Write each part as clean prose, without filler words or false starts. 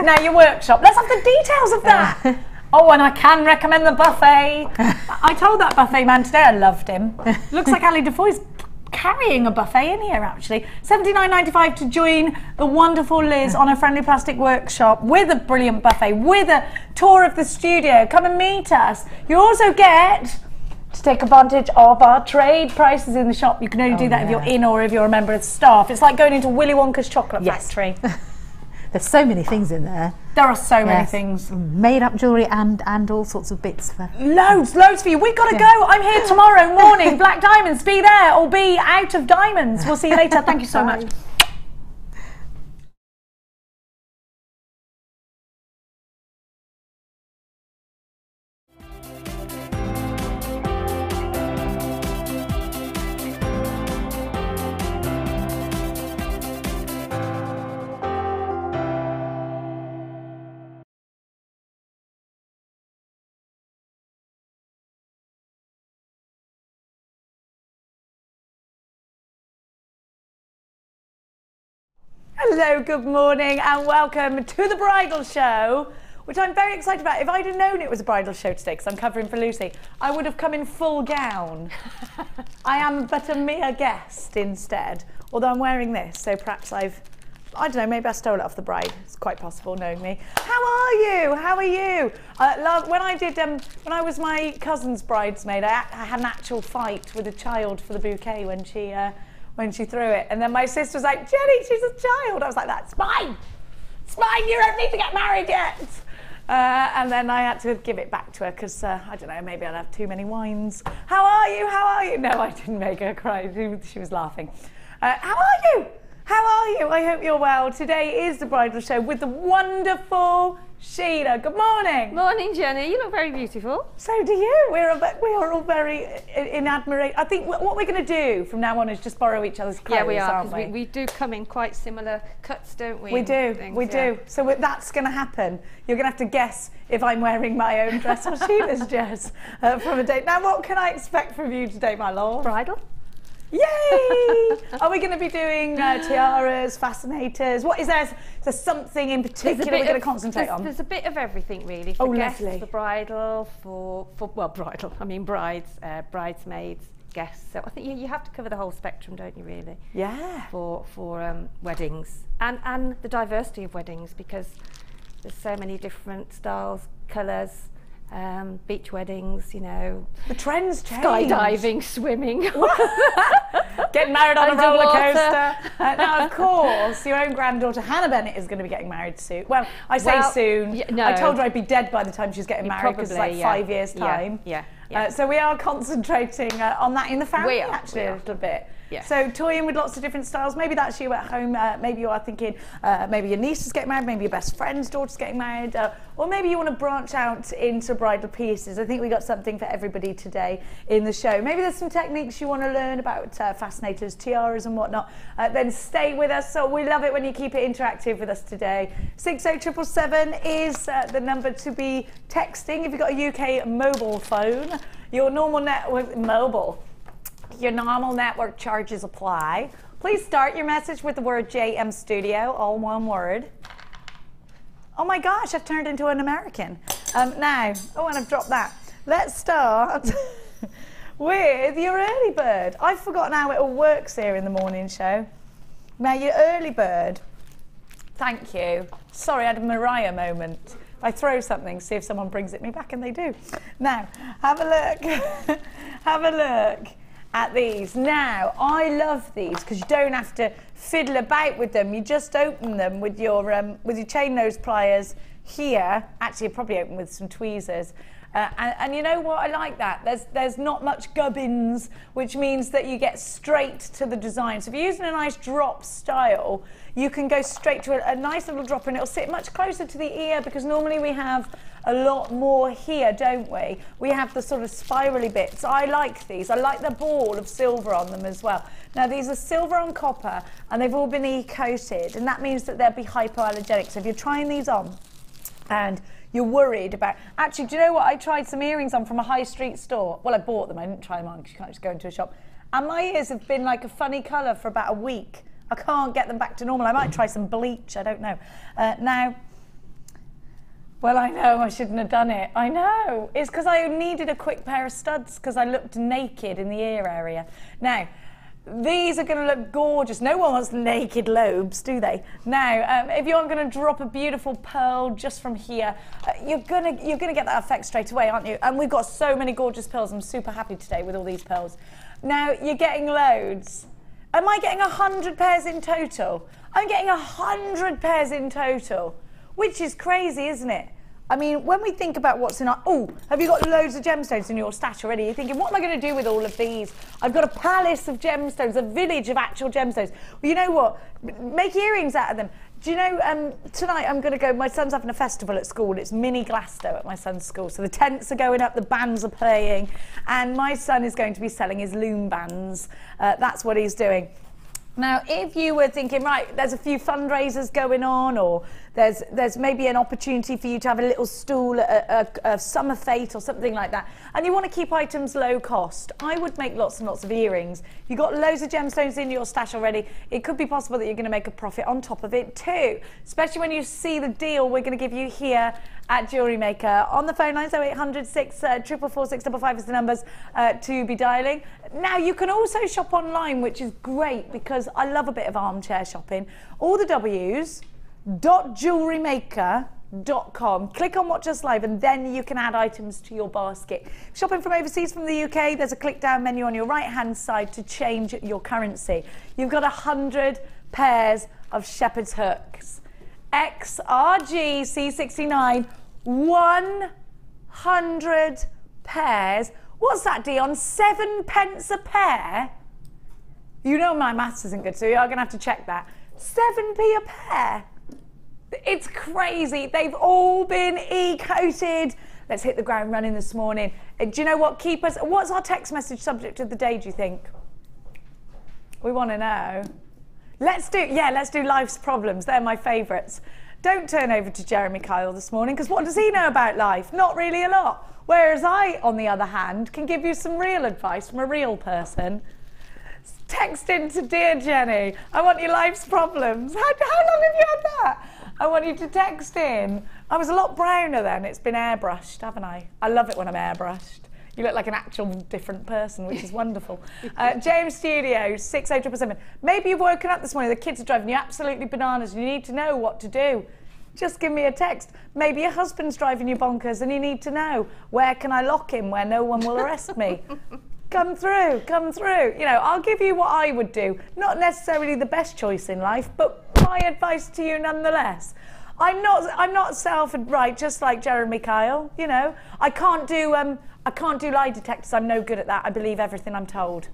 Now your workshop. Let's have the details of that. Oh, and I can recommend the buffet. I told that buffet man today I loved him. Looks like Ali Defoe's carrying a buffet in here actually. $79.95 to join the wonderful Liz on a friendly plastic workshop with a brilliant buffet, with a tour of the studio. Come and meet us. You also get to take advantage of our trade prices in the shop. You can only do that if you're in or if you're a member of the staff. It's like going into Willy Wonka's chocolate factory. There's so many things in there. There are so many things. Made up jewellery and all sorts of bits. Loads for you. We've got to go. I'm here tomorrow morning. Black diamonds, be there or be out of diamonds. We'll see you later. Thank you so much. Hello, good morning and welcome to the bridal show, which I'm very excited about. If I'd have known it was a bridal show today, because I'm covering for Lucy, I would have come in full gown. I am but a mere guest instead, although I'm wearing this, so perhaps I don't know, maybe I stole it off the bride. It's quite possible, knowing me. How are you? How are you? When I was my cousin's bridesmaid, I had an actual fight with a child for the bouquet when she threw it, and then my sister was like, Jenny, she's a child. I was like, that's mine. It's mine. You don't need to get married yet. And then I had to give it back to her because I don't know, maybe I'd have too many wines. How are you? How are you? No, I didn't make her cry. She was laughing. How are you? How are you? I hope you're well. Today is the bridal show with the wonderful Sheila. Good morning. Morning, Jenny. You look very beautiful. So do you. We are all very in admiration. I think what we're going to do from now on is just borrow each other's clothes. Yeah, we are. Aren't we? We do come in quite similar cuts, don't we? We do. We do. So that's going to happen. You're going to have to guess if I'm wearing my own dress or Sheila's dress from a date. Now, what can I expect from you today, my lord? Bridal. Yay! Are we going to be doing tiaras, fascinators? What is there? Is there something in particular we're going to concentrate on? There's a bit of everything really. For guests, lovely. for bridal, brides, bridesmaids, guests. So I think you have to cover the whole spectrum, don't you? Really? Yeah. For weddings and the diversity of weddings, because there's so many different styles, colours. Beach weddings, you know. The trends change. Skydiving, swimming. Getting married on a roller coaster. Now, of course, your own granddaughter Hannah Bennett is going to be getting married soon. Well, I say soon. Yeah, no. I told her I'd be dead by the time she's getting married, because it's like 5 years' time. Yeah. So we are concentrating on that in the family, actually, a little bit. Yeah. So toying with lots of different styles. Maybe that's you at home. Maybe you are thinking, maybe your niece is getting married, maybe your best friend's daughter's getting married, or maybe you want to branch out into bridal pieces. I think we got something for everybody today in the show. Maybe there's some techniques you want to learn about fascinators, tiaras and whatnot. Then stay with us. So we love it when you keep it interactive with us today. 60777 is the number to be texting if you've got a UK mobile phone. Your normal network Your normal network charges apply. Please start your message with the word JM Studio, all one word. Oh my gosh, I've turned into an American. And I've dropped that. Let's start with your early bird. I've forgotten how it all works here in the morning show. Now, your early bird. Thank you. Sorry, I had a Mariah moment. I throw something, see if someone brings it me back, and they do. Now, have a look. Have a look at these. Now, I love these because you don't have to fiddle about with them. You just open them with your chain nose pliers here. Actually, you probably open with some tweezers. And you know what? I like that. There's not much gubbins, which means that you get straight to the design. So if you're using a nice drop style, you can go straight to a nice little drop, and it'll sit much closer to the ear, because normally we have a lot more here, don't we? We have the sort of spirally bits. I like these. I like the ball of silver on them as well. Now, these are silver on copper, and they've all been e-coated, and that means that they'll be hypoallergenic. So if you're trying these on and you're worried about... Actually, do you know what? I tried some earrings on from a high street store. Well, I bought them. I didn't try them on because you can't just go into a shop. And my ears have been like a funny colour for about a week. I can't get them back to normal. I might try some bleach. I don't know. Now, Well, I know I shouldn't have done it. I know. It's because I needed a quick pair of studs because I looked naked in the ear area. Now, these are going to look gorgeous. No one wants naked lobes, do they? Now, if you're going to drop a beautiful pearl just from here, you're gonna get that effect straight away, aren't you? And we've got so many gorgeous pearls. I'm super happy today with all these pearls. Now, you're getting loads. Am I getting 100 pairs in total? I'm getting 100 pairs in total, which is crazy, isn't it? I mean, when we think about what's in our... Oh, have you got loads of gemstones in your stash already? You're thinking, what am I going to do with all of these? I've got a palace of gemstones, a village of actual gemstones. Well, you know what? Make earrings out of them. Do you know, tonight I'm going to go... My son's having a festival at school. It's mini Glasto at my son's school. So the tents are going up, the bands are playing, and my son is going to be selling his loom bands. That's what he's doing. Now, if you were thinking, right, there's a few fundraisers going on, or there's maybe an opportunity for you to have a little stall at a summer fete or something like that, and you want to keep items low cost, I would make lots and lots of earrings. You've got loads of gemstones in your stash already. It could be possible that you're going to make a profit on top of it too, especially when you see the deal we're going to give you here at JewelleryMaker. On the phone lines, 0800 444 655 is the numbers to be dialing. Now, you can also shop online, which is great because I love a bit of armchair shopping. All the W's.JewelleryMaker.com. Click on Watch Us Live and then you can add items to your basket. Shopping from overseas, from the UK, there's a click down menu on your right hand side to change your currency. You've got 100 pairs of shepherd's hooks. XRG C69, 100 pairs. What's that, Dion? 7 pence a pair? You know my maths isn't good, so you're going to have to check that. 7p a pair. It's crazy. They've all been e-coated. Let's hit the ground running this morning. Do you know what? Keep us... What's our text message subject of the day, do you think? We want to know. Let's do life's problems. They're my favourites. Don't turn over to Jeremy Kyle this morning, because what does he know about life? Not really a lot. Whereas I, on the other hand, can give you some real advice from a real person. Text in to Dear Jenny. I want your life's problems. How long have you had that? I want you to text in. I was a lot browner then. It's been airbrushed, haven't I? I love it when I'm airbrushed. You look like an actual different person, which is wonderful. James Studio, 60777. Maybe you've woken up this morning, the kids are driving you absolutely bananas and you need to know what to do. Just give me a text. Maybe your husband's driving you bonkers and you need to know, where can I lock him where no one will arrest me? Come through, come through. You know, I'll give you what I would do. Not necessarily the best choice in life, but my advice to you nonetheless. I'm not self-right, just like Jeremy Kyle, you know. I can't do lie detectors. I'm no good at that. I believe everything I'm told.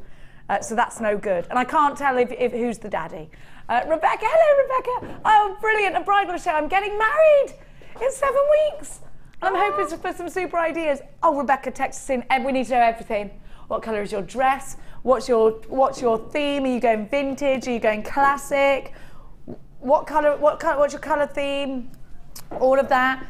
So that's no good. And I can't tell if who's the daddy. Rebecca, hello Rebecca. Oh, brilliant, a bridal show. I'm getting married in 7 weeks. I'm hoping for some super ideas. Oh, Rebecca, text us in. We need to know everything. What colour is your dress? What's your theme? Are you going vintage? Are you going classic? What's your colour theme? All of that.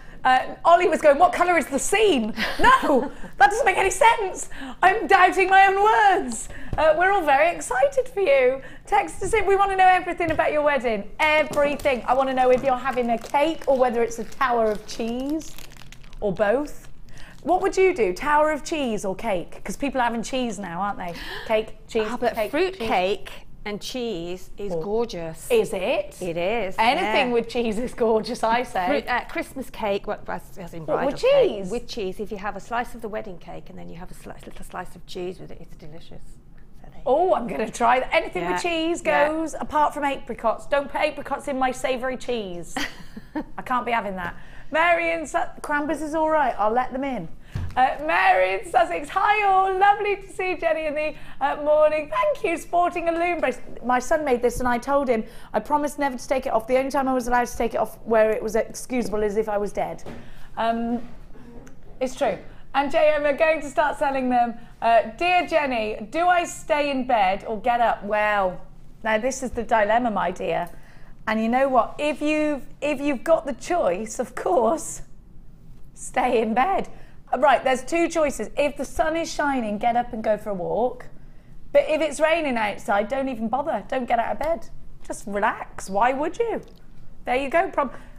Ollie was going, what colour is the scene? No, that doesn't make any sense. I'm doubting my own words. We're all very excited for you. Text us in. We want to know everything about your wedding. Everything. I want to know if you're having a cake or whether it's a tower of cheese or both. What would you do? Tower of cheese or cake? Because people are having cheese now, aren't they? Cake, cheese, but cake, fruit cheese. Cake and cheese is gorgeous. Is it? It is. Anything with cheese is gorgeous, I say. Christmas cake, as in bridal with cheese? Cake, with cheese. If you have a slice of the wedding cake and then you have a little slice of cheese with it, it's delicious. Oh, I'm going to try that. Anything with cheese goes, apart from apricots. Don't put apricots in my savoury cheese. I can't be having that. Mary in Cranberries is all right. I'll let them in. Mary in Sussex. Hi all. Lovely to see Jenny in the morning. Thank you. Sporting a loom brace. My son made this and I told him I promised never to take it off. The only time I was allowed to take it off where it was excusable is if I was dead. It's true. And JM are going to start selling them. Dear Jenny, do I stay in bed or get up? Well, now this is the dilemma, my dear. And you know what? If you've got the choice, of course, stay in bed. Right, there's two choices. If the sun is shining, get up and go for a walk. But if it's raining outside, don't even bother. Don't get out of bed. Just relax. Why would you? There you go.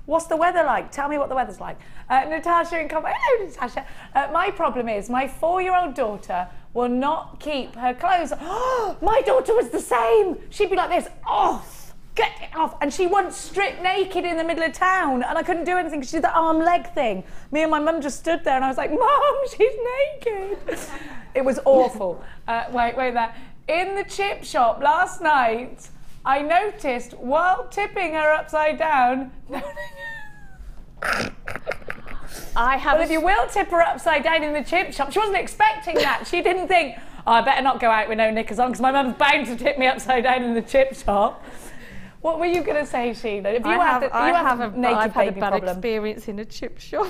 What's the weather like? Tell me what the weather's like. Natasha in comment. Hello, Natasha. My problem is my 4-year-old daughter will not keep her clothes on. My daughter was the same. She'd be like this, off, get it off. And she once stripped naked in the middle of town and I couldn't do anything because she did the arm leg thing. Me and my mum just stood there and I was like, Mum, she's naked. It was awful. Wait there. In the chip shop last night, I noticed while tipping her upside down. Well, if you will tip her upside down in the chip shop, she wasn't expecting that. She didn't think, oh, I better not go out with no knickers on because my mum's bound to tip me upside down in the chip shop. What were you going to say, Sheila? If you have a naked I've had a baby bad problem. experience in a chip shop.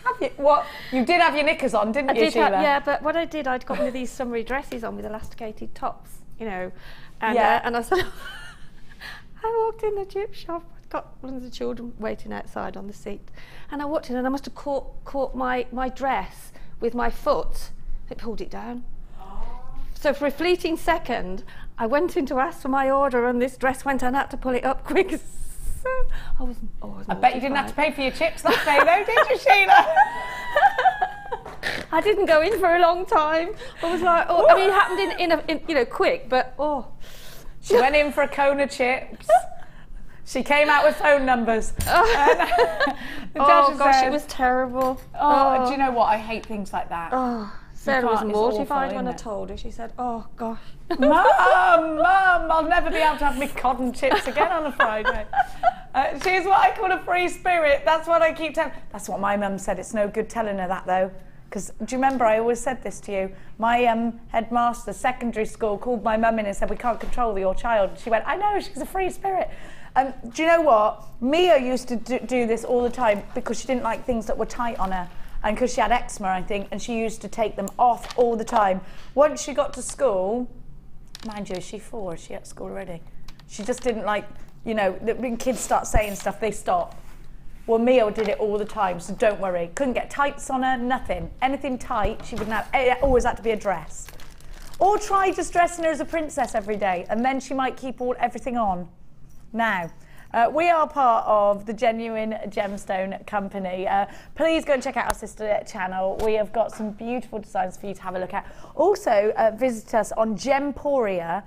Have you? What? You did have your knickers on, didn't you, Sheila? Yeah, but what I did, I'd got one of these summery dresses on with elasticated tops, you know, and and I said, I walked in the chip shop. I'd got one of the children waiting outside on the seat, and I walked in, and I must have caught my dress with my foot. It pulled it down. So for a fleeting second, I went in to ask for my order, and this dress went, and I had to pull it up quick. I bet you didn't have to pay for your chips that day, though, did you, Sheila? I didn't go in for a long time. I was like, oh, I mean, it happened in you know, quick, but oh. She went in for a cone of chips. She came out with phone numbers. Oh gosh, said, it was terrible. Oh, do you know what? I hate things like that. Oh, Sarah was mortified awful, when I told her. She said, oh gosh. Mum, I'll never be able to have my cotton chips again on a Friday. She's what I call a free spirit. That's what I keep telling. That's what my mum said. It's no good telling her that, though. Because, do you remember, I always said this to you. My headmaster, secondary school, called my mum in and said, we can't control your child. She went, I know, she's a free spirit. Do you know what? Mia used to do this all the time because she didn't like things that were tight on her. And because she had eczema, I think, and she used to take them off all the time. Once she got to school, mind you, is she 4? Is she at school already? She just didn't like, you know, when kids start saying stuff, they stop. Well, Mia did it all the time, so don't worry. Couldn't get tights on her, nothing. Anything tight, she wouldn't have. It always had to be a dress. Or try just dressing her as a princess every day, and then she might keep everything on. Now, we are part of the Genuine Gemstone Company. Please go and check out our sister channel. We have got some beautiful designs for you to have a look at. Also, visit us on gemporia.com.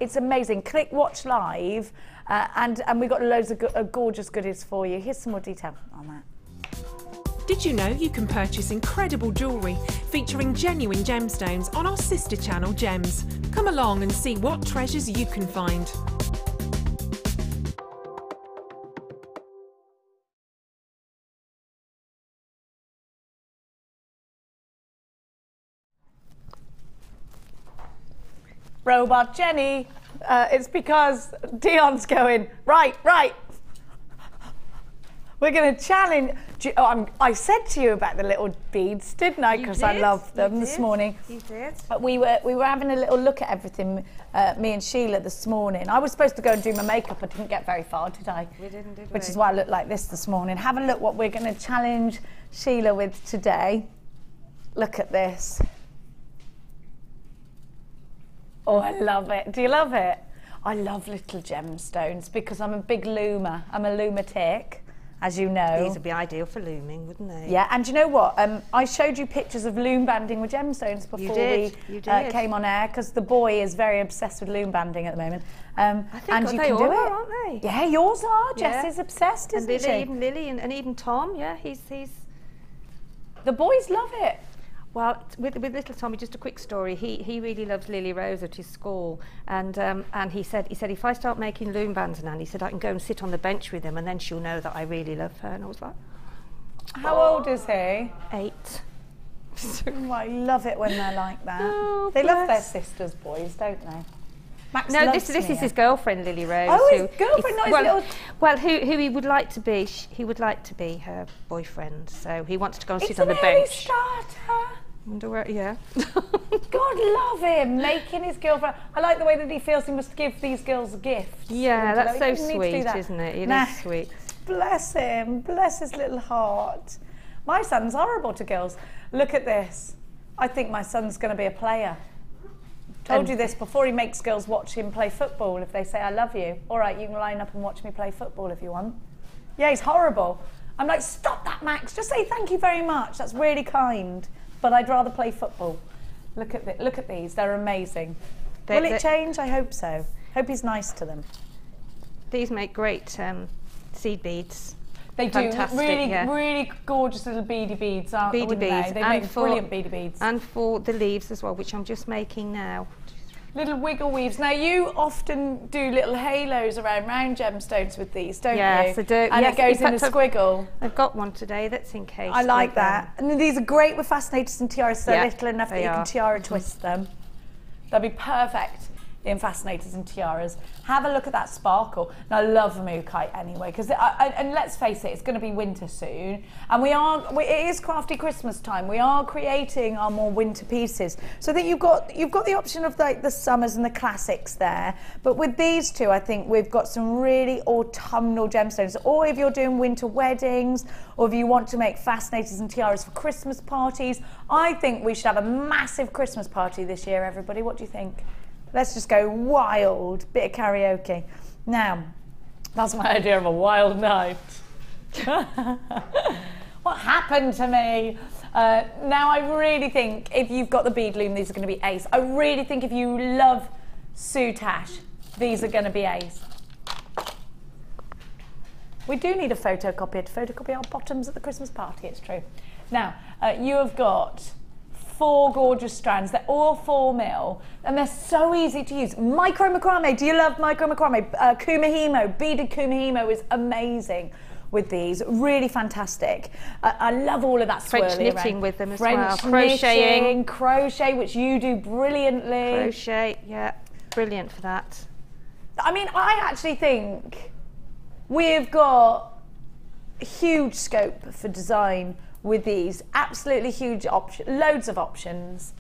It's amazing. Click watch live, and we've got loads of gorgeous goodies for you. Here's some more detail on that. Did you know you can purchase incredible jewellery featuring genuine gemstones on our sister channel Gems? Come along and see what treasures you can find. Robot Jenny, it's because Dion's going, right. We're going to challenge. I said to you about the little beads, didn't I? Because I loved them this morning. You did. We were having a little look at everything, me and Sheila, this morning. I was supposed to go and do my makeup. I didn't get very far, did I? We didn't, did we? Which is why I look like this morning. Have a look what we're going to challenge Sheila with today. Look at this. Oh, I love it. Do you love it? I love little gemstones because I'm a big loomer. I'm a lunatic, as you know. These would be ideal for looming, wouldn't they? Yeah, and do you know what? I showed you pictures of loom banding with gemstones before we came on air because the boy is very obsessed with loom banding at the moment. I think and you they can do all it. are, aren't they? Yeah, yours are. Yeah. Jess is obsessed, isn't and Lily, she? Even Lily and even Tom, yeah, he's... The boys love it. Well, with little Tommy, just a quick story. He really loves Lily Rose at his school, and he said if I start making loom bands now, he said I can go and sit on the bench with him, and then she'll know that I really love her. And I was like, how old is he? 8. Oh, I love it when they're like that. Oh, they love their sisters, boys, don't they? Max no, loves this is Mia. his girlfriend, Lily Rose. Oh, his girlfriend, not his little... Well, who he would like to be, he would like to be her boyfriend. So he wants to go and sit on the bench. He's an early starter. Wonder where, yeah. God love him, making his girlfriend. I like the way that he feels he must give these girls gifts. Yeah, that's so sweet, isn't it? It is sweet. Bless him, bless his little heart. My son's horrible to girls. Look at this. I think my son's going to be a player. Told you this before. He makes girls watch him play football if they say I love you. All right, you can line up and watch me play football if you want. Yeah, he's horrible. I'm like, stop that, Max. Just say thank you very much. That's really kind. But I'd rather play football. Look at these. They're amazing. Will it change? I hope so. Hope he's nice to them. These make great seed beads. They do. Fantastic, Really gorgeous little beady beads, aren't they? They make brilliant beady beads. And for the leaves as well, which I'm just making now. Little wiggle weaves. Now, you often do little halos around round gemstones with these, don't you? Yes, I do. And it goes in a squiggle. I've got one today that's encased. I like that. And these are great with fascinators and tiaras, so little enough that you can tiara twist them. They'll be perfect in fascinators and tiaras. Have a look at that sparkle. And I love mookaite anyway, because and let's face it, it's going to be winter soon, and it is crafty Christmas time. We are creating our more winter pieces, so I think you've got the option of like the summers and the classics there. But with these two, I think we've got some really autumnal gemstones. Or if you're doing winter weddings, or if you want to make fascinators and tiaras for Christmas parties, I think we should have a massive Christmas party this year. Everybody, what do you think? Let's just go wild, bit of karaoke. Now, that's my idea of a wild night. What happened to me? Now, I really think if you've got the bead loom, these are going to be ace. I really think if you love soutache, these are going to be ace. We do need a photocopier to photocopy our bottoms at the Christmas party, it's true. Now, you have got 4 gorgeous strands. They're all 4mm and they're so easy to use. Micro macrame, do you love micro macrame? Kumihimo, beaded kumihimo is amazing with these, really fantastic. I love all of that swirly French knitting with them as well. Crocheting, crochet, which you do brilliantly. Crochet, yeah, brilliant for that. I mean, I actually think we've got huge scope for design with these, absolutely huge loads of options.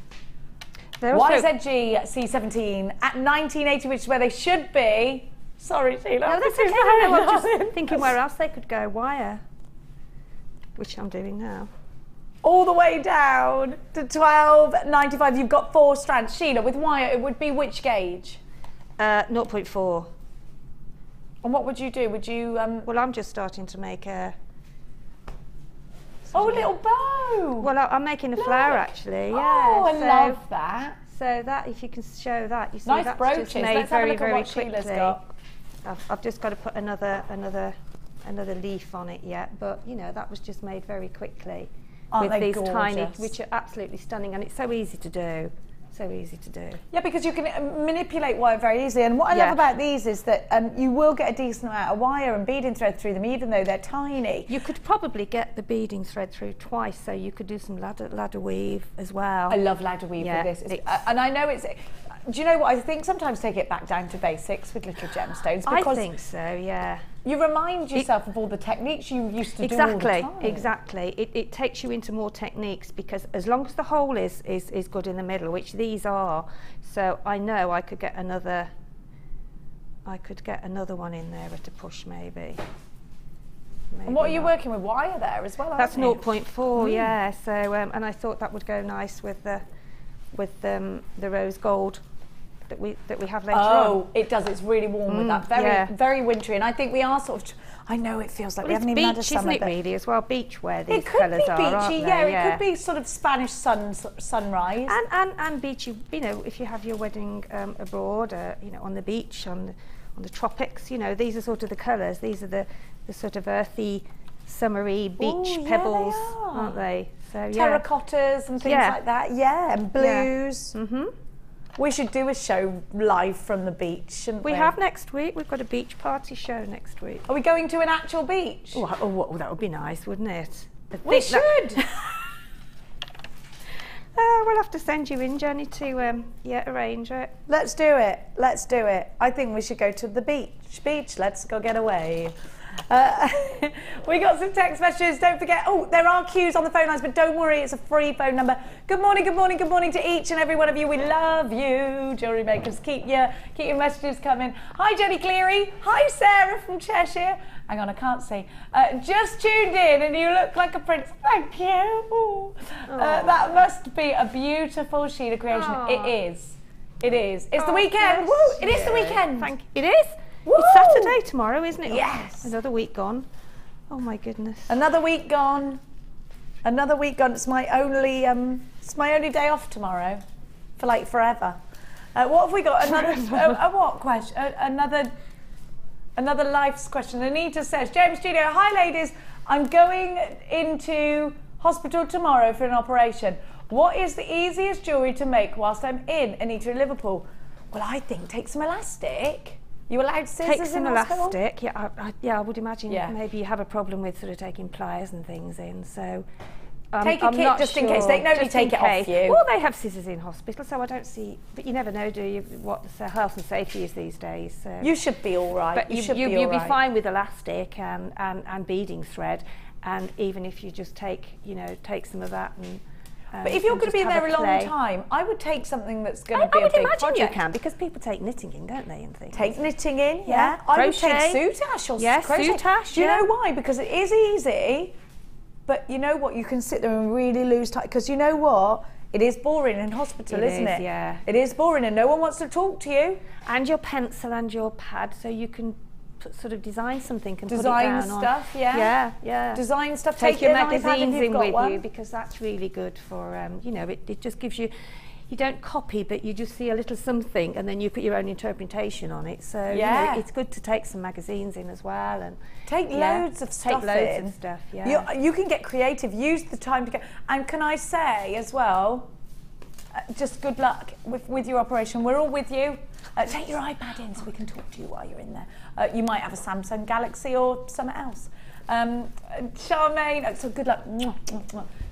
YZG C17 at 1980, which is where they should be. Sorry, Sheila. No, that's okay. I was just thinking where else they could go. Wire, which I'm doing now. All the way down to 12.95. You've got 4 strands. Sheila, with wire, it would be which gauge? 0.4. And what would you do? Would you? Well, I'm just starting to make a. Oh, a little bow. Well, I'm making a flower actually. Yeah. Oh, I love that. So that, if you can show that, you see nice that's brooches. just made Let's very, have a look very at what quickly. Sheila's got. I've just got to put another leaf on it yet, but you know that was just made very quickly. Aren't with they these gorgeous? tiny, which are absolutely stunning, and it's so easy to do. So easy to do. Yeah, because you can manipulate wire very easily. And what I love about these is that you will get a decent amount of wire and beading thread through them, even though they're tiny. You could probably get the beading thread through twice, so you could do some ladder weave as well. I love ladder weave with this. And I know it's... Do you know what? I think sometimes take it back down to basics with little gemstones. Because I think so, yeah. You remind yourself of all the techniques you used to do all the time. Exactly. It takes you into more techniques, because as long as the hole is good in the middle, which these are, so I know I could get another one in there at a push maybe. And what are you working with? Wire there as well, That's 0.4, yeah. So and I thought that would go nice with the rose gold that we have later on. Oh, it does. It's really warm with that. Very wintry. And I think we are sort of. I know it feels like we haven't even had a summer. Isn't it really as well? Beach where these colours are. It could be beachy. Yeah, it could be sort of Spanish sunrise. And beachy. You know, if you have your wedding abroad, you know, on the beach, on the tropics. You know, these are sort of the colours. These are the sort of earthy, summery beach pebbles, aren't they? So terracottas and things like that. Yeah, and blues. Yeah. Mm-hmm. We should do a show live from the beach, shouldn't we? We have next week. We've got a beach party show next week. Are we going to an actual beach? Oh, that would be nice, wouldn't it? We should. We'll have to send you in, Jenny, to arrange it. Let's do it. Let's do it. I think we should go to the beach. Beach, let's go get away. We got some text messages. Don't forget, there are queues on the phone lines, but don't worry, it's a free phone number. Good morning to each and every one of you. We love you, jewellery makers. Keep your messages coming. Hi, Jenny Cleary. Hi, Sarah from Cheshire. Hang on, I can't see. Just tuned in and you look like a prince. Thank you. That must be a beautiful Sheila creation. Aww. It is. It's the weekend. Woo! It is the weekend. Thank you. It is. Woo! It's Saturday tomorrow, isn't it? Yes. Another week gone. Oh my goodness. Another week gone. Another week gone. It's my only day off tomorrow, for like forever. What have we got? Another what question? Another life's question. Anita says, James Studio, hi ladies. I'm going into hospital tomorrow for an operation. What is the easiest jewellery to make whilst I'm in Anita in Liverpool? Well, I think take some elastic. You allowed scissors Take some in hospital? elastic. Yeah, I would imagine maybe you have a problem with sort of taking pliers and things in. So take a I'm kit not just sure. in case. Nobody take it off you. Well, they have scissors in hospital, so I don't see. But you never know, do you? What the health and safety is these days. So. You should be all right. But you'll be fine with elastic and beading thread, and even if you just take some of that and. But if you're going to be there a long time, I would take something that's going to be a big project. I would imagine you can, because people take knitting in, don't they, and things. Take knitting in, yeah. I would take soutache or crochet. Soutache, Do you know why? Because it is easy, but you know what? You can sit there and really lose time, because you know what? It is boring in hospital, isn't it? Yeah. It is boring and no one wants to talk to you. And your pencil and your pad, so you can sort of design something and design put it down stuff, on. yeah. Design stuff. Take your magazines in with you, because that's really good for it just gives you. You don't copy, but you just see a little something, and then you put your own interpretation on it. So it's good to take some magazines in as well, and take loads of stuff. Take loads of stuff. Yeah. You can get creative. Use the time to get. And can I say as well, just good luck with your operation. We're all with you. Take your iPad in so we can talk to you while you're in there. You might have a Samsung Galaxy or something else. Charmaine, so good luck.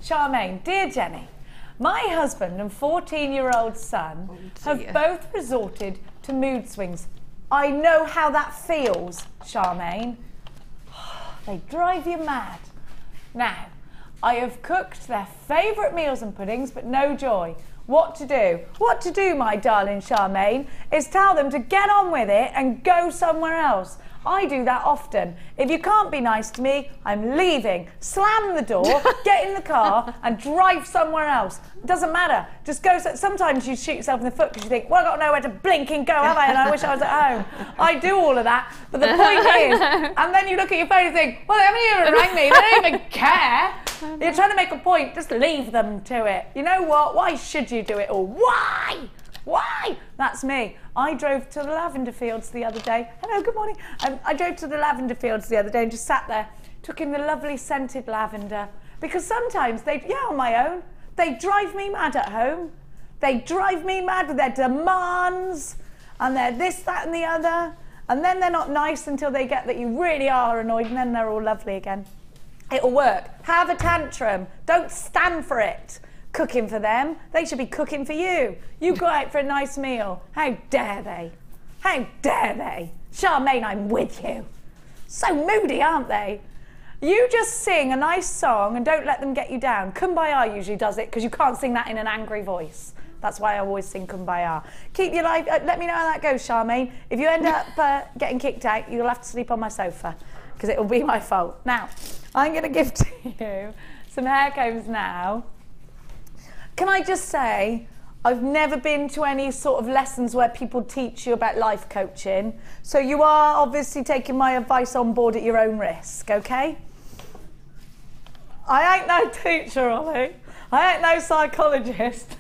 Charmaine, dear Jenny, my husband and 14-year-old son have both resorted to mood swings. I know how that feels, Charmaine. They drive you mad. Now, I have cooked their favourite meals and puddings, but no joy. What to do? What to do, my darling Charmaine, is tell them to get on with it and go somewhere else. I do that often. If you can't be nice to me, I'm leaving. Slam the door, get in the car and drive somewhere else. It doesn't matter. Just go. Sometimes you shoot yourself in the foot because you think, well, I've got nowhere to blinking go, have I? And I wish I was at home. I do all of that. But the point is, and then you look at your phone and think, well, they haven't even rang me. They don't even care. You're trying to make a point. Just leave them to it. You know what? Why should you do it all? Why? Why? That's me. I drove to the lavender fields the other day. Hello, good morning. I drove to the lavender fields the other day and just sat there, took in the lovely scented lavender. Because sometimes on my own, they drive me mad at home. They drive me mad with their demands and their this, that and the other. And then they're not nice until they get that you really are annoyed, and then they're all lovely again. It'll work. Have a tantrum. Don't stand for it. Cooking for them. They should be cooking for you. You go out for a nice meal. How dare they? How dare they? Charmaine, I'm with you. So moody, aren't they? You just sing a nice song and don't let them get you down. Kumbaya usually does it, because you can't sing that in an angry voice. That's why I always sing Kumbaya. Keep your life. Let me know how that goes, Charmaine. If you end up getting kicked out, you'll have to sleep on my sofa, because it will be my fault. Now, I'm going to give to you some hair combs now. Can I just say, I've never been to any sort of lessons where people teach you about life coaching. So you are obviously taking my advice on board at your own risk, okay? I ain't no teacher, Ollie. I ain't no psychologist.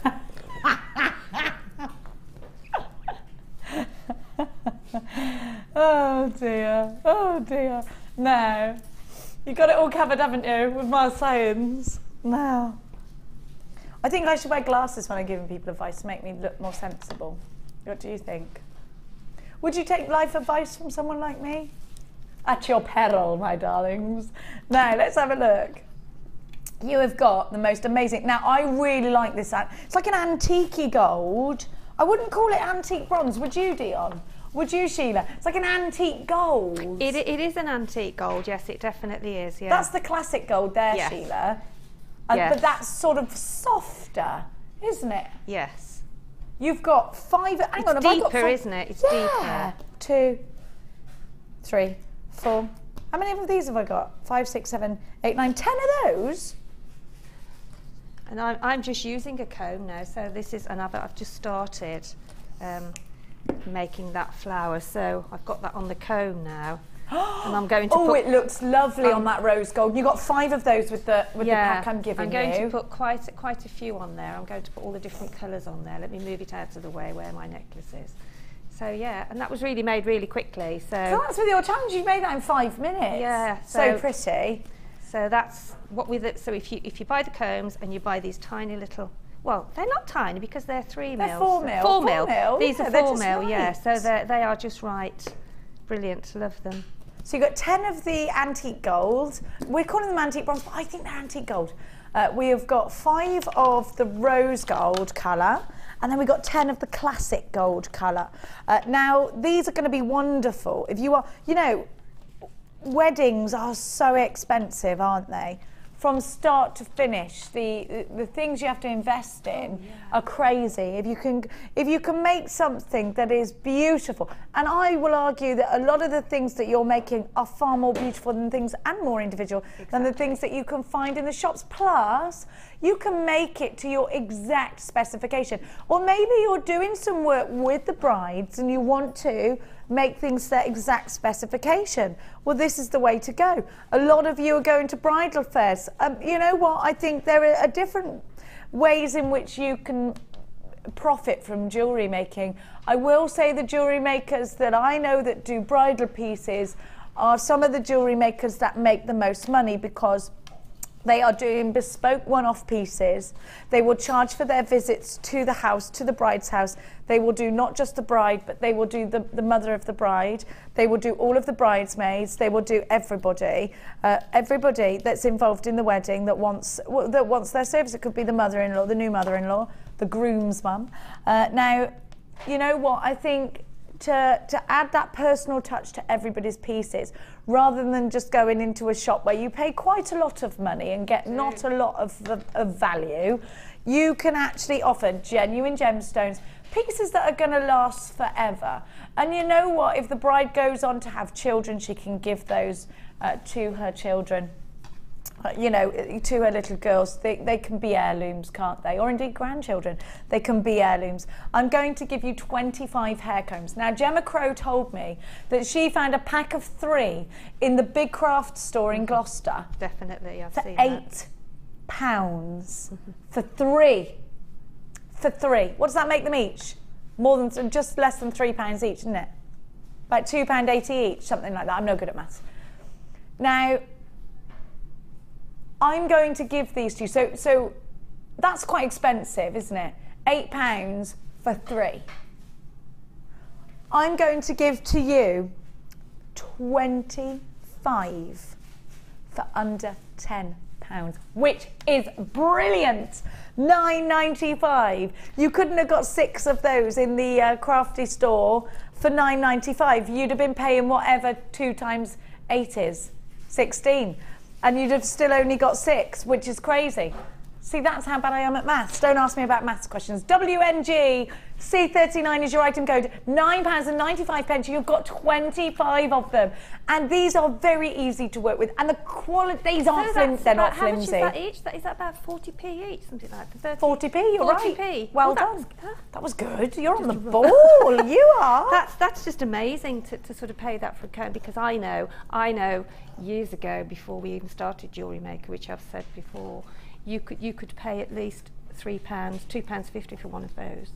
Oh dear, oh dear. No, you got it all covered, haven't you, with my sayings? No. I think I should wear glasses when I'm giving people advice to make me look more sensible. What do you think? Would you take life advice from someone like me? At your peril, my darlings. Now, let's have a look. You have got the most amazing... Now, I really like this. It's like an antique-y gold. I wouldn't call it antique bronze, would you, Dion? Would you, Sheila? It's like an antique gold. It is an antique gold, yes, it definitely is, yeah. That's the classic gold there, yes. Sheila. Yes. But that's sort of softer, isn't it? Yes. You've got 5... Hang on, have I got 5? Isn't it? It's deeper. 2, 3, 4. How many of these have I got? 5, 6, 7, 8, 9, 10 of those? And I'm just using a comb now, so this is another... I've just started making that flower, so I've got that on the comb now. And I'm going to put... it looks lovely on that rose gold. You got 5 of those with the pack I'm giving you. I'm going to put quite a few on there. I'm going to put all the different colours on there. Let me move it out of the way where my necklace is. So yeah, and that was really made really quickly. So that's with your challenge. You made that in 5 minutes. Yeah, so pretty. So that's what with it. So if you buy the combs and you buy these tiny little, well, they're not tiny because they're 3 mil. They're 4 mil. 4 mil. These are 4 mil. Right. Yeah. So they are just right. Brilliant. Love them. So you've got 10 of the antique gold. We're calling them antique bronze, but I think they're antique gold. We have got 5 of the rose gold colour, and then we've got 10 of the classic gold colour. Now, these are going to be wonderful. If you are, you know, weddings are so expensive, aren't they? From start to finish, the things you have to invest in are crazy. If you can make something that is beautiful, and I will argue that a lot of the things that you're making are far more beautiful than things and more individual than the things that you can find in the shops. Plus, you can make it to your exact specification. Or maybe you're doing some work with the brides and you want to make things their exact specification. Well, this is the way to go. A lot of you are going to bridal fairs. You know what? I think there are different ways in which you can profit from jewellery making. I will say the jewellery makers that I know that do bridal pieces are some of the jewellery makers that make the most money, because they are doing bespoke one-off pieces. They will charge for their visits to the house, to the bride's house. They will do not just the bride, but they will do the mother of the bride. They will do all of the bridesmaids. They will do everybody. Everybody that's involved in the wedding that wants their service. It could be the mother-in-law, the new mother-in-law, the groom's mum. Now, you know what? I think to add that personal touch to everybody's pieces, rather than just going into a shop where you pay quite a lot of money and get not a lot of value, you can actually offer genuine gemstones, pieces that are going to last forever. And you know what? If the bride goes on to have children, she can give those to her children. You know, to her little girls. They can be heirlooms, can't they? Or indeed grandchildren. They can be heirlooms. I'm going to give you 25 hair combs. Now, Gemma Crow told me that she found a pack of 3 in the big craft store in Gloucester. Definitely, I've seen that. For £8 for 3. For 3. What does that make them each? More than, just less than £3 each, isn't it? About £2.80 each, something like that. I'm no good at maths. Now, I'm going to give these to you. So that's quite expensive, isn't it? £8 for 3. I'm going to give to you 25 for under £10, which is brilliant. £9.95. You couldn't have got 6 of those in the crafty store for £9.95. You'd have been paying whatever 2 times 8 is, 16. And you'd have still only got 6, which is crazy. See, that's how bad I am at maths. Don't ask me about maths questions. WNG C39 is your item code. £9.95. You've got 25 of them. And these are very easy to work with. And the quality, these aren't flimsy. They're not flimsy. How much is that each? Is that about 40p each? Something like that. 40p, you're 40p. right. Well done. Huh? That was good. You're on the ball. You are. That's just amazing to sort of pay that for a comb, because I know years ago, before we even started JewelleryMaker, which I've said before, you could pay at least £3, £2.50 for one of those.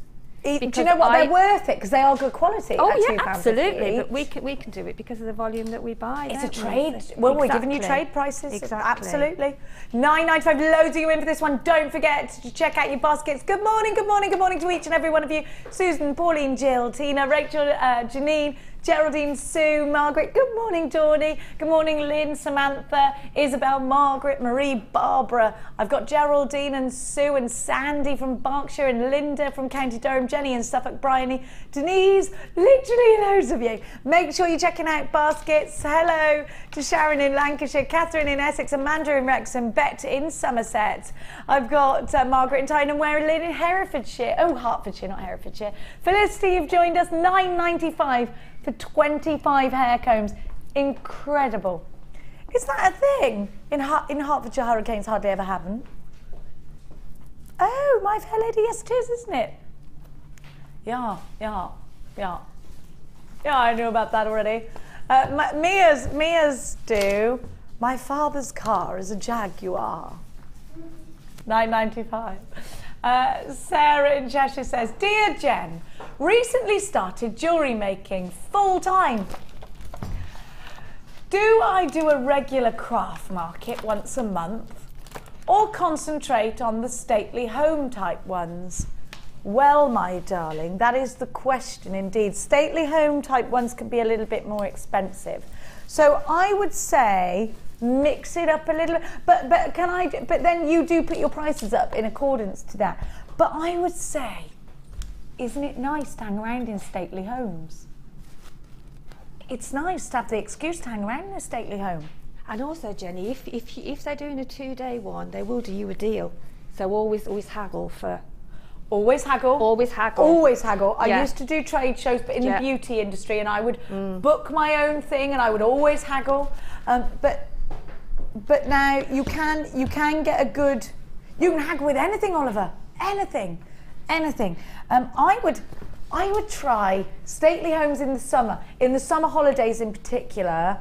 Do you know what? They're worth it because they are good quality. Oh at yeah, absolutely. each. But we can do it because of the volume that we buy. It's a trade. Well, we're giving you trade prices. Exactly. Absolutely. £9.95. Loads of you in for this one. Don't forget to check out your baskets. Good morning, good morning, good morning to each and every one of you. Susan, Pauline, Jill, Tina, Rachel, Janine, Geraldine, Sue, Margaret. Good morning, Dawny. Good morning, Lynn, Samantha, Isabel, Margaret, Marie, Barbara. I've got Geraldine and Sue and Sandy from Berkshire and Linda from County Durham, Jenny in Suffolk, Bryony, Denise, literally loads of you. Make sure you're checking out baskets. Hello to Sharon in Lancashire, Catherine in Essex, Amanda in Wrexham, Bet in Somerset. I've got Margaret in Tyne and Ware, Lynn in Herefordshire. Oh, Hertfordshire, not Herefordshire. Felicity, you've joined us. £9.95 for 25 hair combs. Incredible. Is that a thing? In Hertfordshire, hurricanes hardly ever happen. Oh, My Fair Lady, yes it is, isn't it? Yeah, I knew about that already. Mia's do. My father's car is a Jaguar. £9.95. Sarah in Cheshire says, Dear Jen, recently started jewellery making full time. Do I do a regular craft market once a month or concentrate on the stately home type ones? Well, my darling, that is the question indeed. Stately home type ones can be a little bit more expensive. So I would say mix it up a little, but then you do put your prices up in accordance to that. But I would say, isn't it nice to hang around in stately homes? It's nice to have the excuse to hang around in a stately home. And also, Jenny, if they're doing a 2-day one, they will do you a deal. So always haggle for. Always haggle. Always haggle. Always haggle. Yeah. I used to do trade shows, but in the beauty industry, and I would book my own thing, and I would always haggle. But now you can get a good. You can haggle with anything, Oliver. Anything. I would try stately homes in the summer holidays in particular.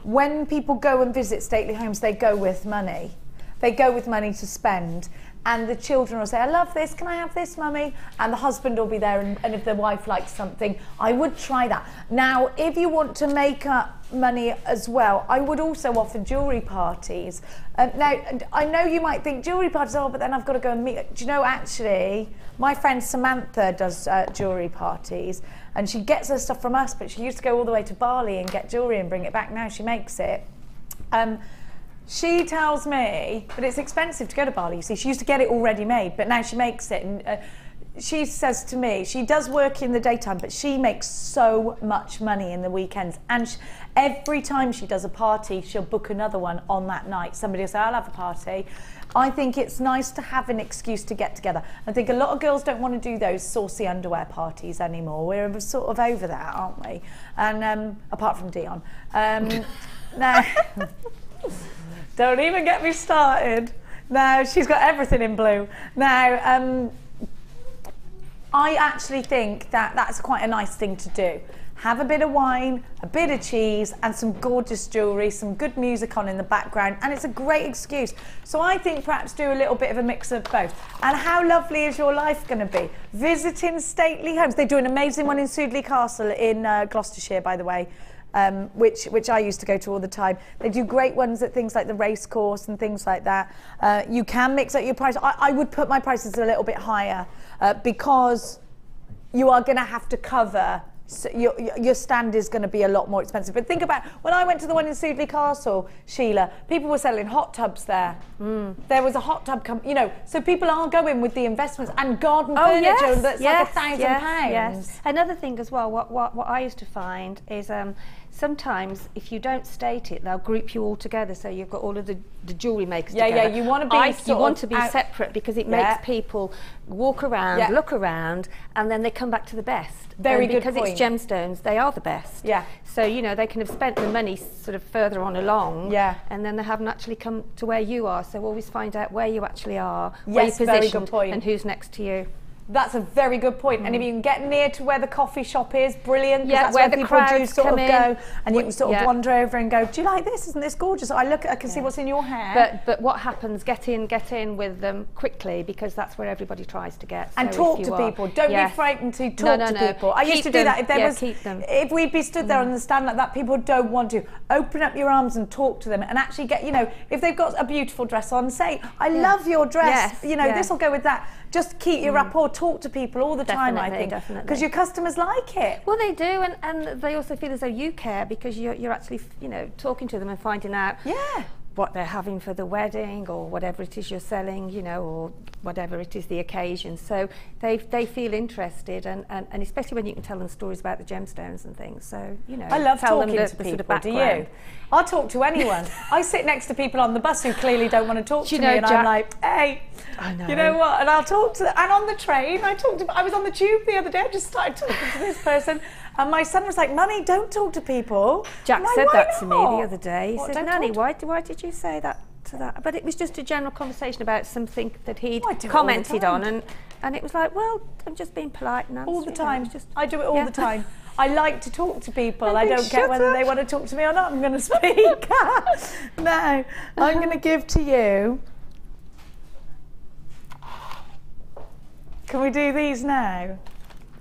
When people go and visit stately homes, they go with money. They go with money to spend. And the children will say, I love this, can I have this, mummy? And the husband will be there, and if the wife likes something, I would try that. Now, if you want to make up money as well, I would also offer jewellery parties. Now, I know you might think jewellery parties, oh, but then I've got to go and meet. Do you know, actually, my friend Samantha does jewellery parties, and she gets her stuff from us, but she used to go all the way to Bali and get jewellery and bring it back. Now she makes it. She tells me, but it's expensive to go to Bali, you see. She used to get it already made, but now she makes it. And she says to me, she does work in the daytime, but she makes so much money in the weekends. And every time she does a party, she'll book another one on that night. Somebody will say, I'll have a party. I think it's nice to have an excuse to get together. I think a lot of girls don't want to do those saucy underwear parties anymore. We're sort of over that, aren't we? And apart from Dion. Now... Don't even get me started. Now, she's got everything in blue. Now, I actually think that that's quite a nice thing to do. Have a bit of wine, a bit of cheese, and some gorgeous jewellery, some good music on in the background, and it's a great excuse. So I think perhaps do a little bit of a mix of both. And how lovely is your life going to be? Visiting stately homes. They do an amazing one in Sudeley Castle in Gloucestershire, by the way. Which I used to go to all the time. They do great ones at things like the race course and things like that. You can mix up your price. I would put my prices a little bit higher because you are going to have to cover. So your stand is going to be a lot more expensive. But think about when I went to the one in Sudeley Castle, Sheila, people were selling hot tubs there. There was a hot tub, so people are going with the investments and garden furniture that's like £1,000. Yes. Another thing as well, what I used to find is sometimes if you don't state it, they'll group you all together. So you've got all of the jewellery makers together. Yeah, you want to be separate because it makes people walk around, look around, and then they come back to the best. Very good point. Because it's gemstones, they are the best. Yeah. So, they can have spent the money sort of further on along, and then they haven't actually come to where you are. So always find out where you actually are, where you're positioned, very good point. And who's next to you. That's a very good point. And if you can get near to where the coffee shop is, brilliant. Yeah, that's where the people do sort of go, and you can sort of wander over and go, do you like this? Isn't this gorgeous? I can see what's in your hair. But what happens? Get in with them quickly because that's where everybody tries to get. And talk to people. Don't be frightened to talk to people. I used to do that. If we'd be stood there on the stand like that, people don't want to. Open up your arms and talk to them, and actually get. If they've got a beautiful dress on, say, I love your dress. This will go with that. Just keep your rapport. Talk to people all the time, I think, because your customers like it. Well, they do, and they also feel as though you care because you're actually, talking to them and finding out what they're having for the wedding or whatever it is you're selling, or whatever it is the occasion. So they feel interested, and especially when you can tell them stories about the gemstones and things. So I love tell talking them to the people. Sort of do you? I'll talk to anyone. I sit next to people on the bus who clearly don't want to talk to me, and I'm like, hey. I know. You know what? And I'll talk to them. And on the train, I was on the tube the other day, I just started talking to this person. And my son was like, Mummy, don't talk to people. Jack said that to me the other day. He said, Nanny, why did you say that to that? But it was just a general conversation about something that he'd commented on. And it was like, well, I'm just being polite. And all the time. I do it all the time. I like to talk to people. I don't care whether they want to talk to me or not. I'm going to speak. No, I'm going to give to you. Can we do these now?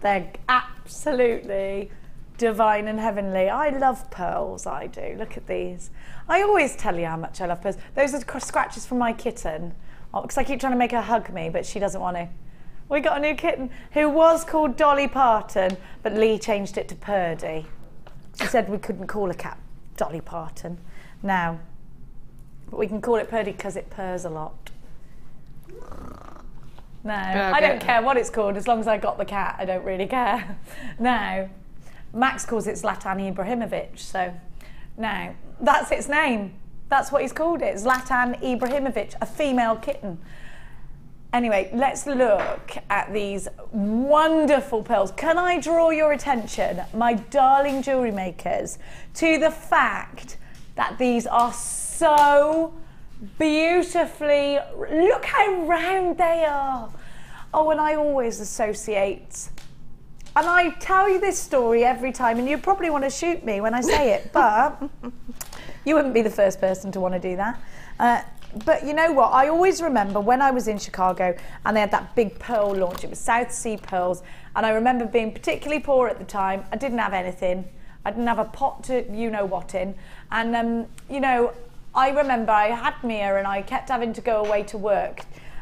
They're absolutely divine and heavenly. I love pearls, I do. Look at these. I always tell you how much I love pearls. Those are scratches from my kitten. Because I keep trying to make her hug me, but she doesn't want to. We got a new kitten who was called Dolly Parton, but Lee changed it to Purdy. She said we couldn't call a cat Dolly Parton. Now, but we can call it Purdy because it purrs a lot. No, I don't care what it's called, as long as I got the cat, I don't really care. Now, Max calls it Zlatan Ibrahimovic, so now that's its name. That's what he's called it, Zlatan Ibrahimovic, a female kitten. Anyway, let's look at these wonderful pearls. Can I draw your attention, my darling jewellery makers, to the fact that these are so beautifully, look how round they are. Oh, and I always associate, and I tell you this story every time, and you probably want to shoot me when I say it, but you wouldn't be the first person to want to do that. But you know what, I always remember when I was in Chicago and they had that big pearl launch. It was South Sea Pearls, and I remember being particularly poor at the time. I didn't have anything. I didn't have a pot to you-know-what in, and you know, I remember I had Mia and I kept having to go away to work.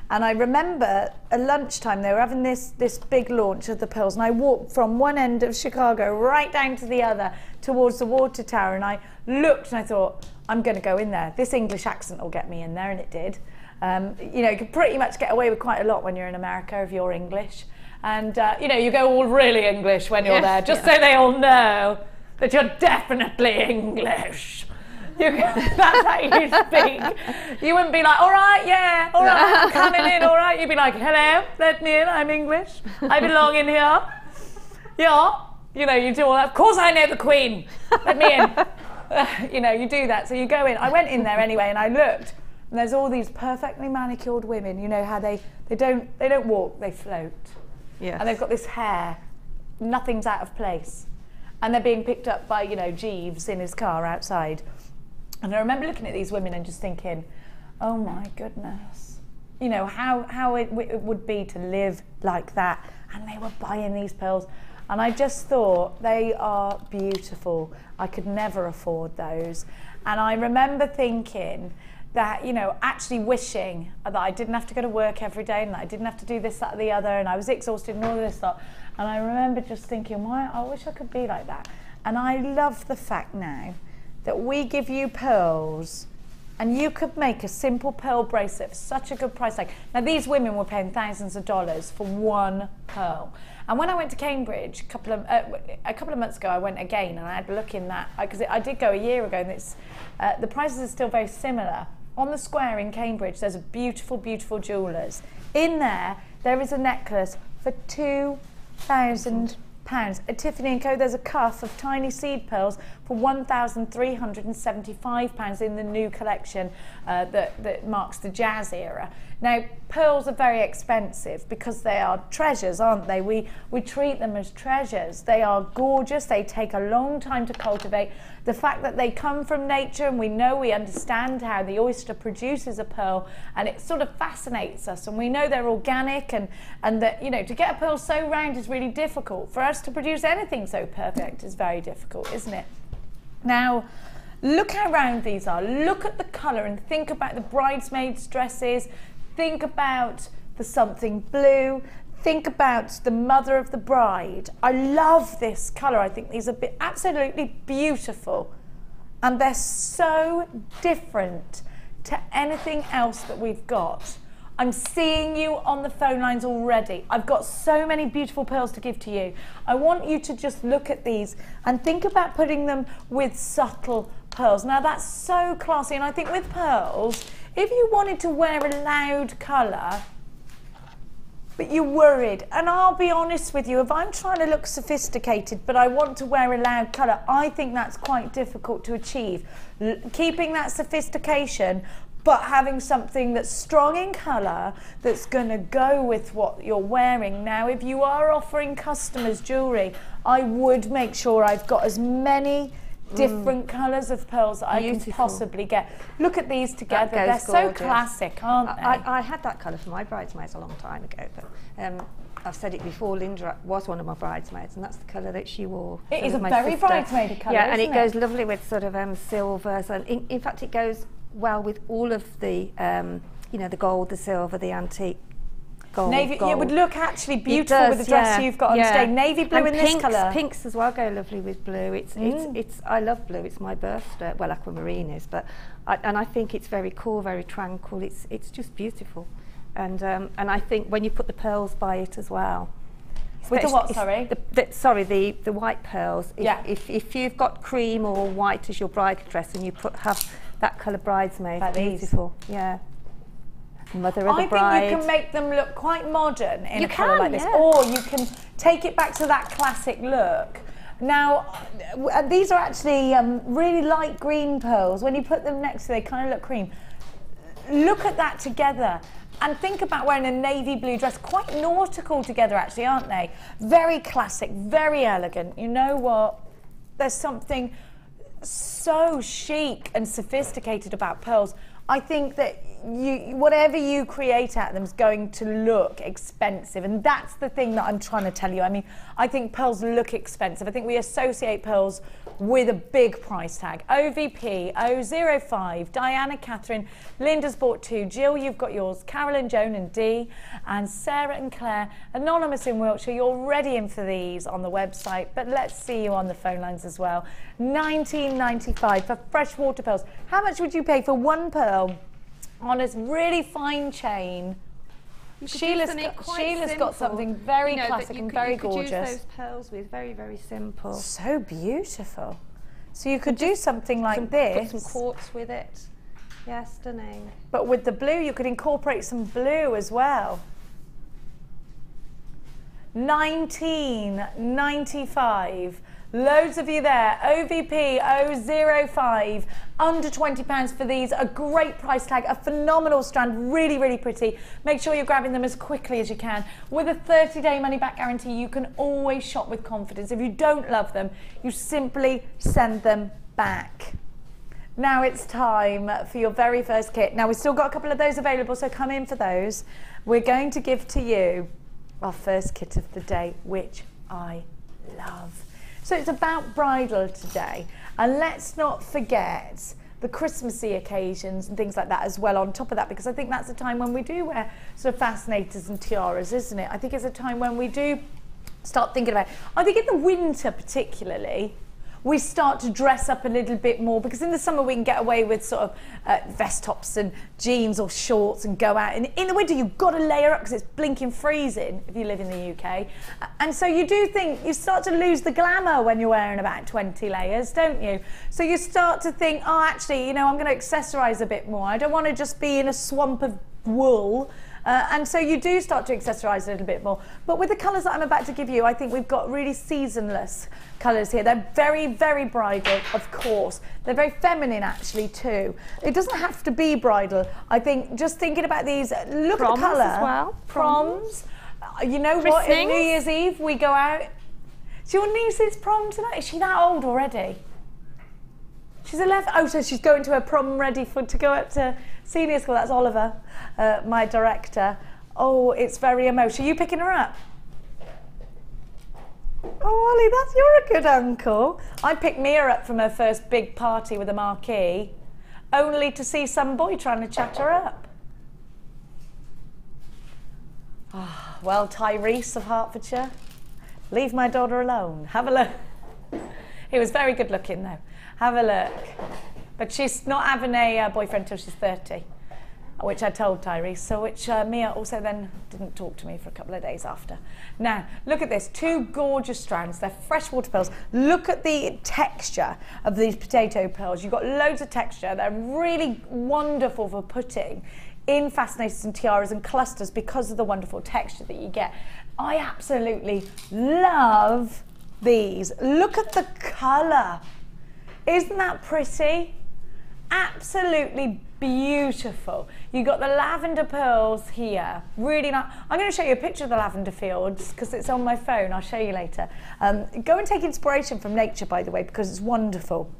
And I remember at lunchtime they were having this big launch of the pearls, and I walked from one end of Chicago right down to the other towards the water tower, and I looked and I thought, I'm going to go in there. This English accent will get me in there, and it did. You know, you can pretty much get away with quite a lot when you're in America if you're English. And you know, you go all really English when you're there, just so they all know that you're definitely English. That's how you speak. You wouldn't be like, all right, yeah, all right, I'm coming in, all right. You'd be like, hello, let me in, I'm English. I belong in here. Yeah. You know, you do all that. Of course I know the Queen. Let me in. You know, you do that. So you go in. I went in there anyway, and I looked, and there's all these perfectly manicured women. You know how they don't walk, they float. Yeah. And they've got this hair. Nothing's out of place. And they're being picked up by, you know, Jeeves in his car outside. And I remember looking at these women and just thinking, oh my goodness, you know, how it would be to live like that. And they were buying these pearls. And I just thought, they are beautiful. I could never afford those. And I remember thinking that, you know, actually wishing that I didn't have to go to work every day and that I didn't have to do this, that, or the other, and I was exhausted and all this stuff. And I remember just thinking, why, I wish I could be like that. And I love the fact now that we give you pearls, and you could make a simple pearl bracelet for such a good price tag. Now, these women were paying thousands of dollars for one pearl. And when I went to Cambridge a couple of months ago, I went again, and I had a look in that, because I did go a year ago, and it's, the prices are still very similar. On the square in Cambridge, there's a beautiful, beautiful jewellers. In there is a necklace for £2,000. At Tiffany & Co, there's a cuff of tiny seed pearls for £1,375 in the new collection that marks the jazz era. Now, pearls are very expensive because they are treasures, aren't they? We treat them as treasures. They are gorgeous. They take a long time to cultivate. The fact that they come from nature, and we understand how the oyster produces a pearl, and it sort of fascinates us, and we know they're organic, and that, you know, to get a pearl so round is really difficult. For us to produce anything so perfect is very difficult, isn't it? Now, look how round these are. Look at the colour and think about the bridesmaids' dresses. Think about the something blue. Think about the mother of the bride. I love this colour. I think these are absolutely beautiful. And they're so different to anything else that we've got. I'm seeing you on the phone lines already. I've got so many beautiful pearls to give to you. I want you to just look at these and think about putting them with subtle pearls. Now, that's so classy. And I think with pearls, if you wanted to wear a loud colour, but you're worried, and I'll be honest with you, if I'm trying to look sophisticated but I want to wear a loud colour, I think that's quite difficult to achieve. Keeping that sophistication but having something that's strong in colour, that's going to go with what you're wearing. Now, if you are offering customers jewellery, I would make sure I've got as many different colours of pearls that I can possibly get. Look at these together. They're so classic, aren't they? I had that colour for my bridesmaids a long time ago, but I've said it before, Linda was one of my bridesmaids, and that's the colour that she wore. It is a very bridesmaid colour, yeah, and isn't it goes lovely with sort of silver. So in fact, it goes well with all of the, you know, the gold, the silver, the antique gold. Navy, gold. it would look actually beautiful with the dress you've got on today. Navy blue and this colour. Pinks as well go lovely with blue. It's I love blue. It's my birthstone. Well, aquamarine is, but I think it's very cool, very tranquil. It's just beautiful, and I think when you put the pearls by it as well. With the what? Sorry. The white pearls. If you've got cream or white as your bridal dress, and you have that colour bridesmaid, like beautiful. Yeah. Mother of the bride. I think you can make them look quite modern in a colour like this, or you can take it back to that classic look. Now, these are actually really light green pearls. When you put them next to, they kind of look cream. Look at that together. And think about wearing a navy blue dress, quite nautical together actually, aren't they? Very classic, very elegant. You know what? There's something so chic and sophisticated about pearls. I think that whatever you create out of them is going to look expensive, and that's the thing that I'm trying to tell you. I mean, I think pearls look expensive. I think we associate pearls with a big price tag. OVP 005, Diana Catherine, Linda's bought 2, Jill, you've got yours, Carolyn, Joan and Dee, and Sarah and Claire, anonymous in Wiltshire. You're already in for these on the website, but let's see you on the phone lines as well. $19.95 for freshwater pearls. How much would you pay for one pearl on a really fine chain? Sheila's got something very classic and very gorgeous. You could use those pearls with, very, very simple. So beautiful. So you could do something like this. Put some quartz with it. Yeah, stunning. But with the blue, you could incorporate some blue as well. $19.95. Loads of you there. OVP 005, under £20 for these. A great price tag, a phenomenal strand, really, really pretty. Make sure you're grabbing them as quickly as you can. With a 30-day money-back guarantee, you can always shop with confidence. If you don't love them, you simply send them back. Now it's time for your very first kit. Now we've still got a couple of those available, so come in for those. We're going to give to you our first kit of the day, which I love. So it's about bridal today, and let's not forget the Christmassy occasions and things like that as well on top of that, because I think that's a time when we do wear sort of fascinators and tiaras, isn't it? I think it's a time when we do start thinking about it. I think in the winter particularly, we start to dress up a little bit more, because in the summer we can get away with sort of vest tops and jeans or shorts and go out. And in the winter you've got to layer up because it's blinking freezing if you live in the UK. And so you do think, you start to lose the glamour when you're wearing about 20 layers, don't you? So you start to think, oh, actually, you know, I'm going to accessorise a bit more. I don't want to just be in a swamp of wool. And so you do start to accessorise a little bit more. But with the colours that I'm about to give you, I think we've got really seasonless colours here. They're very, very bridal, of course. They're very feminine, actually, too. It doesn't have to be bridal. I think just thinking about these, look at the colour. Proms as well. Proms. You know what? At New Year's Eve, we go out. Is your niece's prom tonight? Is she that old already? She's 11. Oh, so she's going to her prom ready to go up to senior school. That's Oliver, my director. Oh, it's very emotional. Are you picking her up? Oh, Ollie, you're a good uncle. I picked Mia up from her first big party with a marquee, only to see some boy trying to chat her up. Oh, well, Tyrese of Hertfordshire, leave my daughter alone. Have a look. He was very good looking, though. Have a look. But she's not having a boyfriend till she's 30, which I told Tyrese, so which Mia also then didn't talk to me for a couple of days after. Now, look at this. 2 gorgeous strands. They're freshwater pearls. Look at the texture of these potato pearls. You've got loads of texture. They're really wonderful for putting in fascinators and tiaras and clusters because of the wonderful texture that you get. I absolutely love these. Look at the colour. Isn't that pretty? Absolutely beautiful. You got the lavender pearls here. Really nice. I'm going to show you a picture of the lavender fields because it's on my phone. I'll show you later. Go and take inspiration from nature, by the way, because it's wonderful.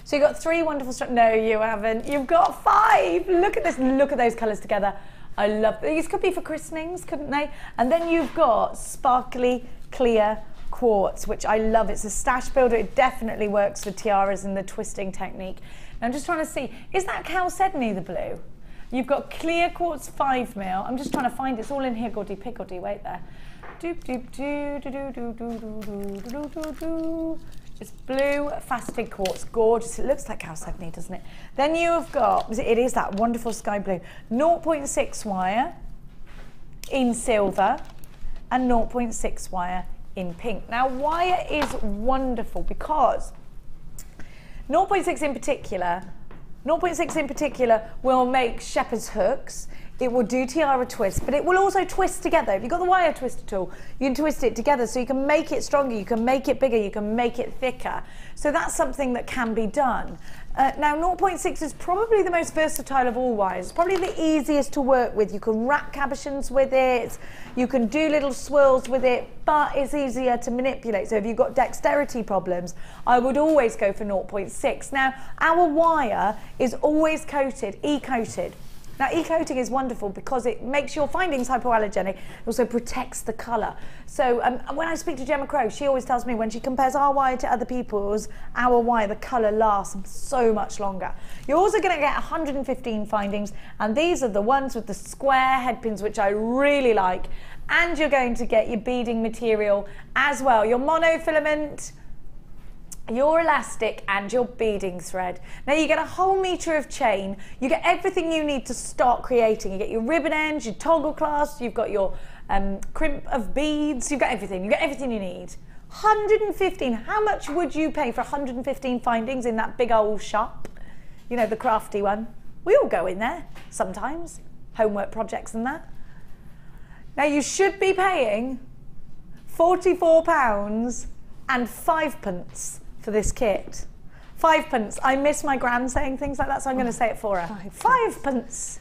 So you've got 3 wonderful strands. No, you haven't. You've got 5. Look at this. Look at those colours together. I love these. Could be for christenings, couldn't they? And then you've got sparkly, clear quartz, which I love. It's a stash builder. It definitely works for tiaras and the twisting technique. Now I'm just trying to see, is that chalcedony, the blue? You've got clear quartz 5mm. I'm just trying to find it. It's all in here, goody piggledy. Wait there. Doop doop doo doo doo doo doo doo doo doo doo. It's blue faceted quartz, gorgeous. It looks like chalcedony, doesn't it? Then you have got, it is that wonderful sky blue, 0.6 wire in silver and 0.6 wire in pink. Now wire is wonderful because 0.6 in particular will make shepherd's hooks. It will do tiara twists, but it will also twist together. If you've got the wire twister tool, you can twist it together so you can make it stronger, you can make it bigger, you can make it thicker. So that's something that can be done. Now 0.6 is probably the most versatile of all wires. It's probably the easiest to work with. You can wrap cabochons with it, you can do little swirls with it, but it's easier to manipulate. So if you've got dexterity problems, I would always go for 0.6. Now our wire is always coated, e-coated. Now e-coating is wonderful because it makes your findings hypoallergenic. It also protects the colour. So when I speak to Gemma Crow, she always tells me when she compares our wire to other people's, our wire, the colour lasts so much longer. You're also going to get 115 findings, and these are the ones with the square head pins, which I really like. And you're going to get your beading material as well, your monofilament, your elastic and your beading thread. Now you get a whole metre of chain, you get everything you need to start creating. You get your ribbon ends, your toggle clasps, you've got your crimp of beads, you've got everything you need. 115, how much would you pay for 115 findings in that big old shop? You know, the crafty one. We all go in there sometimes, homework projects and that. Now you should be paying £44 and 5p for this kit. 5p. I miss my gran saying things like that, so I'm going to say it for her. 5p.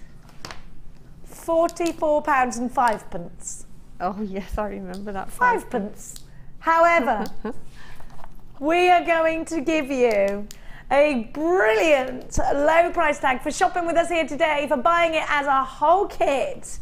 £44 and 5p. Oh yes, I remember that. 5p. However, we are going to give you a brilliant low price tag for shopping with us here today, for buying it as a whole kit.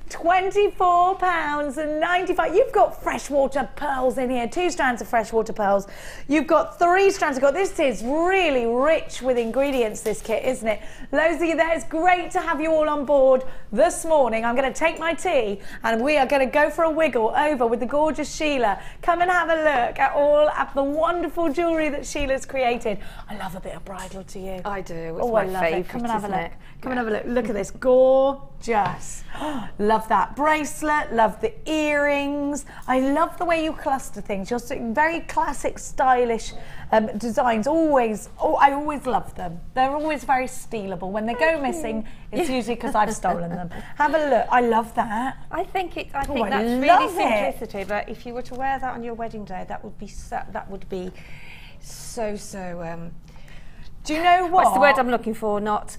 £24.95. You've got freshwater pearls in here, 2 strands of freshwater pearls. You've got 3 strands of gold. This is really rich with ingredients, this kit, isn't it? Loads of you there. It's great to have you all on board this morning. I'm going to take my tea and we are going to go for a wiggle over with the gorgeous Sheila. Come and have a look at all of the wonderful jewellery that Sheila's created. I love a bit of bridal, do you? I do. It's oh, my I love favourite, it. Come and have a look. it? Come and have a look. Look at this. Gorgeous. Love that bracelet. Love the earrings. I love the way you cluster things. You're very classic, stylish designs. Always. Oh, I always love them. They're always very stealable. When they go missing, it's usually because I've stolen them. Have a look. I love that. I think that's love really it. simplicity. But if you were to wear that on your wedding day, that would be so. Do you know what? What's the word I'm looking for? Not.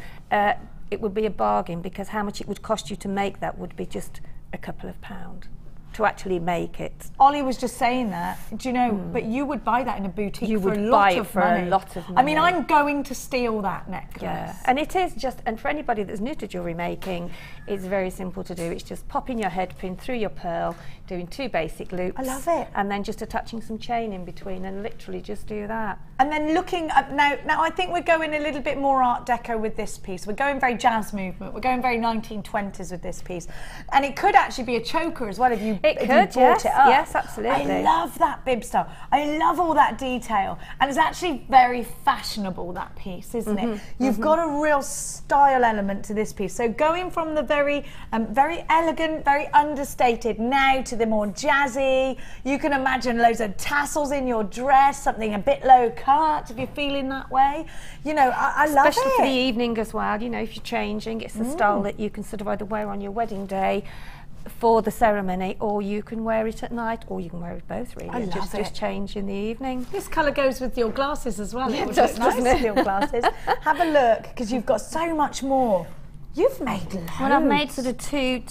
It would be a bargain, because how much it would cost you to make that would be just a couple of pounds to actually make it. Ollie was just saying that. Do you know? But you would buy that in a boutique You for would a buy lot it of for money. a lot of I mean, money. I'm going to steal that necklace. Yeah, and it is just, and for anybody that's new to jewellery making, it's very simple to do. It's just popping your head pin through your pearl, doing 2 basic loops. I love it. And then just attaching some chain in between, and literally just do that. And then looking at now I think we're going a little bit more Art Deco with this piece. We're going very jazz movement. We're going very 1920s with this piece. And it could actually be a choker as well if you brought it up. Yes, absolutely. I love that bib style. I love all that detail. And it's actually very fashionable, that piece, isn't it? You've got a real style element to this piece. So going from the very elegant, very understated now to the more jazzy. You can imagine loads of tassels in your dress, something a bit low cut if you're feeling that way. You know, I love it. Especially for the evening as well, you know, if you're changing, it's the style that you can sort of either wear on your wedding day for the ceremony, or you can wear it at night, or you can wear it both really. I love just it. change in the evening. This colour goes with your glasses as well. Yeah, It would does, look nice doesn't it? with your glasses. Have a look, because you've got so much more. You've made loads. Well, I've made sort of two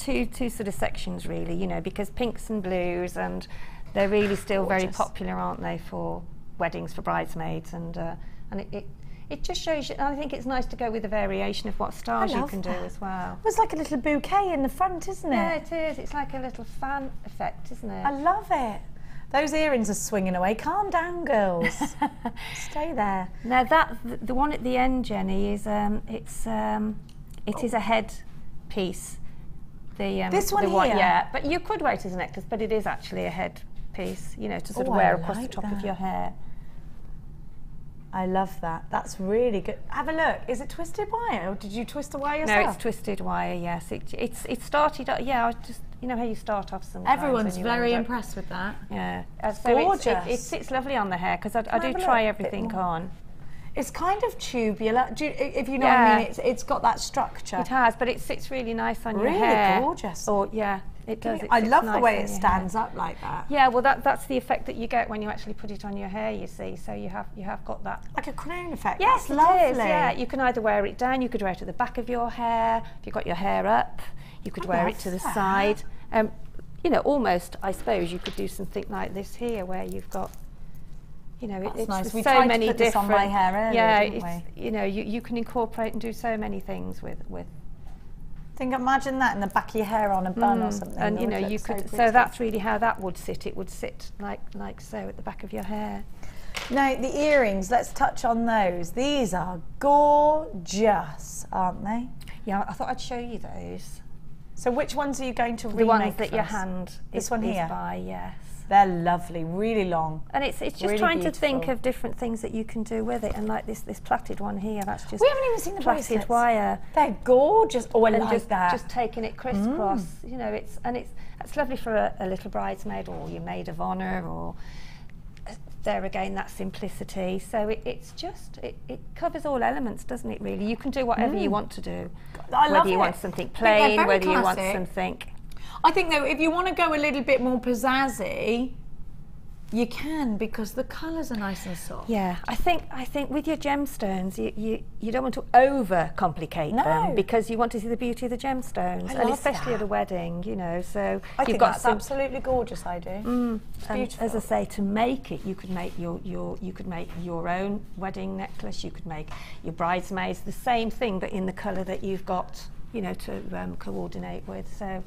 sort of sections really, you know, because pinks and blues, and they're really still very Gorgeous. popular, aren't they, for weddings, for bridesmaids, and it just shows you. I think it's nice to go with a variation of what styles you love can do that. as well. It's like a little bouquet in the front, isn't it? Yeah, it is. It's like a little fan effect, isn't it? I love it. Those earrings are swinging away. Calm down, girls. Stay there. Now the one at the end, Jenny, is it is a head piece. This one here? Yeah, but you could wear it as a necklace, but it is actually a head piece, you know, to sort of I wear across the like top of that. your hair. I love that. That's really good. Have a look. Is it twisted wire, or did you twist the wire yourself? No, it's twisted wire. Yes, it started. Yeah, I just, you know how you start off sometimes. Everyone's and you very end up- impressed with that. Yeah, Gorgeous. It sits lovely on the hair because I Have do a try look, a bit everything more. on. It's kind of tubular. If you know what I mean, it's got that structure. It has, but it sits really nice on your Really hair. gorgeous. Or yeah, it does. It I sits love the nice way on it your stands hair. up like that. Yeah, well, that's the effect that you get when you actually put it on your hair. You see, so you have got that. Like a crown effect. Yes, That's it lovely. is. Yeah, you can either wear it down, you could wear it at the back of your hair. If you've got your hair up, you could I wear love it to the that. side. You know, almost, I suppose, you could do something like this here, where you've got, you know, That's it's nice. there's We so tried to many put this different. on my hair earlier, yeah, didn't it's, you know, you can incorporate and do so many things with. Imagine that in the back of your hair on a bun or something. And It you would know, look you so could. pretty. So that's really how that would sit. It would sit like so at the back of your hair. Now the earrings. Let's touch on those. These are gorgeous, aren't they? Yeah, I thought I'd show you those. So which ones are you going to remake? The ones that for your us? hand This is, one is here? by, yes. They're lovely, really long. And it's just Really trying to think beautiful. of different things that you can do with it, and like this plaited one here, that's just We haven't even seen the plaited bracelets. wire. They're gorgeous. Oh, I And like just, that. just taking it crisscross, you know, it's lovely for a little bridesmaid or your maid of honour, or there again, that simplicity. So it covers all elements, doesn't it, really? You can do whatever you want to do. I love whether you it. want something I think they're plain, very whether you want classic. something... I think though, if you want to go a little bit more pizzazzy, you can, because the colours are nice and soft. Yeah, I think with your gemstones, you don't want to over complicate No. them, because you want to see the beauty of the gemstones, and love especially that. at a wedding, you know. So I you've think got that's some. absolutely gorgeous. I do. And beautiful. as I say, to make it, you could make you could make your own wedding necklace. You could make your bridesmaids the same thing, but in the colour that you've got, you know, to coordinate with. So,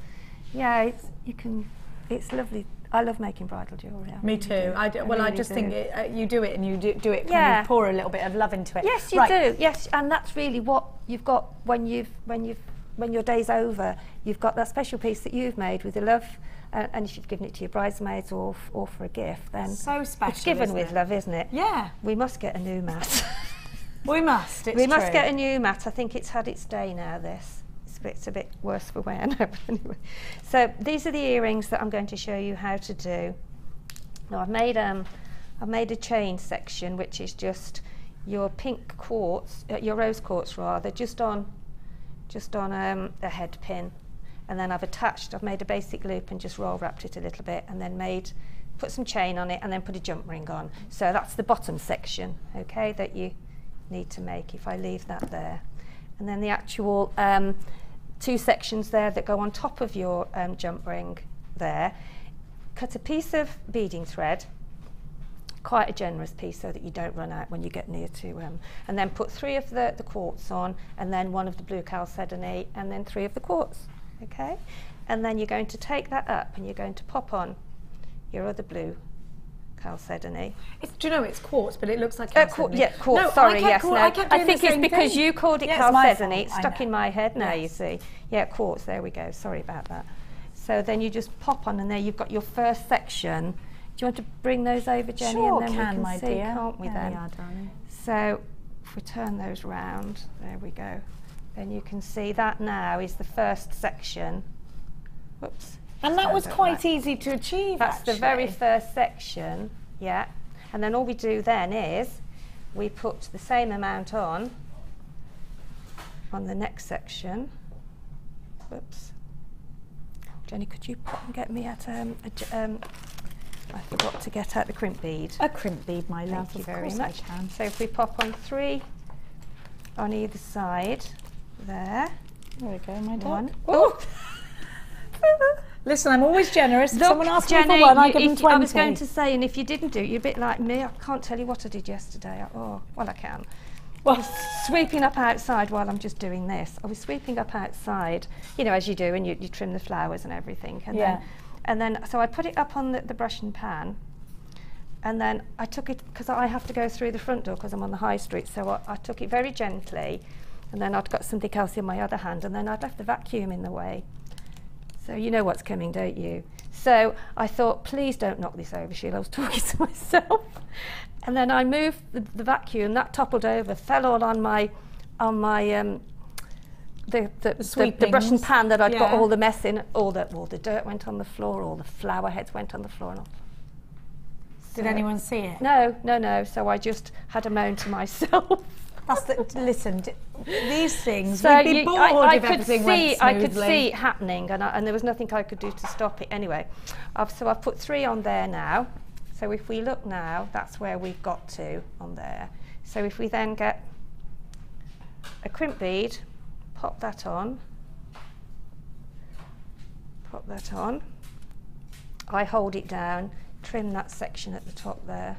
yeah, it's lovely. I love making bridal jewellery. Me too. I really just do. think you do it, and you do it. Yeah. You pour a little bit of love into it. Yes, you do. Yes, and that's really what you've got when your day's over. You've got that special piece that you've made with your love, and if you've given it to your bridesmaids or for a gift, then So special. it's given isn't with it? love, isn't it? Yeah, We must get a new mat. we must. It's We must true. get a new mat. I think it's had its day now. It's a bit worse for wear now. But anyway, so these are the earrings that I'm going to show you how to do. Now I've made a chain section, which is just your pink quartz, your rose quartz rather, just on a head pin, and then I've made a basic loop and just roll wrapped it a little bit, and then put some chain on it, and then put a jump ring on. So that's the bottom section, okay, that you need to make. If I leave that there, and then the actual two sections there that go on top of your jump ring there. Cut a piece of beading thread, quite a generous piece, so that you don't run out when you get near to, and then put 3 of the quartz on, and then 1 of the blue chalcedony, and then 3 of the quartz, okay? And then you're going to take that up, and you're going to pop on your other blue chalcedony. Do you know it's quartz, but it looks like Quartz, sorry, yes, no. I think it's because you called it chalcedony, it's stuck in my head now, you see. Yeah, quartz, there we go, sorry about that. So then you just pop on, and there you've got your first section. Do you want to bring those over, Jenny? Sure, and then we can my see, dear. can't we There then? we are, darling. So if we turn those round, there we go. Then you can see that now is the first section. Whoops. And that was Sounds quite like easy to achieve. That's the very actually. first section, yeah. And then all we do then is we put the same amount on the next section. Whoops. Jenny, could you pop and get me at I forgot to get out the crimp bead. A crimp bead, my love. Thank you of very course much. I can. So if we pop on 3 on either side, there. There we go, my dog. One. Oh. Listen, I'm always generous. If Look, someone asks Jenny, me for one, I give them 20. I was going to say, and if you didn't do it, you're a bit like me. I can't tell you what I did yesterday. Well, I can. I was sweeping up outside while I'm just doing this. I was sweeping up outside, you know, as you do, and you trim the flowers and everything. And then, so I put it up on the brush and pan, and then I took it, because I have to go through the front door because I'm on the high street, so I took it very gently, and then I'd got something else in my other hand, and then I'd left the vacuum in the way. So you know what's coming, don't you? So I thought, please don't knock this over, Sheila. I was talking to myself. And then I moved the vacuum, that toppled over, fell all on my the brush and pan that I'd got all the mess in, all the dirt went on the floor, all the flower heads went on the floor. And Did anyone see it? No. So I just had a moan to myself. Listen, these things, so we'd be bored if everything went smoothly. I could see it happening, and there was nothing I could do to stop it. Anyway, so I've put 3 on there now. So if we look now, that's where we've got to on there. So if we then get a crimp bead, pop that on. I hold it down, trim that section at the top there.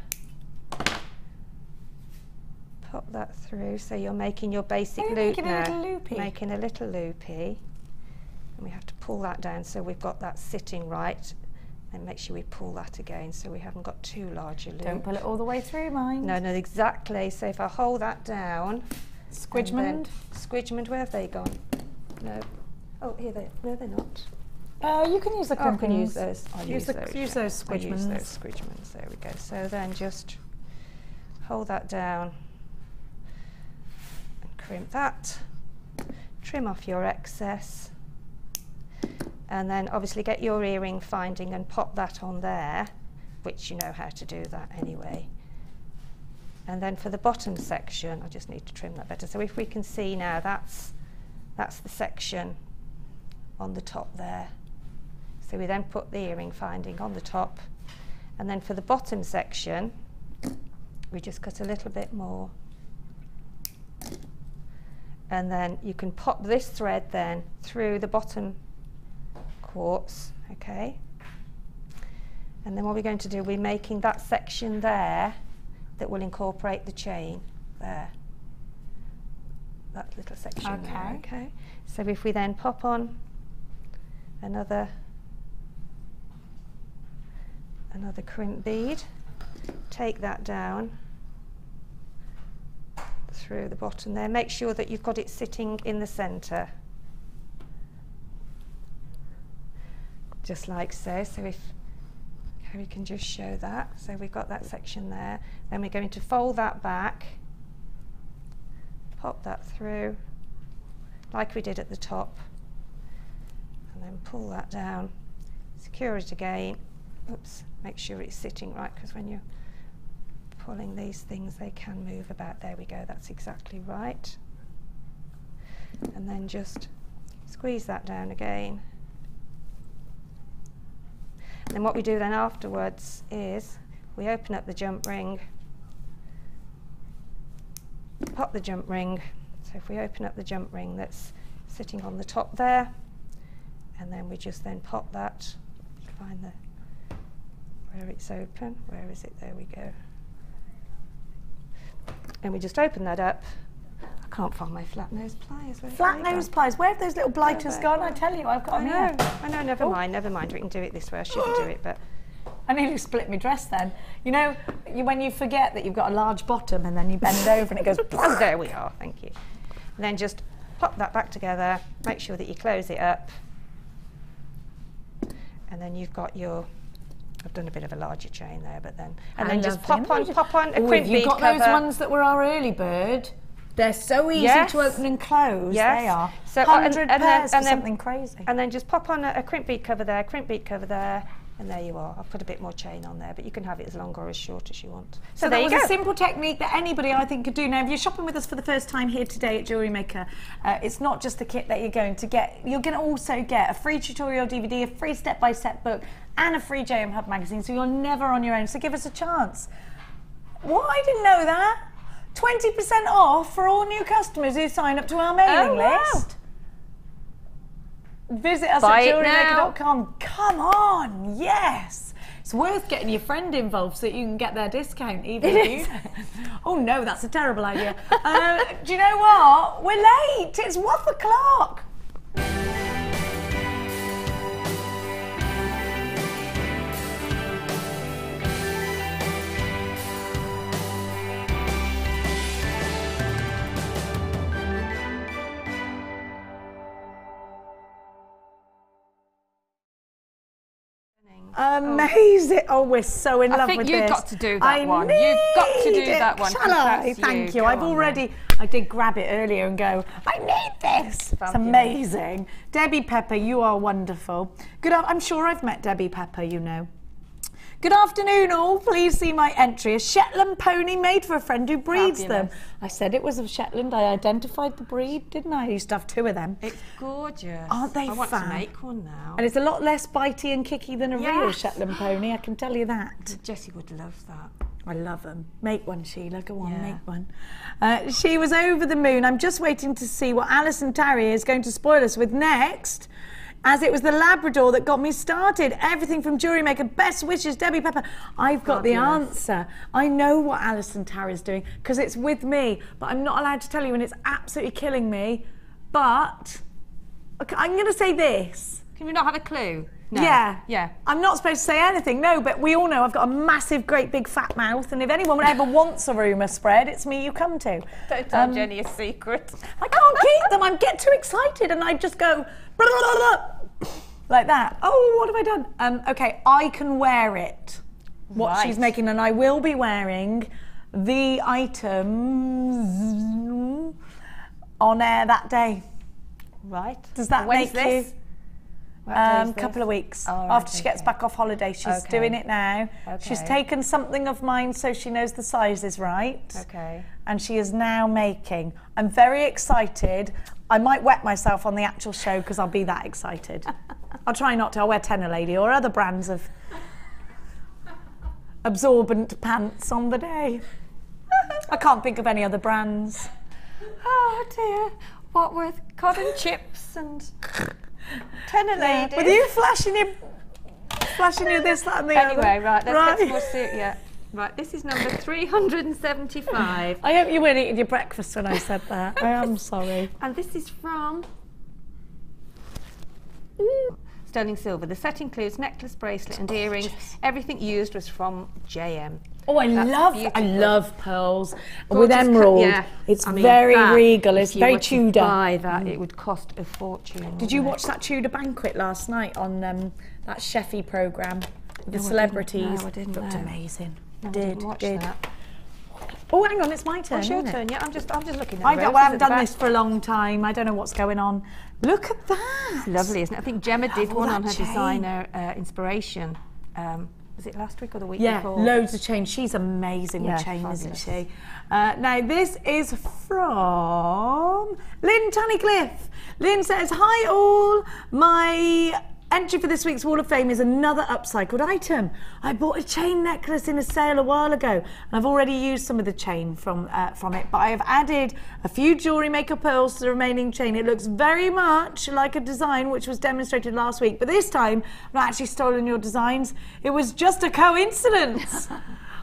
Pop that through, so you're making your basic loop now. Making a little loopy. And we have to pull that down so we've got that sitting right. And make sure we pull that again so we haven't got too large a loop. Don't pull it all the way through, mind. No, exactly. So if I hold that down. Squidgement. Squidgement, where have they gone? No. Oh, here they are. No, they're not. You can use the crimpings. I can use those. Use those squidgements. Use those squidgements. There we go. So then just hold that down and crimp that. Trim off your excess. And then obviously get your earring finding and pop that on there, which you know how to do that anyway. And then for the bottom section, I just need to trim that better. So if we can see now, that's the section on the top there. So we then put the earring finding on the top. And then for the bottom section, we just cut a little bit more. And then you can pop this thread then through the bottom quartz, okay? And then what we're going to do, we're making that section there that will incorporate the chain there. That little section there, okay? So if we then pop on another crimp bead, take that down through the bottom there, make sure that you've got it sitting in the centre. Just like so. So if we can just show that. So we've got that section there. Then we're going to fold that back, pop that through like we did at the top, and then pull that down, secure it again. Oops, make sure it's sitting right, because when you're pulling these things they can move about. There we go, that's exactly right. And then just squeeze that down again. Then what we do then afterwards is we open up the jump ring, pop the jump ring. So if we open up the jump ring that's sitting on the top there, and then we just then pop that, find where it's open, where is it, there we go. And we just open that up. I can't find my flat nose pliers. Flat nose pliers, where have those little blighters gone? I tell you, I've got them here. I know, never mind, we can do it this way. I shouldn't do it, but I nearly split my dress then. You know, when you forget that you've got a large bottom and then you bend over and it goes, oh, there we are, thank you. And then just pop that back together, make sure that you close it up, and then you've got your, I've done a bit of a larger chain there, but then, and then just pop on a crimp bead You've got cover. those ones that were our early bird. They're so easy to open and close. Yes. They are. So 100 pairs for something crazy. And then just pop on a crimp bead cover there, And there you are. I've put a bit more chain on there, but you can have it as long or as short as you want. So there you go. A simple technique that anybody, I think, could do. Now, if you're shopping with us for the first time here today at JewelleryMaker, it's not just the kit that you're going to get. You're going to also get a free tutorial DVD, a free step-by-step book, and a free JM Hub magazine, so you're never on your own. So give us a chance. What? I didn't know that. 20% off for all new customers who sign up to our mailing list. Visit us at JewelleryMaker.com. Come on, yes. It's worth getting your friend involved so that you can get their discount, even if you. Oh no, that's a terrible idea. Do you know what? We're late. It's 1 o'clock. Amazing. Oh, we're so in love with this. I think you've got to do that one. You've got to do that one. Shall I? Thank you. I've already, I did grab it earlier and go, I need this. It's amazing. Debbie Pepper, you are wonderful. I'm sure I've met Debbie Pepper, you know. Good afternoon all, please see my entry. A Shetland pony made for a friend who breeds them. I said it was of Shetland, I identified the breed, didn't I? I used to have 2 of them. It's gorgeous. Aren't they fun? I want to make one now. And it's a lot less bitey and kicky than a real Shetland pony, I can tell you that. Jessie would love that. I love them. Make one, Sheila, go on, make one. She was over the moon. I'm just waiting to see what Alison Tarrier is going to spoil us with next. As it was the Labrador that got me started. Everything from JewelleryMaker. Best wishes, Debbie Pepper. I've got the answer. I know what Alison Tarrier is doing because it's with me, but I'm not allowed to tell you and it's absolutely killing me. But I'm going to say this. Can we not have a clue? No. Yeah. I'm not supposed to say anything, no, but we all know I've got a massive, great big fat mouth, and if anyone ever wants a rumour spread, it's me you come to. Don't tell Jenny a secret. I can't keep them. I get too excited and I just go blah, blah, blah, like that. Oh, what have I done? Okay, I can wear it. What she's making, and I will be wearing the items on air that day. Right. Does that make you? Couple of weeks after she gets back off holiday. She's doing it now. She's taken something of mine so she knows the size is right. And she is now making. I'm very excited. I might wet myself on the actual show because I'll be that excited. I'll try not to. I'll wear Tenor Lady or other brands of absorbent pants on the day. I can't think of any other brands. Oh dear. What with cotton chips and Tenor Lady. With you flashing your this, that and the other. Anyway, right, let's get more serious. Right, this is number 375. I hope you weren't eating your breakfast when I said that. I am sorry. And this is from Sterling Silver. The set includes necklace, bracelet and earrings. Everything used was from JM. Oh, I love pearls with emerald. It's very regal. It's very Tudor. To buy that, it would cost a fortune. Did you watch that Tudor banquet last night on that Chefy programme with the celebrities? No, I didn't. Looked amazing. No, I didn't watch that. Oh, hang on, it's my turn. It's your turn. Yeah, I'm just looking at. I haven't done this for a long time. I don't know what's going on. Look at that. It's lovely, isn't it? I think Gemma did one on her designer inspiration. Was it last week or the week before? Yeah, loads of chain. She's amazing with chain, isn't she? Now, this is from Lynn Tunnicliffe. Lynn says, hi all, my entry for this week's Wall of Fame is another upcycled item. I bought a chain necklace in a sale a while ago, and I've already used some of the chain from it, but I have added a few JewelleryMaker pearls to the remaining chain. It looks very much like a design which was demonstrated last week, but this time I've not actually stolen your designs. It was just a coincidence.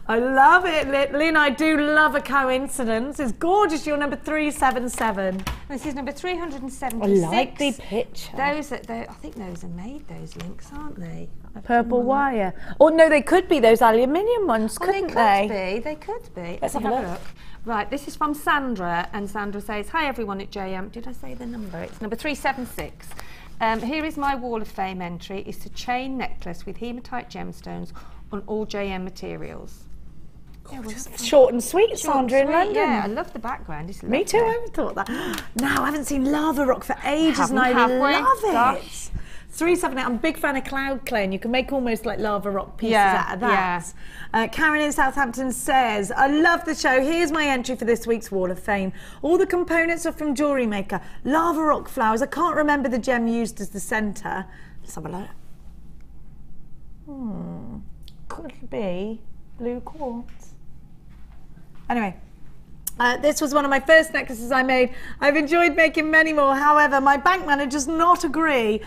I love it, Lynn. I do love a coincidence. It's gorgeous. You're number 377. This is number 376. I like the picture. I think those are made, those links, aren't they? Purple wire. Oh no, they could be those aluminium ones, couldn't they? They could be. Let's have a look. Right, this is from Sandra, and Sandra says, hi everyone at JM. Did I say the number? It's number 376. Here is my Wall of Fame entry. It's a chain necklace with hematite gemstones on all JM materials. Short and sweet, Sandra in London. Yeah, I love the background. It's me too, I haven't thought that. No, I haven't seen Lava Rock for ages and I love it. 378. I'm a big fan of cloud clay, and you can make almost like lava rock pieces Yeah, out of that. Karen in Southampton says, I love the show. Here's my entry for this week's Wall of Fame. All the components are from JewelleryMaker. Lava rock flowers. I can't remember the gem used as the centre. Let's have a look. Could be blue quartz. Anyway. This was one of my first necklaces I made. I've enjoyed making many more. However, my bank manager does not agree.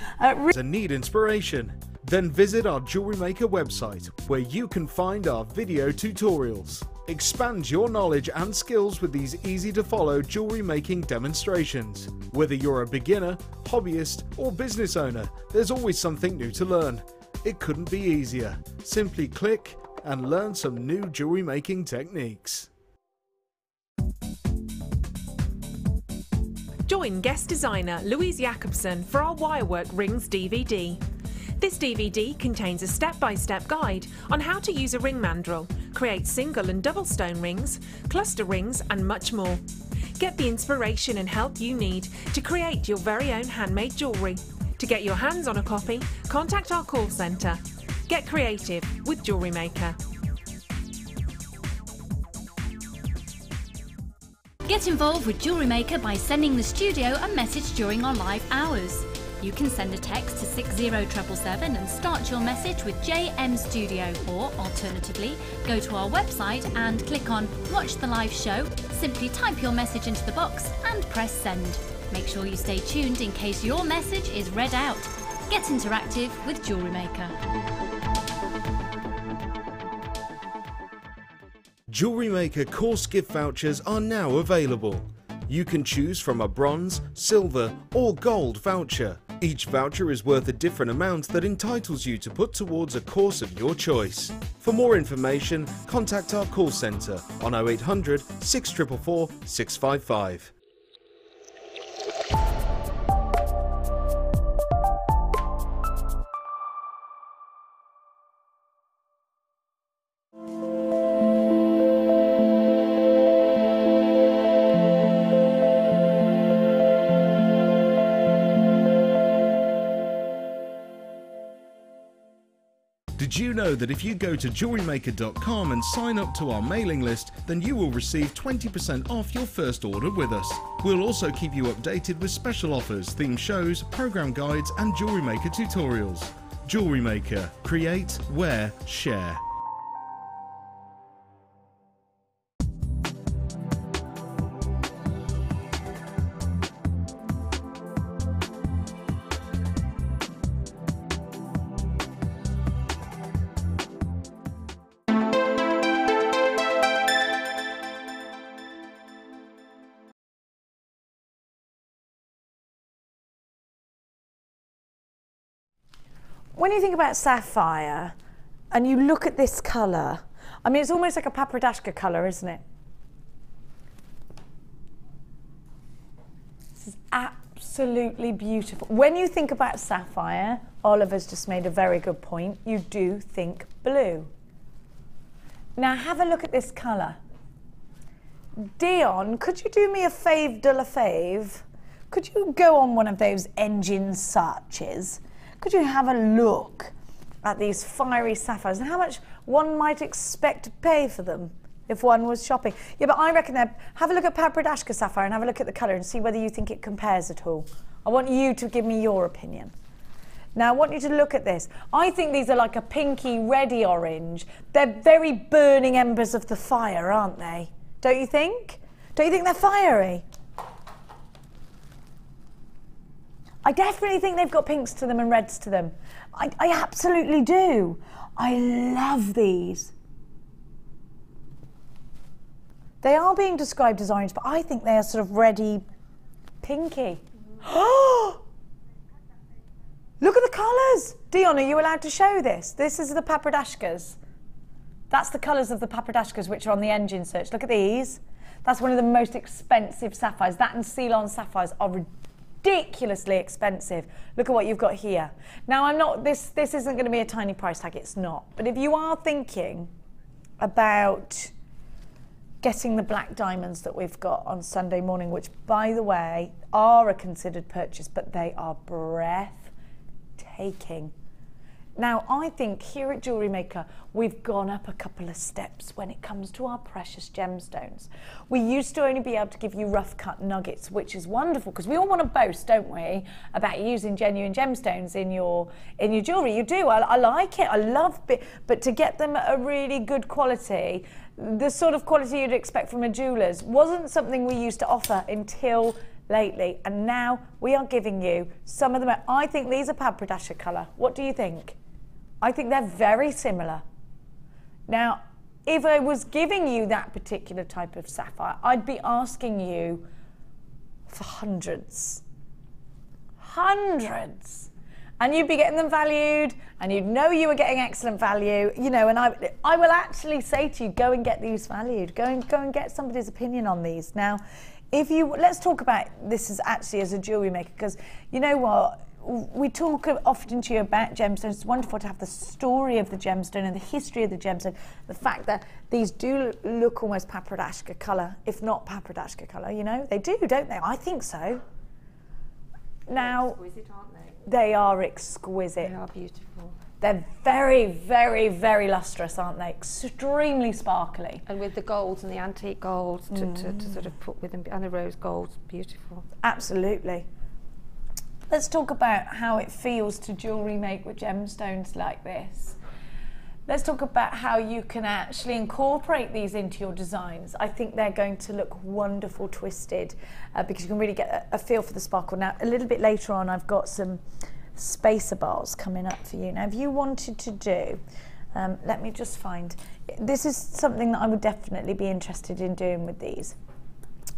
Need inspiration? Then visit our JewelleryMaker website, where you can find our video tutorials. Expand your knowledge and skills with these easy-to-follow jewellery making demonstrations. Whether you're a beginner, hobbyist, or business owner, there's always something new to learn. It couldn't be easier. Simply click and learn some new jewellery making techniques. Join guest designer Louise Jacobson for our Wirework Rings DVD. This DVD contains a step-by-step guide on how to use a ring mandrel, create single and double stone rings, cluster rings and much more. Get the inspiration and help you need to create your very own handmade jewellery. To get your hands on a copy, contact our call centre. Get creative with JewelleryMaker. Get involved with JewelleryMaker by sending the studio a message during our live hours. You can send a text to 60777 and start your message with JM Studio, or alternatively, go to our website and click on Watch the Live Show, simply type your message into the box and press send. Make sure you stay tuned in case your message is read out. Get interactive with JewelleryMaker. JewelleryMaker course gift vouchers are now available. You can choose from a bronze, silver or gold voucher. Each voucher is worth a different amount that entitles you to put towards a course of your choice. For more information, contact our call centre on 0800 644 655. Did you know that if you go to JewelleryMaker.com and sign up to our mailing list, then you will receive 20% off your first order with us. We'll also keep you updated with special offers, theme shows, program guides and JewelleryMaker tutorials. JewelleryMaker. Create, wear, share. When you think about sapphire and you look at this colour, I mean, it's almost like a papradashka colour, isn't it? This is absolutely beautiful. When you think about sapphire, Oliver's just made a very good point, you do think blue. Now have a look at this colour. Dion, could you do me a fave de la fave? Could you go on one of those engine searches? Could you have a look at these fiery sapphires and how much one might expect to pay for them if one was shopping? Yeah, but I reckon that have a look at papradashka sapphire and have a look at the colour and see whether you think it compares at all. I want you to give me your opinion. Now I want you to look at this. I think these are like a pinky, reddy orange. They're very burning embers of the fire, aren't they? Don't you think? Don't you think they're fiery? I definitely think they've got pinks to them and reds to them. I absolutely do. I love these. They are being described as orange, but I think they are sort of reddy, pinky. Oh! Look at the colours. Dion, are you allowed to show this? This is the papradashkas. That's the colours of the papradashkas which are on the engine search. Look at these. That's one of the most expensive sapphires. That and Ceylon sapphires are ridiculously expensive. Look at what you've got here. Now I'm not, this isn't going to be a tiny price tag, it's not. But if you are thinking about getting the black diamonds that we've got on Sunday morning, which by the way are a considered purchase, but they are breathtaking. taking. Now, I think here at Jewellery Maker, we've gone up a couple of steps when it comes to our precious gemstones. We used to only be able to give you rough cut nuggets, which is wonderful because we all want to boast, don't we, about using genuine gemstones in your jewellery. You do. I like it. I love it. But to get them at a really good quality, the sort of quality you'd expect from a jeweller's, wasn't something we used to offer until lately. And now we are giving you some of them. I think these are Papradasha colour. What do you think? I think they're very similar. Now, if I was giving you that particular type of sapphire, I'd be asking you for hundreds. Hundreds. And you'd be getting them valued, and you'd know you were getting excellent value, you know, and I will actually say to you, go and get these valued. Go and get somebody's opinion on these. Now, let's talk about this as actually as a jewellery maker, because you know what? We talk often to you about gemstones. It's wonderful to have the story of the gemstone and the history of the gemstone. The fact that these do look almost Papradashka colour, if not Papradashka colour, you know? They do, don't they? I think so. Now, they're exquisite, aren't they? They are exquisite. They are beautiful. They're very, very, very lustrous, aren't they? Extremely sparkly. And with the golds and the antique golds to sort of put with them, and the rose golds, beautiful. Absolutely. Let's talk about how it feels to jewellery make with gemstones like this. Let's talk about how you can actually incorporate these into your designs. I think they're going to look wonderful twisted because you can really get a feel for the sparkle. Now, a little bit later on, I've got some spacer bars coming up for you. Now, if you wanted to do, let me just find, this is something that I would definitely be interested in doing with these.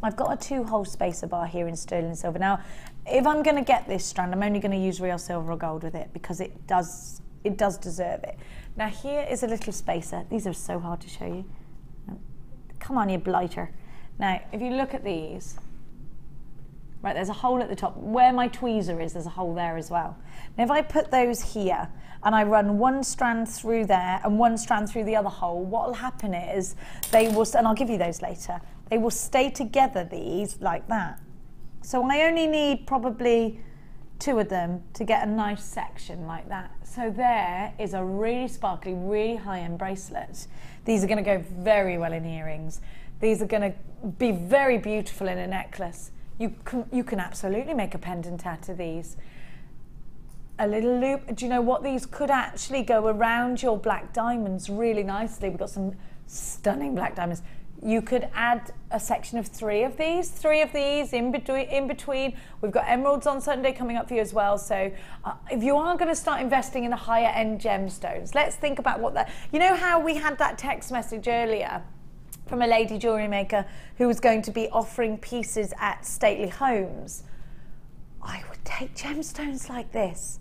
I've got a 2-hole spacer bar here in sterling silver. Now, if I'm going to get this strand, I'm only going to use real silver or gold with it because it does deserve it. Now, here is a little spacer. These are so hard to show you. Come on, you blighter. Now, if you look at these, right, there's a hole at the top. Where my tweezer is, there's a hole there as well. Now, if I put those here and I run one strand through there and one strand through the other hole, what will happen is they will, and I'll give you those later, they will stay together, these, like that. So I only need probably 2 of them to get a nice section like that. So there is a really sparkly, really high-end bracelet. These are going to go very well in earrings. These are going to be very beautiful in a necklace. You can absolutely make a pendant out of these. A little loop. Do you know what? These could actually go around your black diamonds really nicely. We've got some stunning black diamonds. You could add a section of 3 of these in between. We've got emeralds on Sunday coming up for you as well. So if you are going to start investing in the higher end gemstones, let's think about what that, you know how we had that text message earlier from a lady jewellery maker who was going to be offering pieces at stately homes. I would take gemstones like this,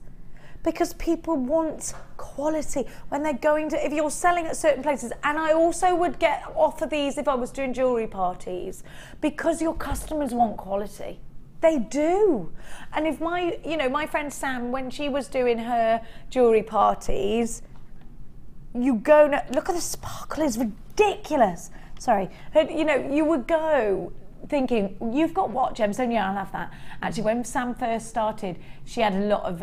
because people want quality when they're going to, if you're selling at certain places, and I also would offer these if I was doing jewellery parties, because your customers want quality. They do. And if my friend Sam, when she was doing her jewellery parties, you go, look at the sparkle, it's ridiculous. Sorry, you would go thinking, you've got what gemstone? Yeah, I'll have that. Actually, when Sam first started, she had a lot of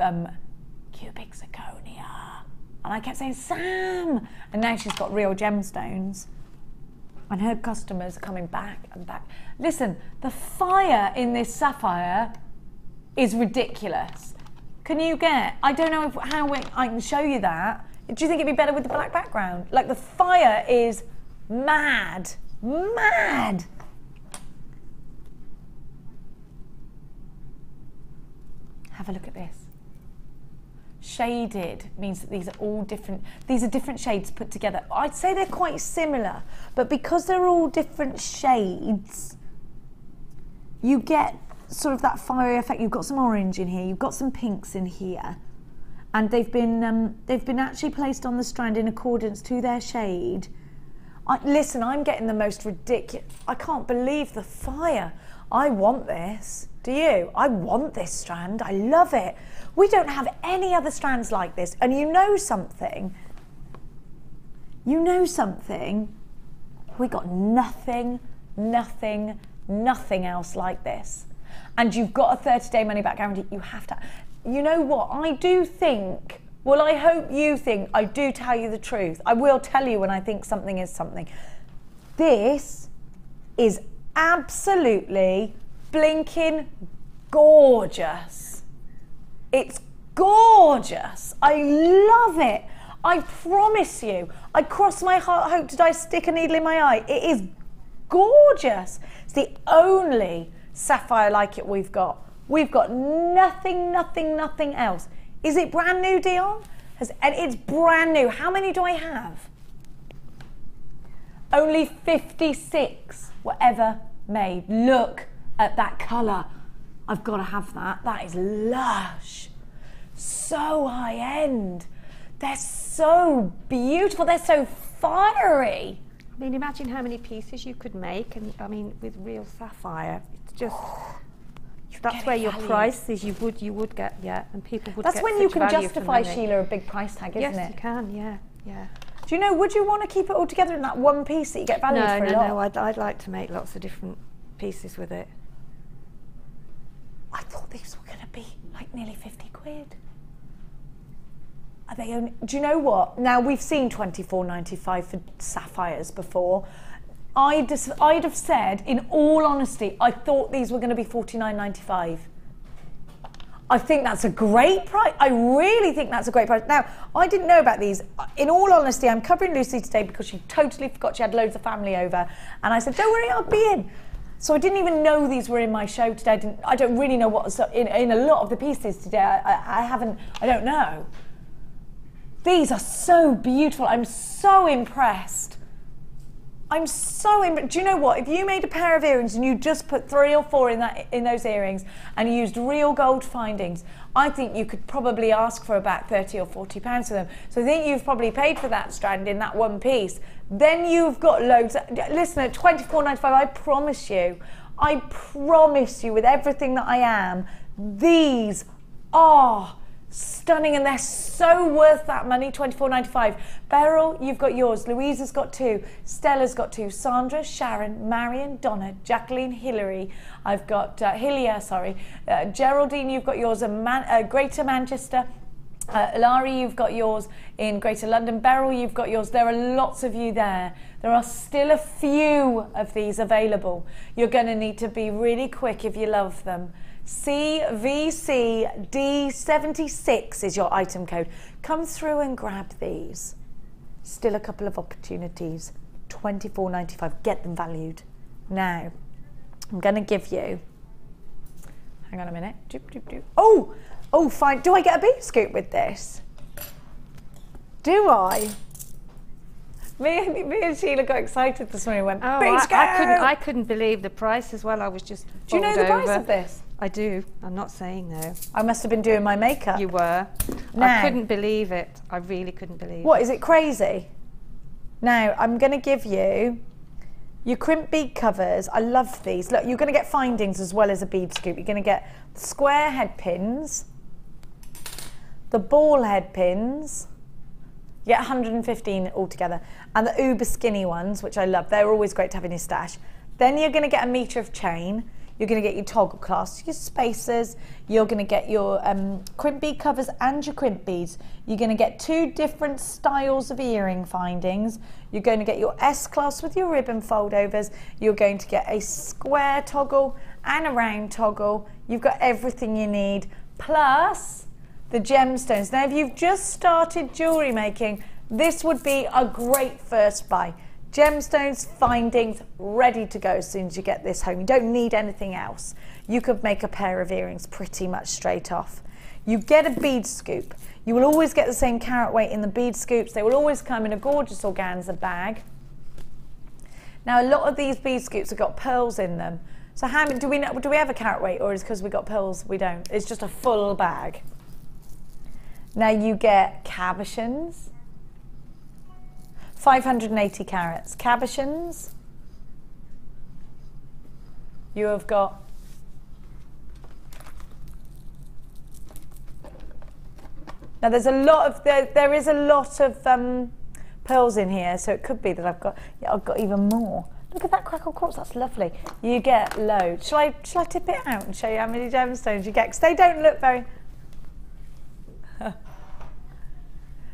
cubic zirconia, and I kept saying, Sam, and now she's got real gemstones, and her customers are coming back and back. Listen, the fire in this sapphire is ridiculous. Can you I don't know how I can show you that. Do you think it'd be better with the black background? Like, the fire is mad. Have a look at this. Shaded means that these are all different. These are different shades put together. I'd say they're quite similar, but because they're all different shades, you get sort of that fiery effect. You've got some orange in here, you've got some pinks in here, and they've been actually placed on the strand in accordance to their shade. Listen, I'm getting the most ridiculous. I can't believe the fire. I want this. Do you? I want this strand. I love it. We don't have any other strands like this. And you know something? We got nothing else like this. And you've got a 30-day money back guarantee. You have to. you know what? I do think, well, I hope you think I do tell you the truth. I will tell you when I think something is something. This is absolutely blinking gorgeous. It's gorgeous. I love it. I promise you. I cross my heart, hope to die, stick a needle in my eye. It is gorgeous. It's the only sapphire like it we've got. We've got nothing else. Is it brand new, Dion? And it's brand new. How many do I have? Only 56 were ever made. Look at that colour. I've got to have that. That is lush. So high end. They're so beautiful. They're so fiery. I mean, imagine how many pieces you could make, and I mean, with real sapphire, it's just. That's where your prices you would get, yeah, and people would. That's when you can justify, Sheila, a big price tag, isn't it? Yes, you can, yeah. Do you know? Would you want to keep it all together in that one piece that you get valued for a lot? No. I'd like to make lots of different pieces with it. I thought these were going to be like nearly 50 quid. Are they only? Do you know what? Now we've seen £24.95 for sapphires before. I'd have said, in all honesty, I thought these were going to be £49.95. I think that's a great price. I really think that's a great price. Now, I didn't know about these. In all honesty, I'm covering Lucy today because she totally forgot she had loads of family over. And I said, don't worry, I'll be in. So I didn't even know these were in my show today. I don't really know what's in a lot of the pieces today. I don't know. These are so beautiful. I'm so impressed. Do you know what? If you made a pair of earrings and you just put 3 or 4 in those earrings and you used real gold findings, I think you could probably ask for about £30 or £40 for them. So I think you've probably paid for that strand in that one piece. Then you've got loads. Listen, at £24.95, I promise you with everything that I am, these are stunning, and they're so worth that money. £24.95. Beryl, you've got yours. Louisa's got 2. Stella's got 2. Sandra, Sharon, Marion, Donna, Jacqueline, Hilary. I've got Hilia, sorry. Geraldine, you've got yours. Greater Manchester. Larry, you've got yours in Greater London. Beryl, you've got yours. There are lots of you there. There are still a few of these available. You're going to need to be really quick if you love them. CVCD76 is your item code. Come through and grab these. Still a couple of opportunities. £24.95. Get them valued. Now, I'm going to give you. Hang on a minute. Oh, fine. Do I get a bead scoop with this? Do I? Me and Sheila got excited this morning. Went, bead scoop! I couldn't believe the price as well. I was just. Do you know the price of this? I do. I'm not saying no. I must have been doing my makeup. You were. Now, I couldn't believe it. I really couldn't believe it. What, is it crazy? Now, I'm going to give you your crimp bead covers. I love these. Look, you're going to get findings as well as a bead scoop. You're going to get the square head pins, the ball head pins. You get 115 altogether. And the uber skinny ones, which I love. They're always great to have in your stash. Then you're going to get a metre of chain. You're going to get your toggle clasps, your spacers. You're going to get your crimp bead covers and your crimp beads. You're going to get 2 different styles of earring findings. You're going to get your S-clasp with your ribbon foldovers. You're going to get a square toggle and a round toggle. You've got everything you need, plus the gemstones. Now, if you've just started jewellery making, this would be a great first buy. Gemstones, findings, ready to go as soon as you get this home. You don't need anything else. You could make a pair of earrings pretty much straight off. You get a bead scoop. You will always get the same carat weight in the bead scoops. They will always come in a gorgeous organza bag. Now, a lot of these bead scoops have got pearls in them. So how many, do we have a carat weight, or is it because we got pearls? We don't. It's just a full bag. Now you get cabochons. 580 carats. Cabochons. You have got now. There's a lot of there is a lot of pearls in here, so it could be that I've got even more. Look at that crackle quartz. That's lovely. You get loads. Shall I tip it out and show you how many gemstones you get? Because they don't look very.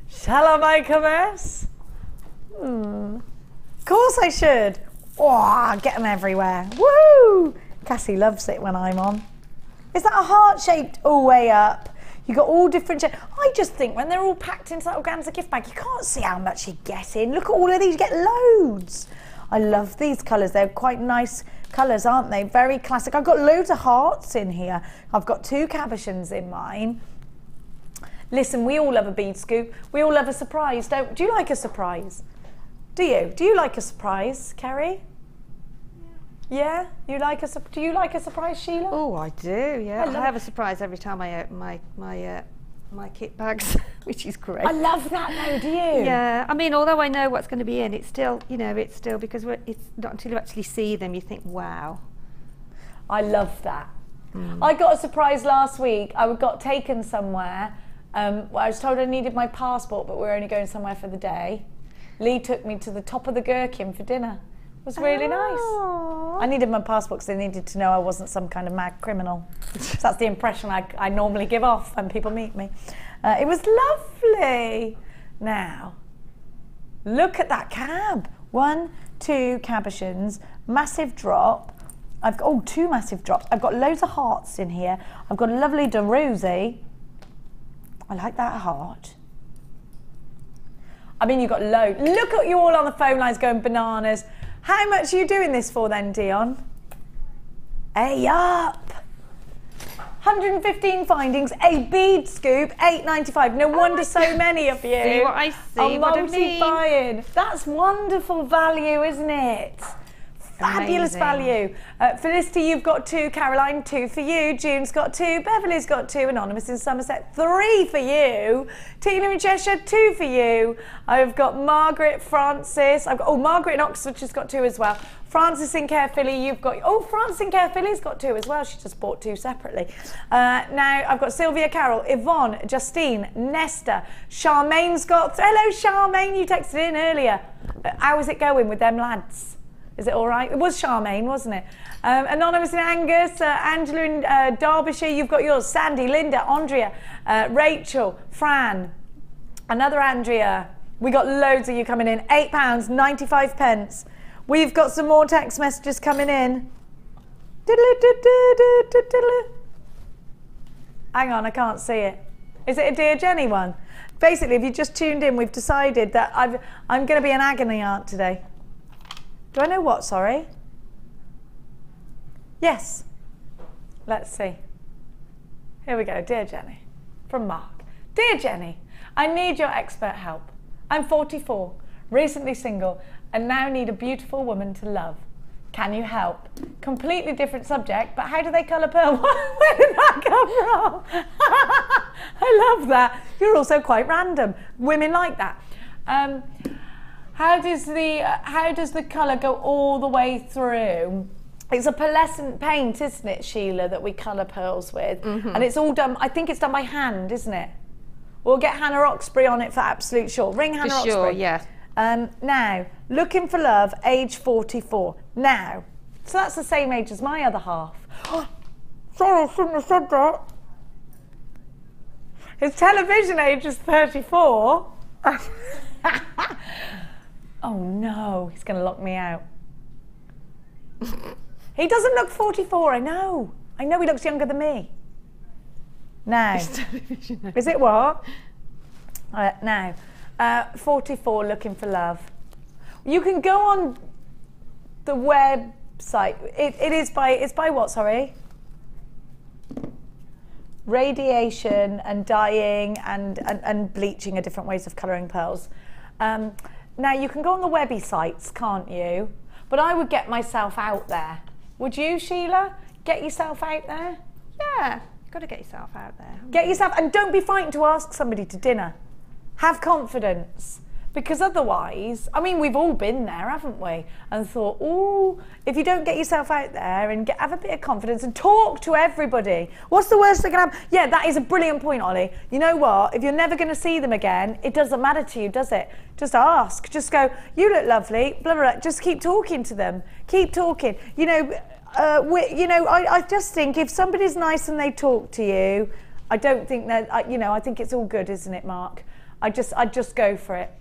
Shall I make a mess? Of course I should. Oh, get them everywhere. Woo! Cassie loves it when I'm on. Is that a heart-shaped all way up? You got all different shapes. I just think when they're all packed into that organza gift bag, you can't see how much you get in. Look at all of these, you get loads. I love these colours. They're quite nice colours, aren't they? Very classic. I've got loads of hearts in here. I've got 2 cabochons in mine. Listen, we all love a bead scoop. We all love a surprise. Do you like a surprise? Do you? Do you like a surprise, Kerry? Yeah? Do you like a surprise, Sheila? Oh, I do, yeah. I have a surprise every time I open my kit bags, which is great. I love that though, do you? Yeah, I mean, although I know what's going to be in, it's still, you know, it's still, because it's not until you actually see them, you think, wow. I love that. I got a surprise last week. I got taken somewhere. Well, I was told I needed my passport, but we were only going somewhere for the day. Lee took me to the top of the Gherkin for dinner. It was really nice. I needed my passport because they needed to know I wasn't some kind of mad criminal. So that's the impression I normally give off when people meet me. It was lovely. Now, look at that cab. 1, 2 cabochons, massive drop. I've got 2 massive drops. I've got loads of hearts in here. I've got a lovely de Rosie. I like that heart. I mean, you've got loads. Look at you all on the phone lines going bananas. How much are you doing this for then, Dion? Hey up! 115 findings, a bead scoop, £8.95. No wonder so many of you See what I see, are what I mean. multi-buying. That's wonderful value, isn't it? Fabulous value. Felicity, you've got 2. Caroline, 2 for you. June's got 2. Beverly's got 2. Anonymous in Somerset, 3 for you. Tina in Cheshire, 2 for you. I've got Margaret, Francis. I've got Margaret in Oxford's got 2 as well. Francis in Caerphilly, you've got Francis in Caerphilly's got 2 as well. She just bought 2 separately. Now I've got Sylvia, Carol, Yvonne, Justine, Nesta, Charmaine's got. Hello, Charmaine. You texted in earlier. How is it going with them lads? Is it all right? It was Charmaine, wasn't it? Anonymous in Angus, Angela in Derbyshire, you've got yours. Sandy, Linda, Andrea, Rachel, Fran, another Andrea. We got loads of you coming in. £8.95. We've got some more text messages coming in. Hang on, I can't see it. Is it a Dear Jenny one? Basically, if you just tuned in, we've decided that I'm going to be an agony aunt today. Do I know what, sorry? Yes. Let's see. Here we go, Dear Jenny, from Mark. Dear Jenny, I need your expert help. I'm 44, recently single, and now need a beautiful woman to love. Can you help? Completely different subject, but how do they colour pearl? Where did that come from? I love that. You're also quite random. Women like that. How does the colour go all the way through? It's a pearlescent paint, isn't it, Sheila, that we colour pearls with? And it's all done, I think it's done by hand, isn't it? We'll get Hannah Oxbury on it for absolute sure. Ring Hannah Oxbury. Sure, yeah. Now, looking for love, age 44. Now, so that's the same age as my other half. Sorry, I shouldn't have said that. His television age is 34. Oh no, he's going to lock me out. He doesn't look 44, I know. I know he looks younger than me. Now, is it what? Now, 44, looking for love. You can go on the website. It's by what, sorry? Radiation and dyeing and bleaching are different ways of colouring pearls. Now, you can go on the webby sites, can't you? But I would get myself out there. Would you, Sheila? Get yourself out there? Yeah, you've got to get yourself out there. Get yourself, and don't be frightened to ask somebody to dinner. Have confidence. Because otherwise, I mean, we've all been there, haven't we? And thought, oh, if you don't get yourself out there and have a bit of confidence and talk to everybody, what's the worst that can happen? Yeah, that is a brilliant point, Ollie. You know what? If you're never going to see them again, it doesn't matter to you, does it? Just ask. Just go, you look lovely, blah, blah, blah. Just keep talking to them. Keep talking. You know, I just think if somebody's nice and they talk to you, I don't think that, you know, I think it's all good, isn't it, Mark? I'd just go for it.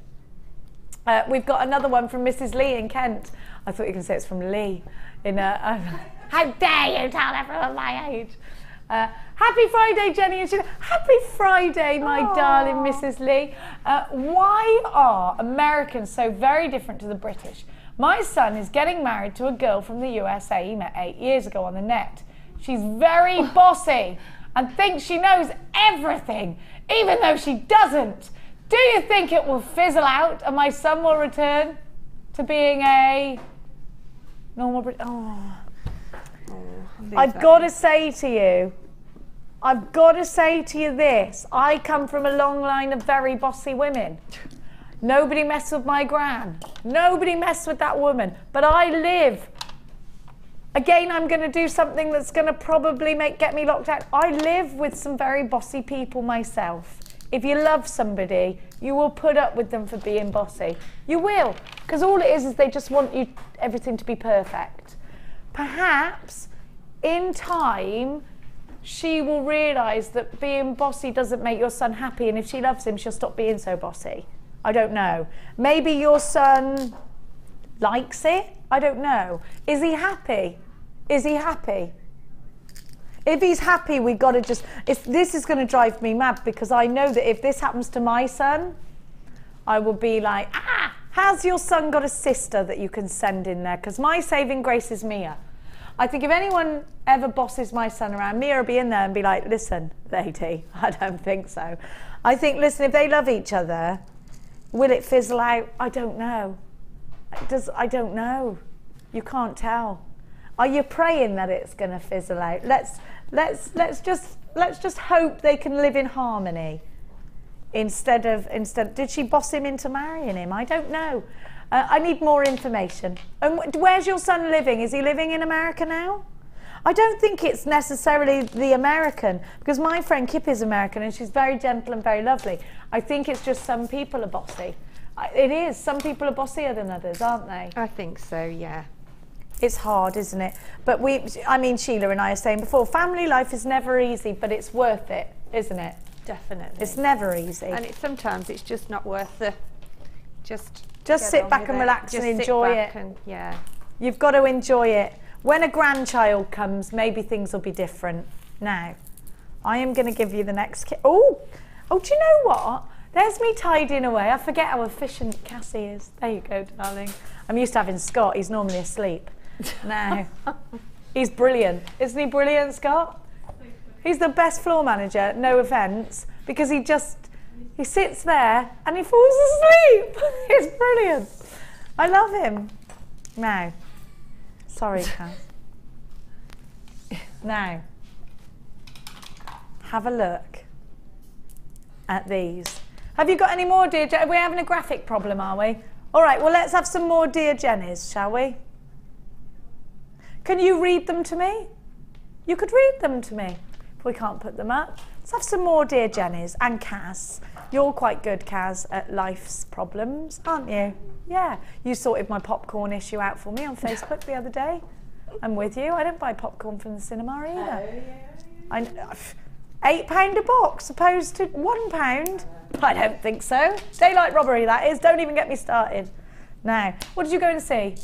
We've got another one from Mrs. Lee in Kent. I thought you were going to say it's from Lee. How dare you tell everyone my age? Happy Friday, Jenny and Sheila. Happy Friday, my darling Mrs. Lee. Why are Americans so very different to the British? My son is getting married to a girl from the USA he met 8 years ago on the net. She's very bossy and thinks she knows everything, even though she doesn't. Do you think it will fizzle out and my son will return to being a normal British? I've got to say to you, this. I come from a long line of very bossy women. Nobody messed with my gran. Nobody messed with that woman. But I live. Again, I'm going to do something that's going to probably get me locked out. I live with some very bossy people myself. If you love somebody, you will put up with them for being bossy. You will. Because all it is they just want everything to be perfect. Perhaps in time, she will realise that being bossy doesn't make your son happy, and if she loves him, she'll stop being so bossy. I don't know. Maybe your son likes it. I don't know. Is he happy? Is he happy? If he's happy, we've got to just... This is going to drive me mad, because I know that if this happens to my son, I will be like, has your son got a sister that you can send in there? Because my saving grace is Mia. I think if anyone ever bosses my son around, Mia will be in there and be like, listen, lady, I don't think so. I think, listen, if they love each other, will it fizzle out? I don't know. I don't know. You can't tell. Are you praying that it's going to fizzle out? Let's just hope they can live in harmony. Instead, did she boss him into marrying him? I don't know. I need more information. And where's your son living? Is he living in America now? I don't think it's necessarily the American, because my friend Kip is American and she's very gentle and very lovely. I think it's just some people are bossy. It is. Some people are bossier than others, aren't they? I think so, yeah. It's hard, isn't it? But Sheila and I are saying before, family life is never easy, but it's worth it, isn't it? Definitely. It's never easy. And sometimes it's just not worth the... Just sit back and relax and enjoy it. Yeah. You've got to enjoy it. When a grandchild comes, maybe things will be different. Now, I am going to give you the next kit. Oh, do you know what? There's me tidying away. I forget how efficient Cassie is. There you go, darling. I'm used to having Scott. He's normally asleep. Now, he's brilliant. Isn't he brilliant, Scott? He's the best floor manager, no offence, because he sits there and he falls asleep. It's brilliant. I love him. Now, sorry, Cass. Now, have a look at these. Have you got any more, dear Jenny? We're having a graphic problem, are we? All right, well, let's have some more dear Jennies, shall we? Can you read them to me? You could read them to me. If we can't put them up. Let's have some more dear Jennies. And Kaz. You're quite good, Kaz, at life's problems, aren't you? Yeah. You sorted my popcorn issue out for me on Facebook the other day. I'm with you. I don't buy popcorn from the cinema either. £8 a box opposed to £1. I don't think so. Daylight robbery, that is. Don't even get me started. Now, what did you go and see?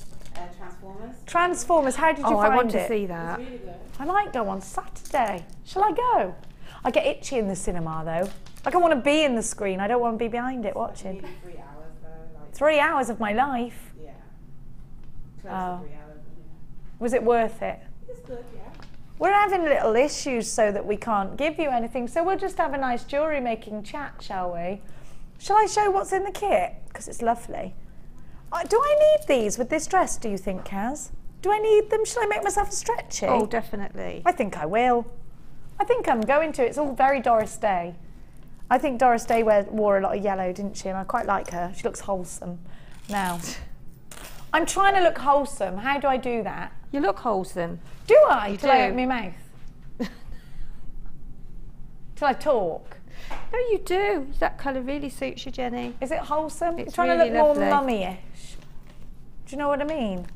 Transformers. Transformers. How did you find it? I want to see that. It's really good. I might go on Saturday. Shall I go? I get itchy in the cinema though. Like I want to be in the screen. I don't want to be behind it watching. Maybe 3 hours though. 3 hours of my life. Yeah. Close to 3 hours. Was it worth it? It's good, yeah. We're having little issues so that we can't give you anything. So we'll just have a nice jewellery making chat, shall we? Shall I show what's in the kit? Because it's lovely. Do I need these with this dress, do you think, Kaz? Do I need them? Shall I make myself a stretchy? Oh, definitely. I think I will. I think I'm going to. It's all very Doris Day. I think Doris Day wore a lot of yellow, didn't she? And I quite like her. She looks wholesome. Now, I'm trying to look wholesome. How do I do that? You look wholesome. Do I? Till I do. open my mouth? Till I talk? No, you do. That colour really suits you, Jenny. Is it wholesome? It's I'm trying really to look lovely. more mummy-ish. Do you know what I mean?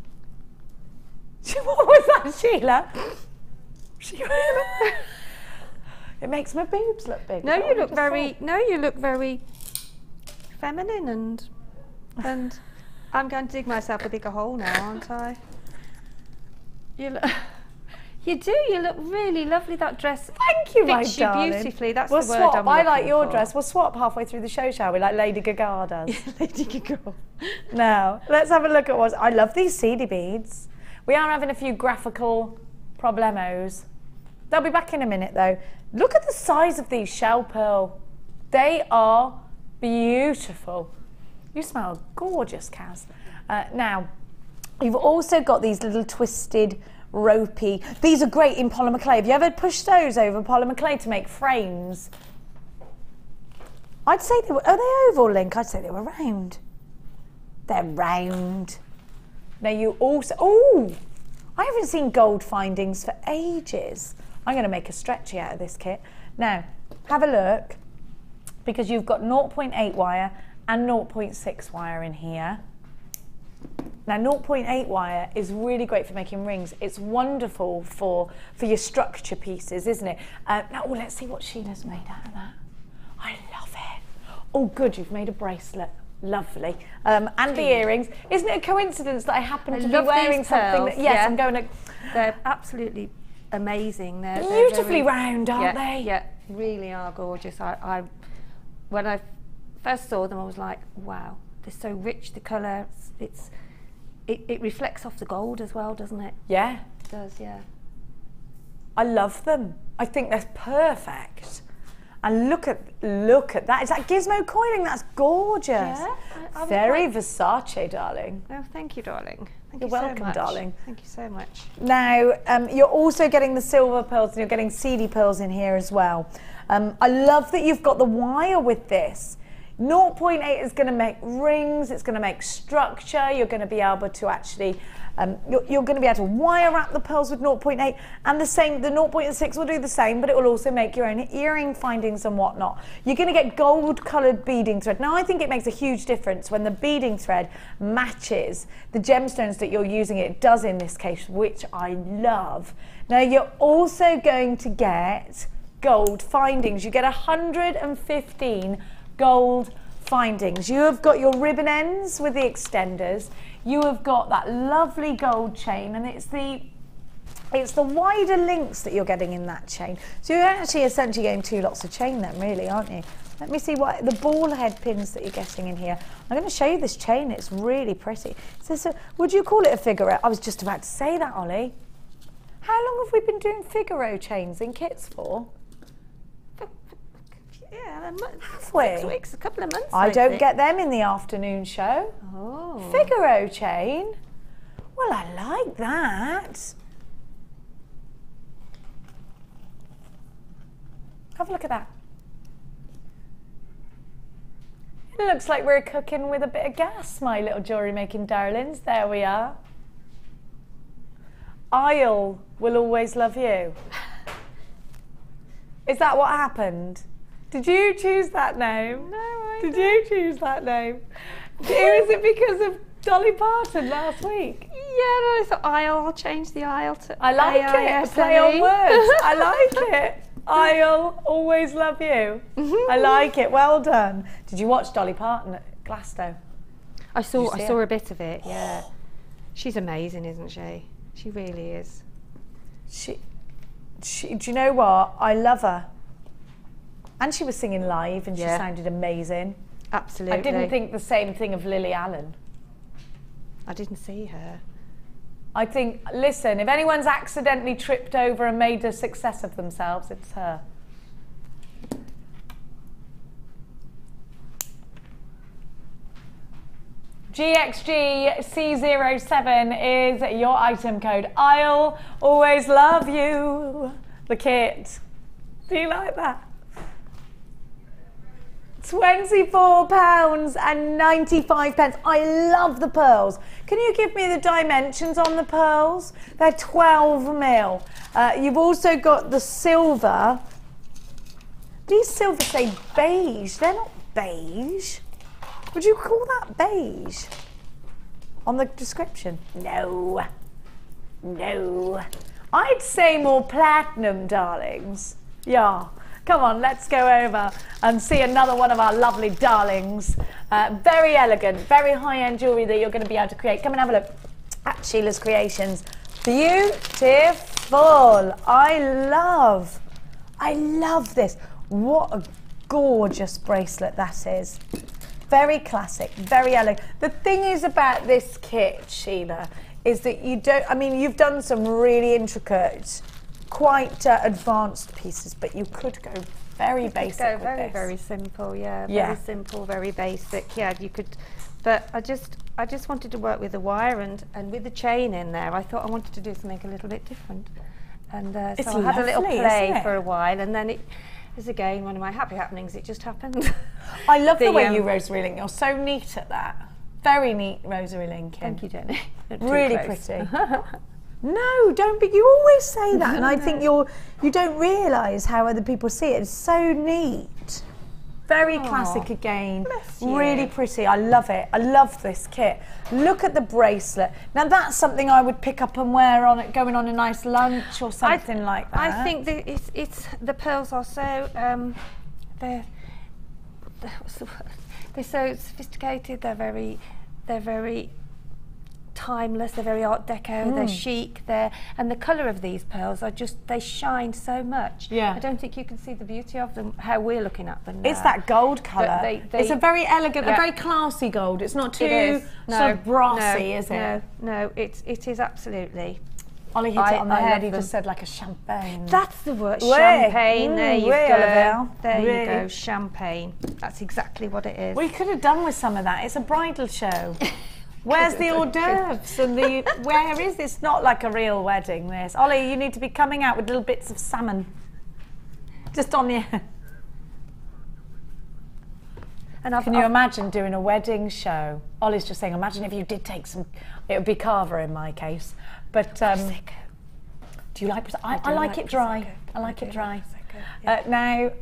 What was that, Sheila? Sheila? It makes my boobs look big. No, you look very. No, you look very feminine, and I'm going to dig myself a bigger hole now, aren't I? You look. You do. You look really lovely. That dress. Thank you, my fits you darling. beautifully. That's We'll the word swap. I'm I like looking your for. dress. We'll swap halfway through the show, shall we? Like Lady Gaga does. Lady Gaga. Now, let's have a look at what... I love these seedy beads. We are having a few graphical problemos. They'll be back in a minute, though. Look at the size of these shell pearl. They are beautiful. You smell gorgeous, Kaz. Now, you've also got these little twisted, ropey... These are great in polymer clay. Have you ever pushed those over polymer clay to make frames? I'd say they were... Are they oval, Link? I'd say they were round. They're round. Now you also... Oh! I haven't seen gold findings for ages. I'm going to make a stretchy out of this kit. Now, have a look, because you've got 0.8 wire and 0.6 wire in here. Now, 0.8 wire is really great for making rings. It's wonderful for your structure pieces, isn't it? Now, let's see what Sheila's made out of that. I love it. Oh, good, you've made a bracelet. Lovely. And the earrings. Isn't it a coincidence that I happen to be wearing something that... Yes, I'm going to... They're absolutely amazing. They're Beautifully very, round, aren't they? Yeah, really are gorgeous. When I first saw them, I was like, wow, they're so rich, the colour. It reflects off the gold as well, doesn't it? Yeah. It does, yeah. I love them. I think they're perfect. And look at that. Is that gizmo coiling? That's gorgeous. Yeah. Very Versace, darling. Oh, thank you, darling. You're welcome, darling. Thank you so much. Now, you're also getting the silver pearls and you're getting seedy pearls in here as well. I love that you've got the wire with this. 0.8 is going to make rings, it's going to make structure, you're going to be able to actually, you're going to be able to wire wrap the pearls with 0.8, and the 0.6 will do the same, but it will also make your own earring findings and whatnot. You're going to get gold coloured beading thread. Now, I think it makes a huge difference when the beading thread matches the gemstones that you're using. It does in this case, which I love. Now, you're also going to get gold findings. You get 115 gold findings. You have got your ribbon ends with the extenders. You have got that lovely gold chain, and it's the wider links that you're getting in that chain. So you're actually essentially getting 2 lots of chain then, really, aren't you? Let me see what the ball head pins that you're getting in here. I'm going to show you this chain. It's really pretty. So would you call it a Figaro? I was just about to say that, Ollie. How long have we been doing Figaro chains in kits for? Yeah, Have we? 6 weeks, a couple of months. I don't think. get them in the afternoon show. Oh. Figaro chain. Well, I like that. Have a look at that. It looks like we're cooking with a bit of gas, my little jewellery making darlings. There we are. I'll will always love you. Is that what happened? Did you choose that name? No, Did you choose that name? Was it because of Dolly Parton last week? Yeah, no, I thought I'll change the aisle to I like it. Play on words. I like it. I'll always love you. I like it. Well done. Did you watch Dolly Parton at Glasgow? I saw her? a bit of it. Yeah, she's amazing, isn't she? She really is. She. Do you know what? I love her. And she was singing live, and she sounded amazing. Absolutely. I didn't think the same thing of Lily Allen. I didn't see her. I think, listen, if anyone's accidentally tripped over and made a success of themselves, it's her. GXGC07 is your item code. I'll always love you. The kit. Do you like that? £24.95. I love the pearls. Can you give me the dimensions on the pearls? They're 12 mil. You've also got the silver. These silvers say beige. They're not beige. Would you call that beige? On the description? No. No. I'd say more platinum, darlings. Yeah. Come on, let's go over and see another one of our lovely darlings. Very elegant, very high-end jewellery that you're going to be able to create. Come and have a look at Sheila's creations. Beautiful. I love this. What a gorgeous bracelet that is. Very classic, very elegant. The thing is about this kit, Sheila, is that you don't, I mean, you've done some really intricate, quite advanced pieces, but you could go very basic with very, this. very simple, yeah. Very simple, very basic. Yeah, you could, but I just wanted to work with the wire and with the chain in there. I thought I wanted to do something a little bit different. And so I had a little play for a while, and then it is again one of my happy happenings. It just happened. I love the way you rosary link. You're so neat at that. Very neat rosary linking. Thank you, Jenny. Really pretty. No, don't be. You always say that, and I think you don't realise how other people see it. It's so neat. Very classic again. Really pretty. I love it. I love this kit. Look at the bracelet. Now that's something I would pick up and wear on it, going on a nice lunch or something like that. I think that it's the pearls are so they're so sophisticated. They're very timeless. They're very Art Deco. They're chic. And the colour of these pearls are they shine so much. Yeah. I don't think you can see the beauty of them how we're looking at them now. It's that gold colour. It's a very elegant, a very classy gold. It's not too sort of brassy, is it? No, it is absolutely. Ollie hit it on the head. He just said like a champagne. That's the word, champagne. There you go. There you go, Really? champagne. That's exactly what it is. We could have done with some of that. It's a bridal show. Where's the hors d'oeuvres and where is this? Not like a real wedding, this. Ollie, you need to be coming out with little bits of salmon. Just on the... And can you imagine doing a wedding show? Ollie's just saying, imagine if you did take some, it would be Carver in my case. But do you like, I like it dry. I like it dry. Now,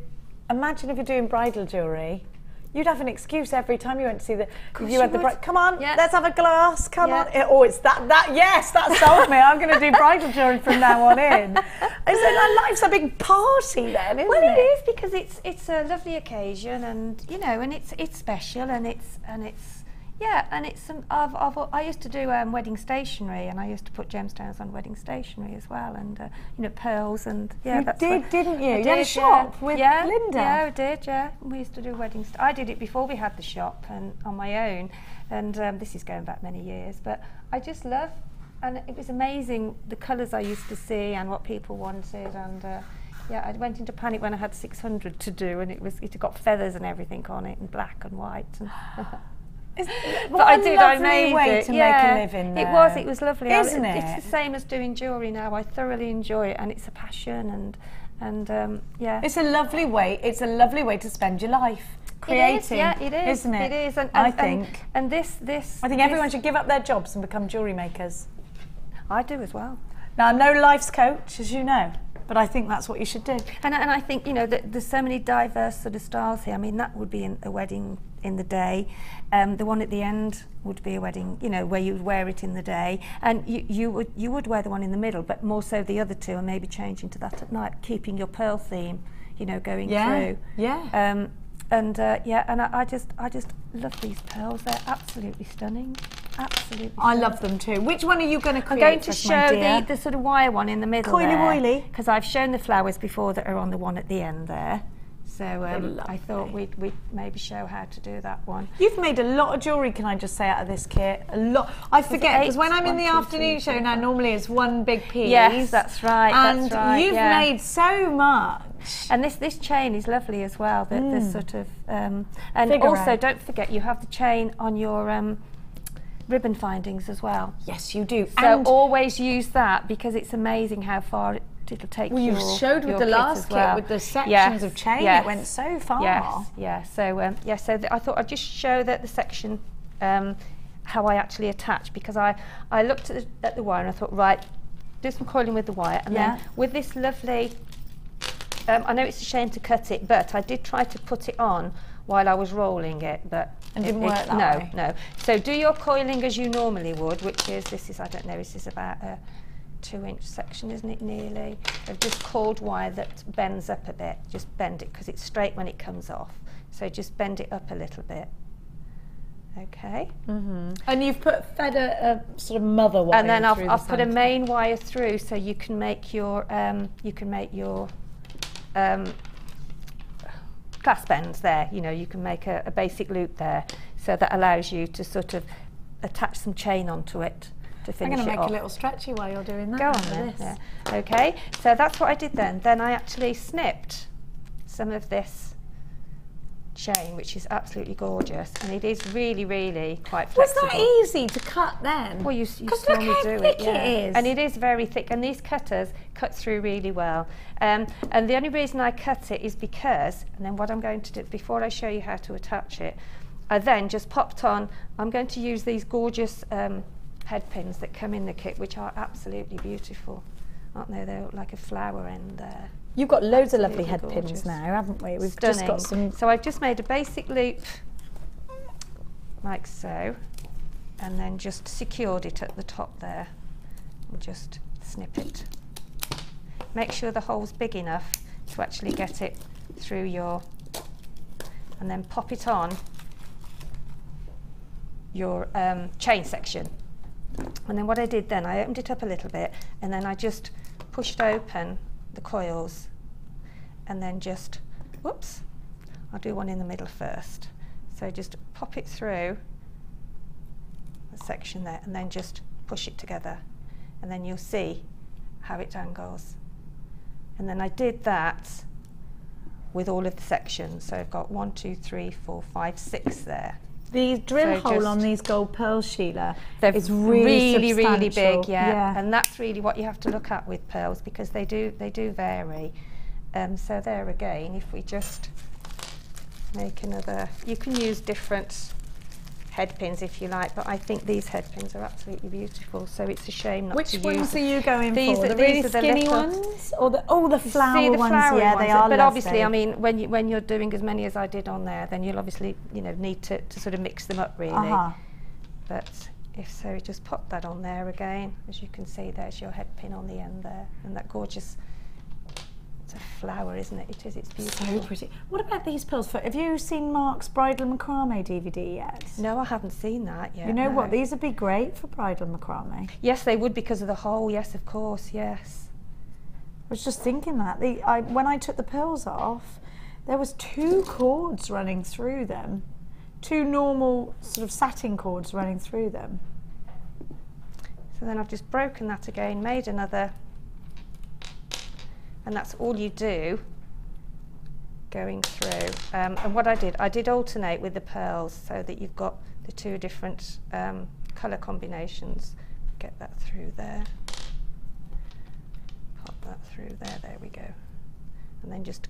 imagine if you're doing bridal jewellery, you'd have an excuse every time you went to see the. You had the bride. Come on, let's have a glass. Come on. Oh, it's that. Yes, that sold me. I'm going to do bridal jewellery from now on in. Life's a big party then, isn't it? Well, it is because it's a lovely occasion, and and it's special, and it's. Yeah, and it's I used to do wedding stationery, and I used to put gemstones on wedding stationery as well, and pearls, and you didn't you? You had a shop with Linda. Yeah, I did. Yeah, we used to do weddings. I did it before we had the shop and on my own, and this is going back many years. But I just love, and it was amazing the colours I used to see and what people wanted, and I went into panic when I had 600 to do, and it got feathers and everything on it, and black and white. And but I did. I made way to make a living there. It was lovely, isn't it? It's the same as doing jewellery now. I thoroughly enjoy it, and it's a passion, and it's a lovely way. It's a lovely way to spend your life creating. It is, isn't it? It is, I think. And this. I think everyone should give up their jobs and become jewellery makers. I do as well. Now I'm no life's coach, as you know, but I think that's what you should do. And I think that there's so many diverse sort of styles here. I mean, that would be in a wedding in the day. The one at the end would be a wedding, where you'd wear it in the day, and you would wear the one in the middle, but more so the other two, and maybe changing to that at night, keeping your pearl theme, going through. Yeah. And I just love these pearls. They're absolutely stunning. Absolutely. I love them too. Which one are you going to create? I'm going to show the sort of wire one in the middle. Coily woily. Because I've shown the flowers before that are on the one at the end there. So I thought we'd maybe show how to do that one. You've made a lot of jewellery, can I just say, out of this kit? A lot. I forget, because when I'm in the afternoon show now, normally it's one big piece. Yes, that's right. And you've made so much. And this chain is lovely as well. The sort of and also don't forget you have the chain on your ribbon findings as well. Yes, you do. So and always use that, because it's amazing how far it'll take. Well, you showed with the last kit with the sections of chain. It went so far. So I thought I'd just show the section how I actually attach, because I looked at the wire and I thought, right, do some coiling with the wire, and then with this lovely. I know it's a shame to cut it, but I did try to put it on while I was rolling it, but it didn't work that way. No. So do your coiling as you normally would, which is I don't know, is this about 2-inch section, isn't it, nearly? Of just coiled wire that bends up a bit. Just bend it, because it's straight when it comes off. So just bend it up a little bit. Okay. And you've fed a sort of mother wire. And then through I've put a centre. main wire through, so you can make your clasp ends there. You know, you can make a basic loop there, so that allows you to sort of attach some chain onto it to I'm finish going to it make off. a little stretchy while you're doing that. Go on after then. this. Yeah. Okay, so that's what I did then. Then I actually snipped some of this chain, which is absolutely gorgeous, and it is really, really quite Was flexible. that easy to cut then? Well, you Because slowly look how do thick it, yeah. it is. And it is very thick, and these cutters cut through really well. And the only reason I cut it is because, and then what I'm going to do, before I show you how to attach it, I then just popped on, I'm going to use these gorgeous head pins that come in the kit, which are absolutely beautiful, aren't they? They look like a flower end there. You've got loads of lovely Absolutely head gorgeous. pins now, haven't we? We've Stunning. just got some. So I've just made a basic loop, like so, and then just secured it at the top there, and just snip it. Make sure the hole's big enough to actually get it through your, and then pop it on your chain section. And then what I did then, I opened it up a little bit, and then I just pushed open the coils, and then just, whoops, I'll do one in the middle first. So just pop it through the section there, and then just push it together, and then you'll see how it dangles. And then I did that with all of the sections. So I've got 1, 2, 3, 4, 5, 6 there. The drill So hole just- on these gold pearls, Sheila, They're is really, really big, substantial. yeah. And that's really what you have to look at with pearls, because they do vary. So there again, if we just make another, you can use different head pins if you like, but I think these head pins are absolutely beautiful. So it's a shame not Which to use ones are you going these for? are- the these really are the skinny little- ones, or the flower See the ones? flowery Yeah, ones, they are. but obviously, lovely. I mean, when you're doing as many as I did on there, then you'll obviously, you know, need to sort of mix them up really. But if so, just pop that on there again. As you can see, there's your head pin on the end there, and that gorgeous, it's a flower, isn't it? It is, it's beautiful. So pretty. What about these pearls? Have you seen Mark's Bridal Macrame DVD yet? No, I haven't seen that yet. You know no. what? These would be great for bridal macrame. Yes, they would, because of the hole. Yes, of course, yes. I was just thinking that. When I took the pearls off, there was 2 cords running through them. 2 normal sort of satin cords running through them. So then I've just broken that again, made another, and that's all you do going through. And what I did alternate with the pearls, so that you've got the 2 different colour combinations. Get that through there. Pop that through there. There we go. And then just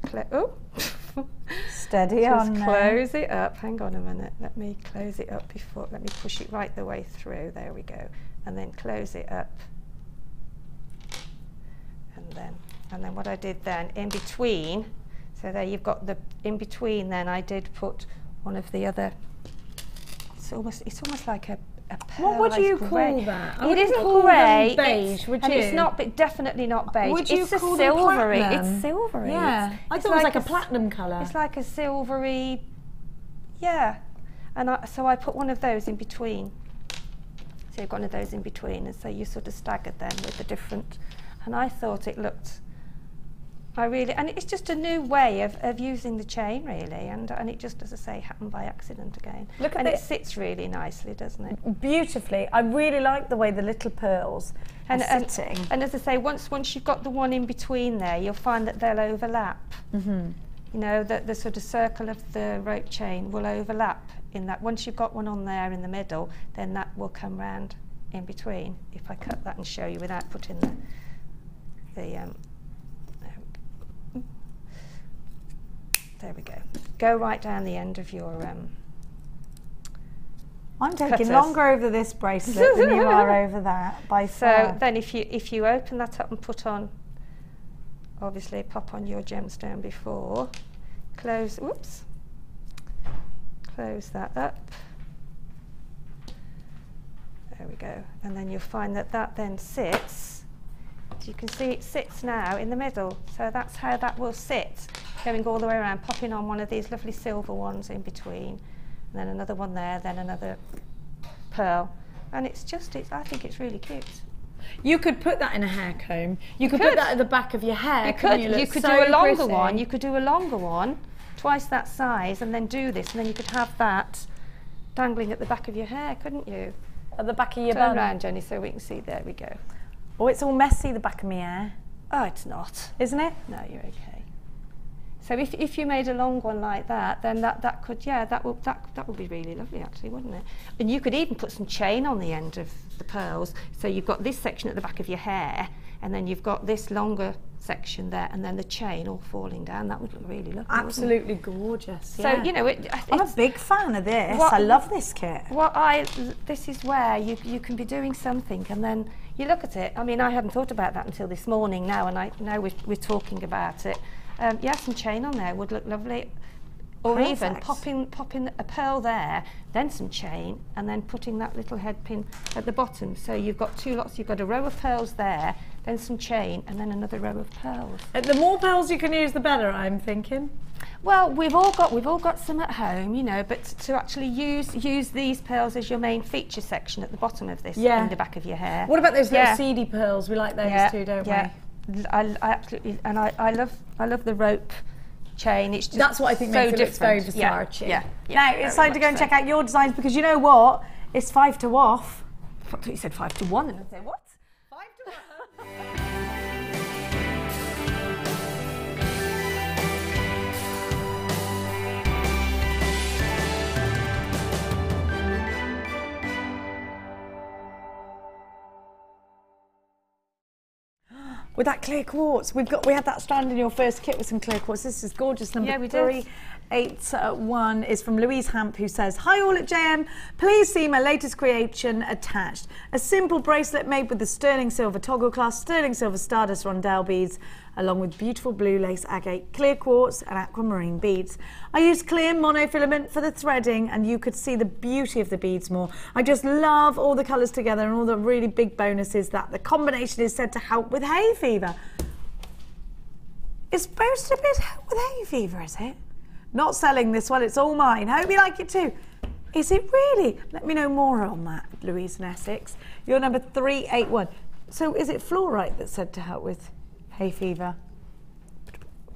Steady just on now. close it up. Hang on a minute. Let me close it up before. Let me push it right the way through. There we go. And then close it up. And then what I did then in between. So there you've got the in between. Then I did put one of the other. It's almost like a What would you grey. call that? I It wouldn't isn't call grey. them beige, would and you? it's not, but definitely not beige. Would you it's a call them silvery. platinum? It's silvery. Yeah, I It's thought it was like a s- platinum colour. It's like a silvery, yeah. And so I put one of those in between. So you've got one of those in between, and so you sort of staggered them with the different. And I thought it looked. And it's just a new way of using the chain, really, and it just, as I say, happened by accident again. Look at and it this. sits really nicely, doesn't it? Beautifully. I really like the way the little pearls are sitting. And as I say, once you've got the one in between there, you'll find that they'll overlap. Mm-hmm. You know, that the sort of circle of the rope chain will overlap in that. Once you've got one on there in the middle, then that will come round in between. If I cut that and show you without putting there we go. Go right down the end of your I'm taking cutters. longer over this bracelet than you are over that, by So far. then if you open that up and put on, obviously pop on your gemstone before, close that up. There we go. And then you'll find that then sits you can see it sits now in the middle. So that's how that will sit, going all the way around, popping on one of these lovely silver ones in between, and then another one there, then another pearl. And it's just, I think it's really cute. You could put that in a hair comb. You could put that at the back of your hair. You could do a longer one. You could do a longer one, twice that size, and then do this, and then you could have that dangling at the back of your hair, couldn't you? At the back of your Turn bun. around, Jenny, so we can see. There we go. Oh, it's all messy, the back of my hair. Oh, it's not. Isn't it? No, you're okay. So if you made a long one like that, then that could, yeah, that would be really lovely actually, wouldn't it? And you could even put some chain on the end of the pearls. So you've got this section at the back of your hair, and then you've got this longer section there, and then the chain all falling down. That would look really lovely. Absolutely gorgeous. So you know, I'm a big fan of this. I love this kit. This is where you can be doing something, and then you look at it. I mean, I hadn't thought about that until this morning. Now we're talking about it. Yeah, some chain on there would look lovely. Or Perfect. even popping a pearl there, then some chain, and then putting that little head pin at the bottom. So you've got two lots. You've got a row of pearls there, then some chain, and then another row of pearls. The more pearls you can use, the better, I'm thinking. Well, we've all got some at home, you know, but to actually use these pearls as your main feature section at the bottom of this, in the back of your hair. What about those little seedy pearls? We like those too, don't we? I absolutely, and I love the rope chain. It's just that's what I think makes it look very Versace. Yeah. Now it's time to go and check out your designs, because you know what? It's 5 to off. I thought you said 5 to 1, and I'd say what? 5 to 1. With that clear quartz, we had that strand in your first kit with some clear quartz. This is gorgeous. Number 381 is from Louise Hamp, who says, "Hi all at JM, please see my latest creation attached. A simple bracelet made with the sterling silver toggle clasp, sterling silver stardust rondelle beads, along with beautiful blue lace agate, clear quartz and aquamarine beads. I used clear monofilament for the threading, and you could see the beauty of the beads more. I just love all the colours together, and all the really big bonuses that the combination is said to help with hay fever." It's supposed to be to help with hay fever, is it? Not selling this one, it's all mine. Hope you like it too. Is it really? Let me know more on that, Louise in Essex. You're number 381. So is it fluorite that's said to help with hay fever?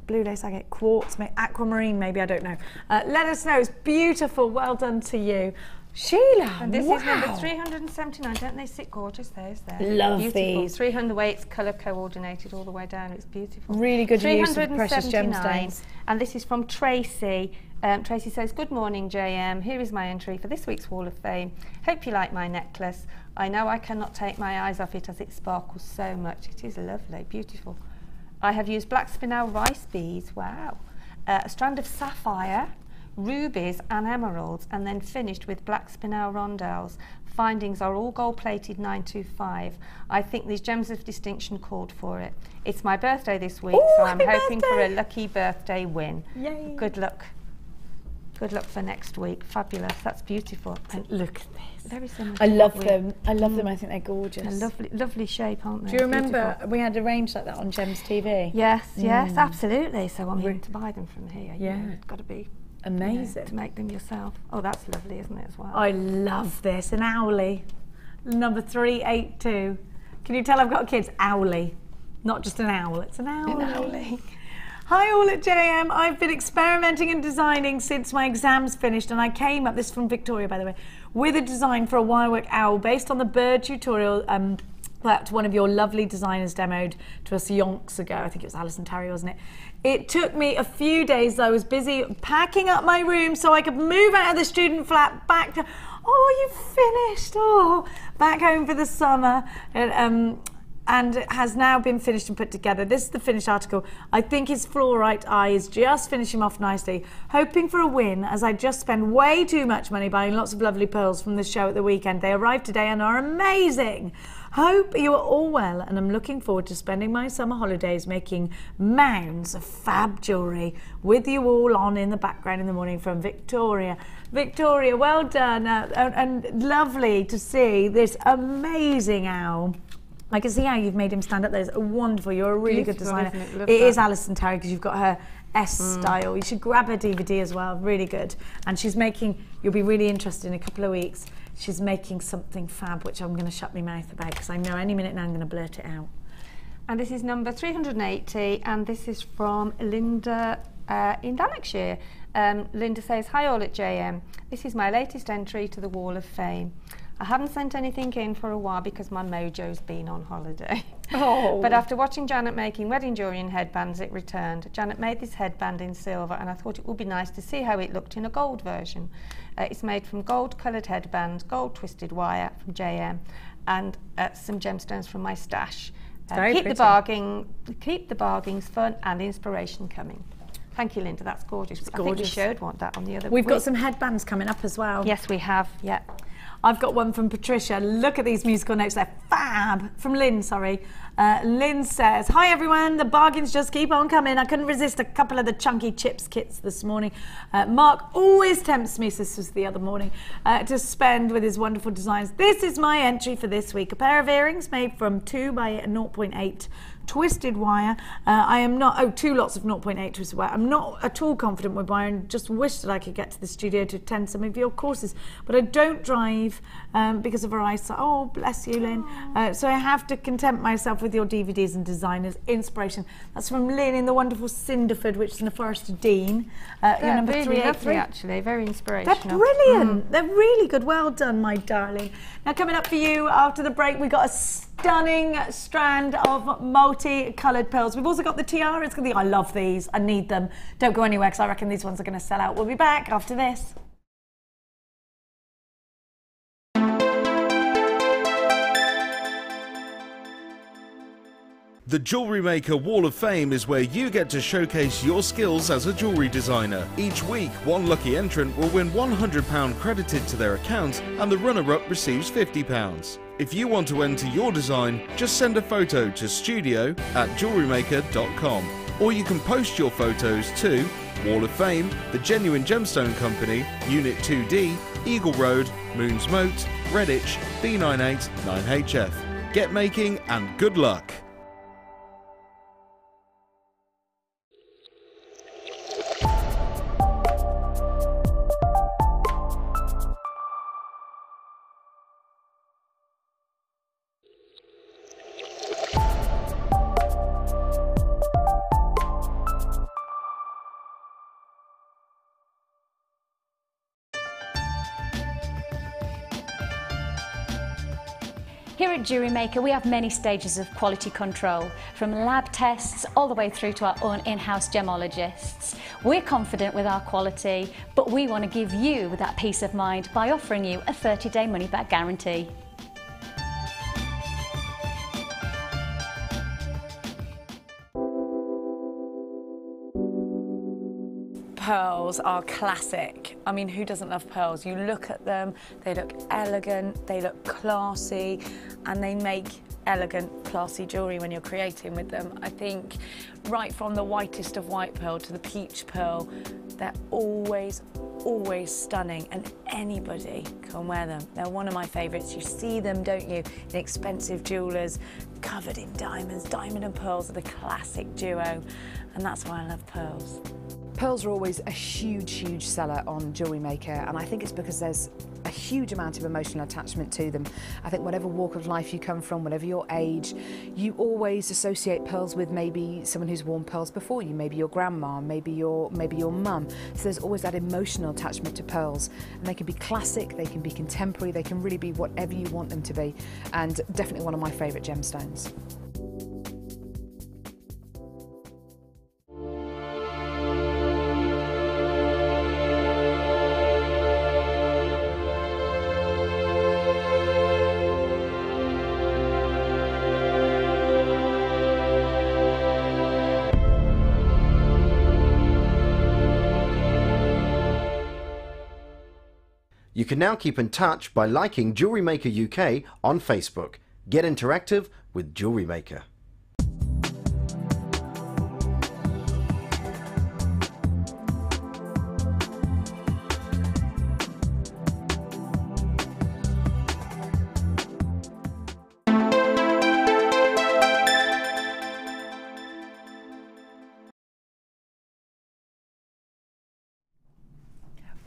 Blue lace agate, quartz, aquamarine maybe, I don't know. Let us know. It's beautiful. Well done to you. Sheila, and this is number 379. Don't they sit gorgeous, those there? Love beautiful. these. 300 way, it's colour coordinated all the way down. It's beautiful. Really good use of precious gemstones. And this is from Tracy. Tracy says, "Good morning, JM. Here is my entry for this week's Wall of Fame. Hope you like my necklace. I know I cannot take my eyes off it as it sparkles so much. It is lovely, beautiful. I have used black spinel rice beads, wow, a strand of sapphire, rubies and emeralds, and then finished with black spinel rondelles. Findings are all gold-plated 925. I think these gems of distinction called for it. It's my birthday this week, so I'm hoping for a lucky birthday win. Yay. Good luck. Good luck for next week. Fabulous. That's beautiful. And look at this. Very similar. I love them. I love them. I think they're gorgeous. A lovely shape, aren't they? Do you remember Beautiful. we had a range like that on Gems TV? Yes, yes, absolutely. So I mean, to buy them from here, Yeah. it's got to be Amazing. to make them yourself. Oh, that's lovely, isn't it, as well? I love this. An owlie. Number 382. Can you tell I've got kids? Owlie. Not just an owl, it's an owlie. An owlie. Hi all at JM. I've been experimenting and designing since my exams finished, and I came up, this is from Victoria by the way, with a design for a wirework owl based on the bird tutorial that one of your lovely designers demoed to us yonks ago. I think it was Alison Terry, wasn't it? It took me a few days. I was busy packing up my room so I could move out of the student flat back to, oh, you finished, oh, back home for the summer. And it has now been finished and put together. This is the finished article. I think his fluorite eye is just finishing off nicely. Hoping for a win, as I just spent way too much money buying lots of lovely pearls from the show at the weekend. They arrived today and are amazing. Hope you are all well, and I'm looking forward to spending my summer holidays making mounds of fab jewellery with you all on in the background in the morning. From Victoria. Victoria, well done, and lovely to see this amazing owl. I can see how you've made him stand up there. It's wonderful. You're a really good Beautiful, designer. isn't it? Love It is that. Alison Terry because you've got her S style. You should grab her DVD as well. Really good. And she's making, you'll be really interested in a couple of weeks, she's making something fab, which I'm going to shut my mouth about because I know any minute now I'm going to blurt it out. And this is number 380, and this is from Linda in Lanarkshire. Linda says, hi all at JM. This is my latest entry to the Wall of Fame. I haven't sent anything in for a while because my mojo's been on holiday. Oh. But after watching Janet making wedding jewellery and headbands, it returned. Janet made this headband in silver, and I thought it would be nice to see how it looked in a gold version. It's made from gold coloured headband, gold twisted wire from JM, and some gemstones from my stash. Keep the bargains fun and inspiration coming. Thank you, Linda. That's gorgeous. I think you showed that on the other. We've got some headbands coming up as well. Yes, we have. Yeah. I've got one from Patricia. Look at these musical notes. They're fab. From Lynn, sorry. Lynn says, hi everyone, the bargains just keep on coming. I couldn't resist a couple of the chunky chips kits this morning. Mark always tempts me, so this was the other morning, to spend with his wonderful designs. This is my entry for this week. A pair of earrings made from 2 by 0.8 twisted wire. I am not, 2 lots of 0.8 twisted wire. I'm not at all confident with wire and just wish that I could get to the studio to attend some of your courses, but I don't drive because of her eyesight. Oh, bless you, Lynn. So I have to content myself with your DVDs and designers inspiration. That's from Lynn in the wonderful Cinderford, which is in the Forest of Dean. Your number really 383. lovely, actually. Very inspirational. They're brilliant. They're really good. Well done, my darling. Now, coming up for you after the break, we got a stunning strand of multi-coloured pearls. We've also got the tiaras. I love these. I need them. Don't go anywhere because I reckon these ones are going to sell out. We'll be back after this. The Jewellery Maker Wall of Fame is where you get to showcase your skills as a jewellery designer. Each week, one lucky entrant will win £100 credited to their account and the runner-up receives £50. If you want to enter your design, just send a photo to studio@jewellerymaker.com, or you can post your photos to Wall of Fame, The Genuine Gemstone Company, Unit 2D, Eagle Road, Moons Moat, Redditch, B98 9HF. Get making and good luck! Here at JewelleryMaker, we have many stages of quality control, from lab tests all the way through to our own in-house gemologists. We're confident with our quality, but we want to give you that peace of mind by offering you a 30-day money-back guarantee. Pearls are classic. I mean, who doesn't love pearls? You look at them, they look elegant, they look classy, and they make elegant, classy jewellery when you're creating with them. I think right from the whitest of white pearl to the peach pearl, they're always stunning, and anybody can wear them. They're one of my favourites. You see them, don't you, in expensive jewellers, covered in diamonds. Diamond and pearls are the classic duo, and that's why I love pearls. Pearls are always a huge seller on Jewellery Maker, and I think it's because there's a huge amount of emotional attachment to them. I think whatever walk of life you come from, whatever your age, you always associate pearls with maybe someone who's worn pearls before you, maybe your grandma, maybe your mum. So there's always that emotional attachment to pearls, and they can be classic, they can be contemporary, they can really be whatever you want them to be, and definitely one of my favourite gemstones. You can now keep in touch by liking Jewellery Maker UK on Facebook. Get interactive with Jewellery Maker.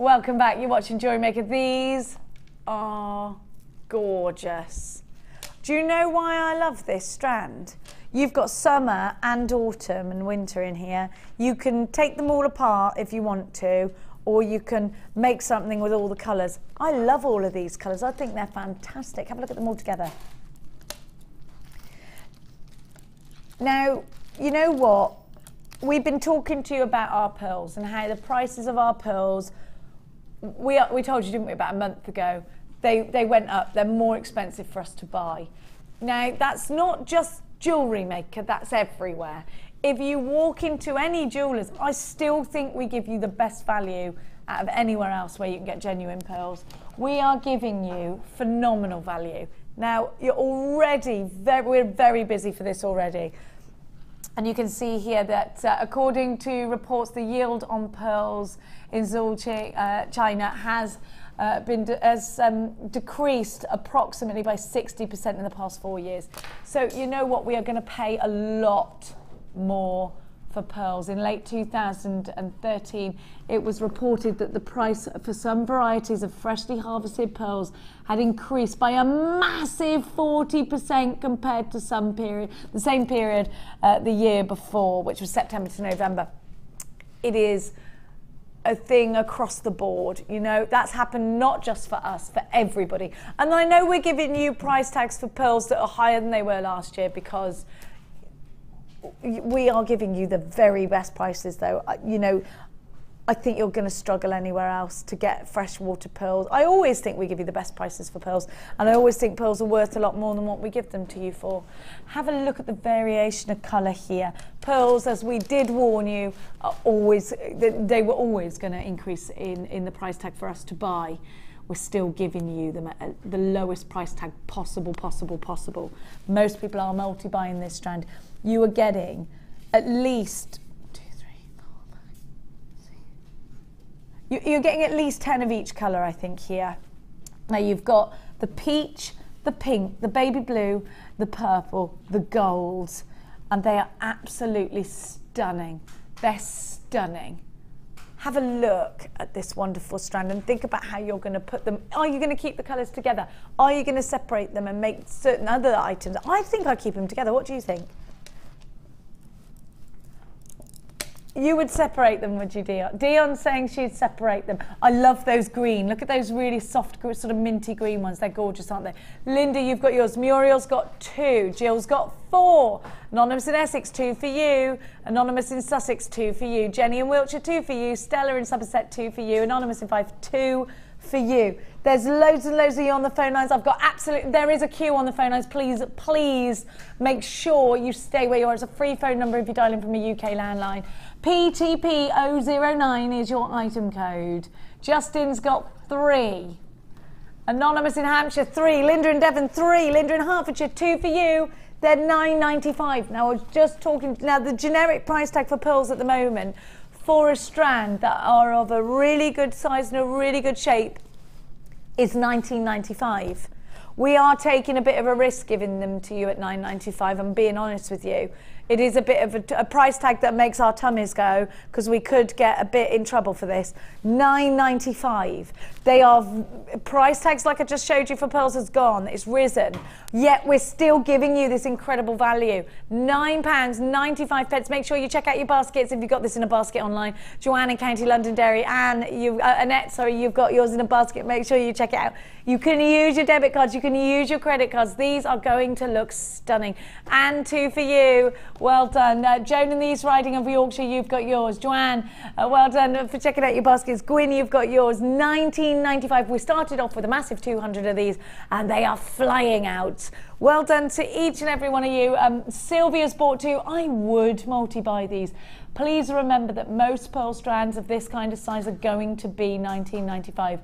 Welcome back. You're watching Jewellery Maker. These are gorgeous. Do you know why I love this strand? You've got summer and autumn and winter in here. You can take them all apart if you want to, or you can make something with all the colours. I love all of these colours. I think they're fantastic. Have a look at them all together. Now, you know what? We've been talking to you about our pearls and how the prices of our pearls, we told you, didn't we, about a month ago, they went up. They're more expensive for us to buy. Now, that's not just Jewellery Maker, that's everywhere. If you walk into any jewellers, I still think we give you the best value out of anywhere else where you can get genuine pearls. We are giving you phenomenal value. Now, you're already, we're very busy for this already. And you can see here that according to reports, the yield on pearls in Zhuhai, China has decreased approximately by 60% in the past 4 years. So you know what, we are going to pay a lot more for pearls. In late 2013, it was reported that the price for some varieties of freshly harvested pearls had increased by a massive 40% compared to the same period the year before, which was September to November. It is a thing across the board, you know, that's happened not just for us, for everybody. And I know we're giving you price tags for pearls that are higher than they were last year because we are giving you the very best prices though. You know, I think you're going to struggle anywhere else to get freshwater pearls. I always think we give you the best prices for pearls, and I always think pearls are worth a lot more than what we give them to you for. Have a look at the variation of colour here. Pearls, as we did warn you, are always, they were always going to increase in the price tag for us to buy. We're still giving you them at the lowest price tag possible. Most people are multi-buying this strand. You are getting at least you're getting at least 10 of each colour, I think, here. Now you've got the peach, the pink, the baby blue, the purple, the golds, and they are absolutely stunning. They're stunning. Have a look at this wonderful strand and think about how you're going to put them. Are you going to keep the colours together? Are you going to separate them and make certain other items? I think I keep them together. What do you think? You would separate them, would you, Dion? Dion's saying she'd separate them. I love those green. Look at those really soft, sort of minty green ones. They're gorgeous, aren't they? Linda, you've got yours. Muriel's got 2. Jill's got 4. Anonymous in Essex, 2 for you. Anonymous in Sussex, 2 for you. Jenny in Wiltshire, 2 for you. Stella in Somerset, 2 for you. Anonymous in 5, 2 for you. There's loads and loads of you on the phone lines. I've got there is a queue on the phone lines. Please make sure you stay where you are. It's a free phone number if you're dialing from a UK landline. PTP009 is your item code. Justin's got 3. Anonymous in Hampshire, 3. Linda in Devon, 3. Linda in Hertfordshire, 2 for you. They're £9.95. Now I was just talking. Now the generic price tag for pearls at the moment for a strand that are of a really good size and a really good shape is £19.95. We are taking a bit of a risk giving them to you at £9.95. I'm being honest with you. It is a bit of a price tag that makes our tummies go because we could get a bit in trouble for this. £9.95. They are price tags like I just showed you for pearls has gone. It's risen. Yet we're still giving you this incredible value. £9.95. Make sure you check out your baskets if you've got this in a basket online. Joanne in County Londonderry and Annette, sorry, you've got yours in a basket. Make sure you check it out. You can use your debit cards. You can use your credit cards. These are going to look stunning. And 2 for you. Well done. Joan in the East Riding of Yorkshire, you've got yours. Joanne, well done for checking out your baskets. Gwyn, you've got yours. £19.95. We started off with a massive 200 of these and they are flying out. Well done to each and every one of you. Sylvia's bought 2. I would multi-buy these. Please remember that most pearl strands of this kind of size are going to be £19.95.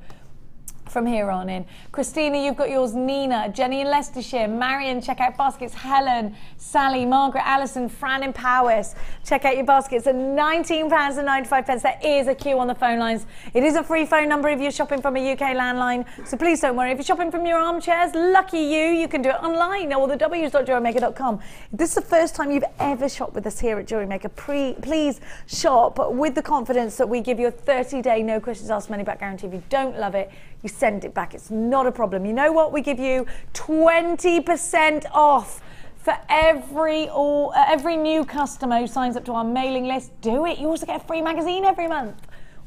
from here on in. Christina, you've got yours. Nina, Jenny in Leicestershire, Marion, check out baskets. Helen, Sally, Margaret, Alison, Fran in Powys, check out your baskets at £19.95. There is a queue on the phone lines. It is a free phone number if you're shopping from a UK landline, so please don't worry. If you're shopping from your armchairs, lucky you can do it online or the www.jewellerymaker.com. If this is the first time you've ever shopped with us here at Jewellery Maker, please shop with the confidence that we give you a 30-day no questions asked money back guarantee. If you don't love it, you send it back. It's not a problem. You know what? We give you 20% off for every new customer who signs up to our mailing list. Do it. You also get a free magazine every month.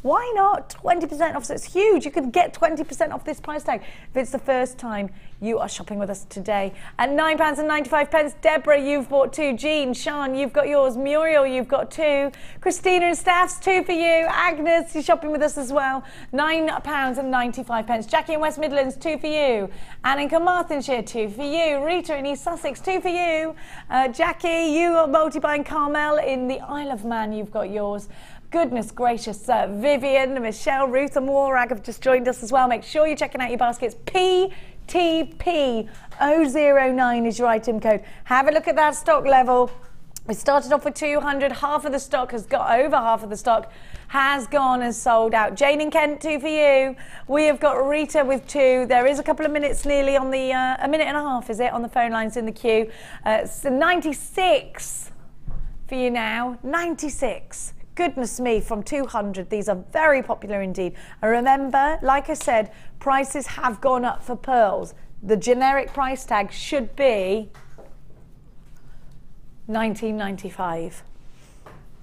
Why not? 20% off, so it's huge. You can get 20% off this price tag if it's the first time you are shopping with us today. At £9.95, Deborah, you've bought 2. Jean, Sean, you've got yours. Muriel, you've got 2. Christina and Staff's 2 for you. Agnes, you're shopping with us as well. £9.95. Jackie in West Midlands, 2 for you. Anne in Carmarthenshire, 2 for you. Rita in East Sussex, 2 for you. Jackie, you got multi-buying. Carmel in the Isle of Man, you've got yours. Goodness gracious, Vivian, Michelle, Ruth and Warrag have just joined us as well. Make sure you're checking out your baskets. PTP009 is your item code. Have a look at that stock level. We started off with 200. Half of the stock has got over half of the stock has gone and sold out. Jane in Kent, 2 for you. We have got Rita with 2. There is a couple of minutes nearly on the, a minute and a half, is it, on the phone lines in the queue. So 96 for you now. 96. Goodness me, from 200. These are very popular indeed. And remember, like I said, prices have gone up for pearls. The generic price tag should be $19.95.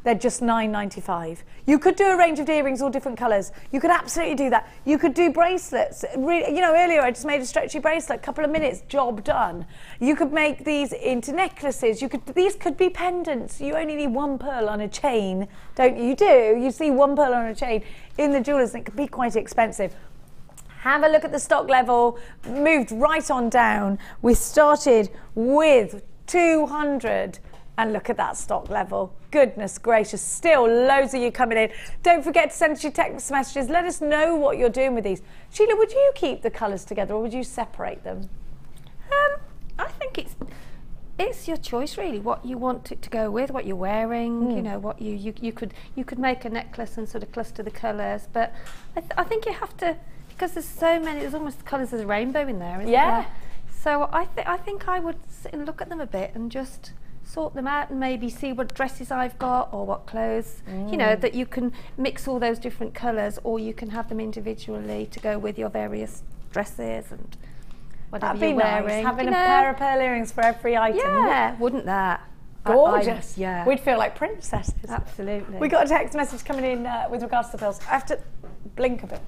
They're just $9.95. You could do a range of earrings, all different colours. You could absolutely do that. You could do bracelets. You know, earlier I just made a stretchy bracelet, couple of minutes, job done. You could make these into necklaces. These could be pendants. You only need 1 pearl on a chain, don't you? You do. You see 1 pearl on a chain in the jewellers, and it can be quite expensive. Have a look at the stock level. Moved right on down. We started with 200. And look at that stock level. Goodness gracious, still loads of you coming in. Don't forget to send us your text messages. Let us know what you're doing with these. Sheila, would you keep the colours together or would you separate them? I think it's your choice really, what you want it to go with, what you're wearing, you know, what you could make a necklace and sort of cluster the colours, but I think you have to, because there's so many, there's almost the colours of the rainbow in there, isn't there? So I think I would sit and look at them a bit and just sort them out and maybe see what dresses I've got or what clothes, you know, that you can mix all those different colours, or you can have them individually to go with your various dresses and whatever you're wearing. Nice, having a pair of pearl earrings for every item. Yeah, wouldn't that? Gorgeous. Yeah. We'd feel like princesses. Absolutely. We got a text message coming in with regards to the pearls. I have to blink a bit.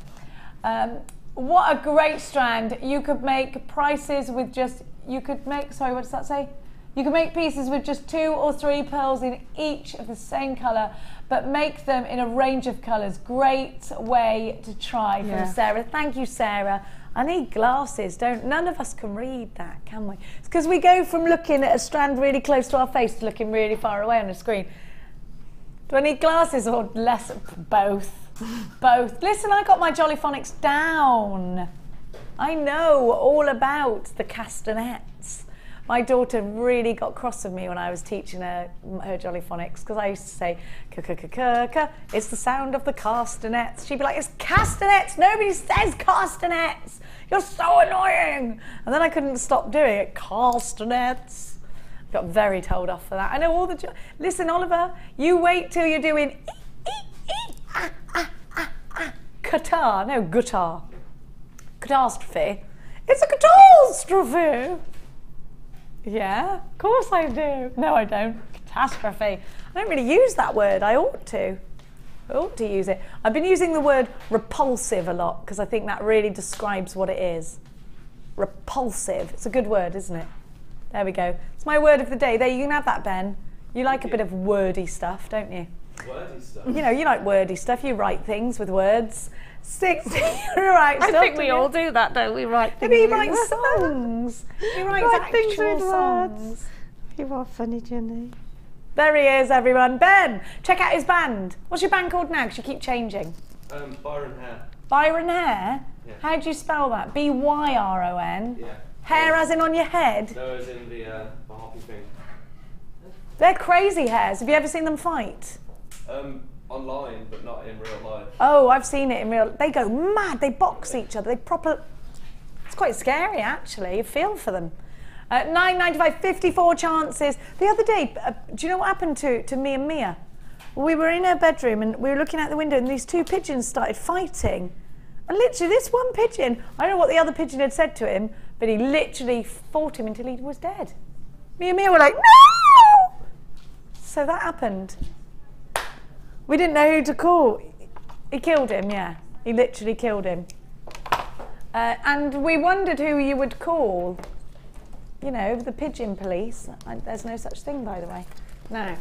What a great strand. You could make prices with just, you could make, sorry, what does that say? You can make pieces with just 2 or 3 pearls in each of the same colour, but make them in a range of colours. Great way to try from Sarah. Thank you, Sarah. I need glasses. None of us can read that, can we? It's because we go from looking at a strand really close to our face to looking really far away on the screen. Do I need glasses or less? Both. Both. Listen, I got my Jollyphonics down. I know all about the castanets. My daughter really got cross with me when I was teaching her Jollyphonics, because I used to say, "K-k-k-k-k, it's the sound of the castanets." She'd be like, "It's castanets, nobody says castanets. You're so annoying." And then I couldn't stop doing it, castanets. Got very told off for that. I know all the, listen, Oliver, you wait till you're doing guitar, no, guitar. Catastrophe. It's a catastrophe. Yeah, of course I do. No, I don't. Catastrophe. I don't really use that word. I ought to. I ought to use it. I've been using the word repulsive a lot because I think that really describes what it is. Repulsive. It's a good word, isn't it? There we go. It's my word of the day. There, you can have that, Ben. You like a bit of wordy stuff, don't you? Wordy stuff? You know, you like wordy stuff. You write things with words. 60, right? I think we all do that, don't we? Write things. Maybe you write songs. You write actual songs. You are funny, Jenny. There he is, everyone. Ben, check out his band. What's your band called now? Because you keep changing. Byron Hair. Byron hair? Yeah. How do you spell that? B-Y-R-O-N? Yeah. Hair as in on your head? No, as in the hoppy thing. They're crazy hairs. Have you ever seen them fight? Online, but not in real life. Oh, I've seen it in real. They go mad. They box each other. They proper. It's quite scary, actually. You feel for them. 9.95, 54 chances. The other day, do you know what happened to me and Mia? We were in her bedroom and we were looking out the window, and these two pigeons started fighting. And literally, this one pigeon, I don't know what the other pigeon had said to him, but he literally fought him until he was dead. Me and Mia were like, no! So that happened. We didn't know who to call. He killed him, yeah. He literally killed him. And we wondered who you would call. You know, the pigeon police. There's no such thing, by the way. Now,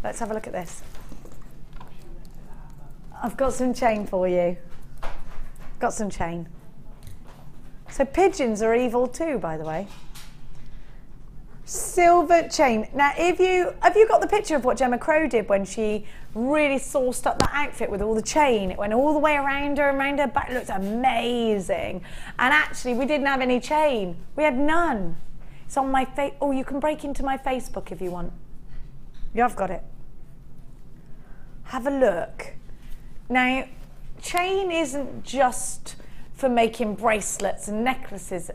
let's have a look at this. I've got some chain for you. Got some chain. So pigeons are evil too, by the way. Silver chain. Now, have you got the picture of what Gemma Crow did when she really sauced up that outfit with all the chain? It went all the way around her and around her back. It looked amazing. And actually, we didn't have any chain. We had none. It's on my face. Oh, you can break into my Facebook if you want. Yeah, I've got it. Have a look. Now, chain isn't just for making bracelets and necklaces.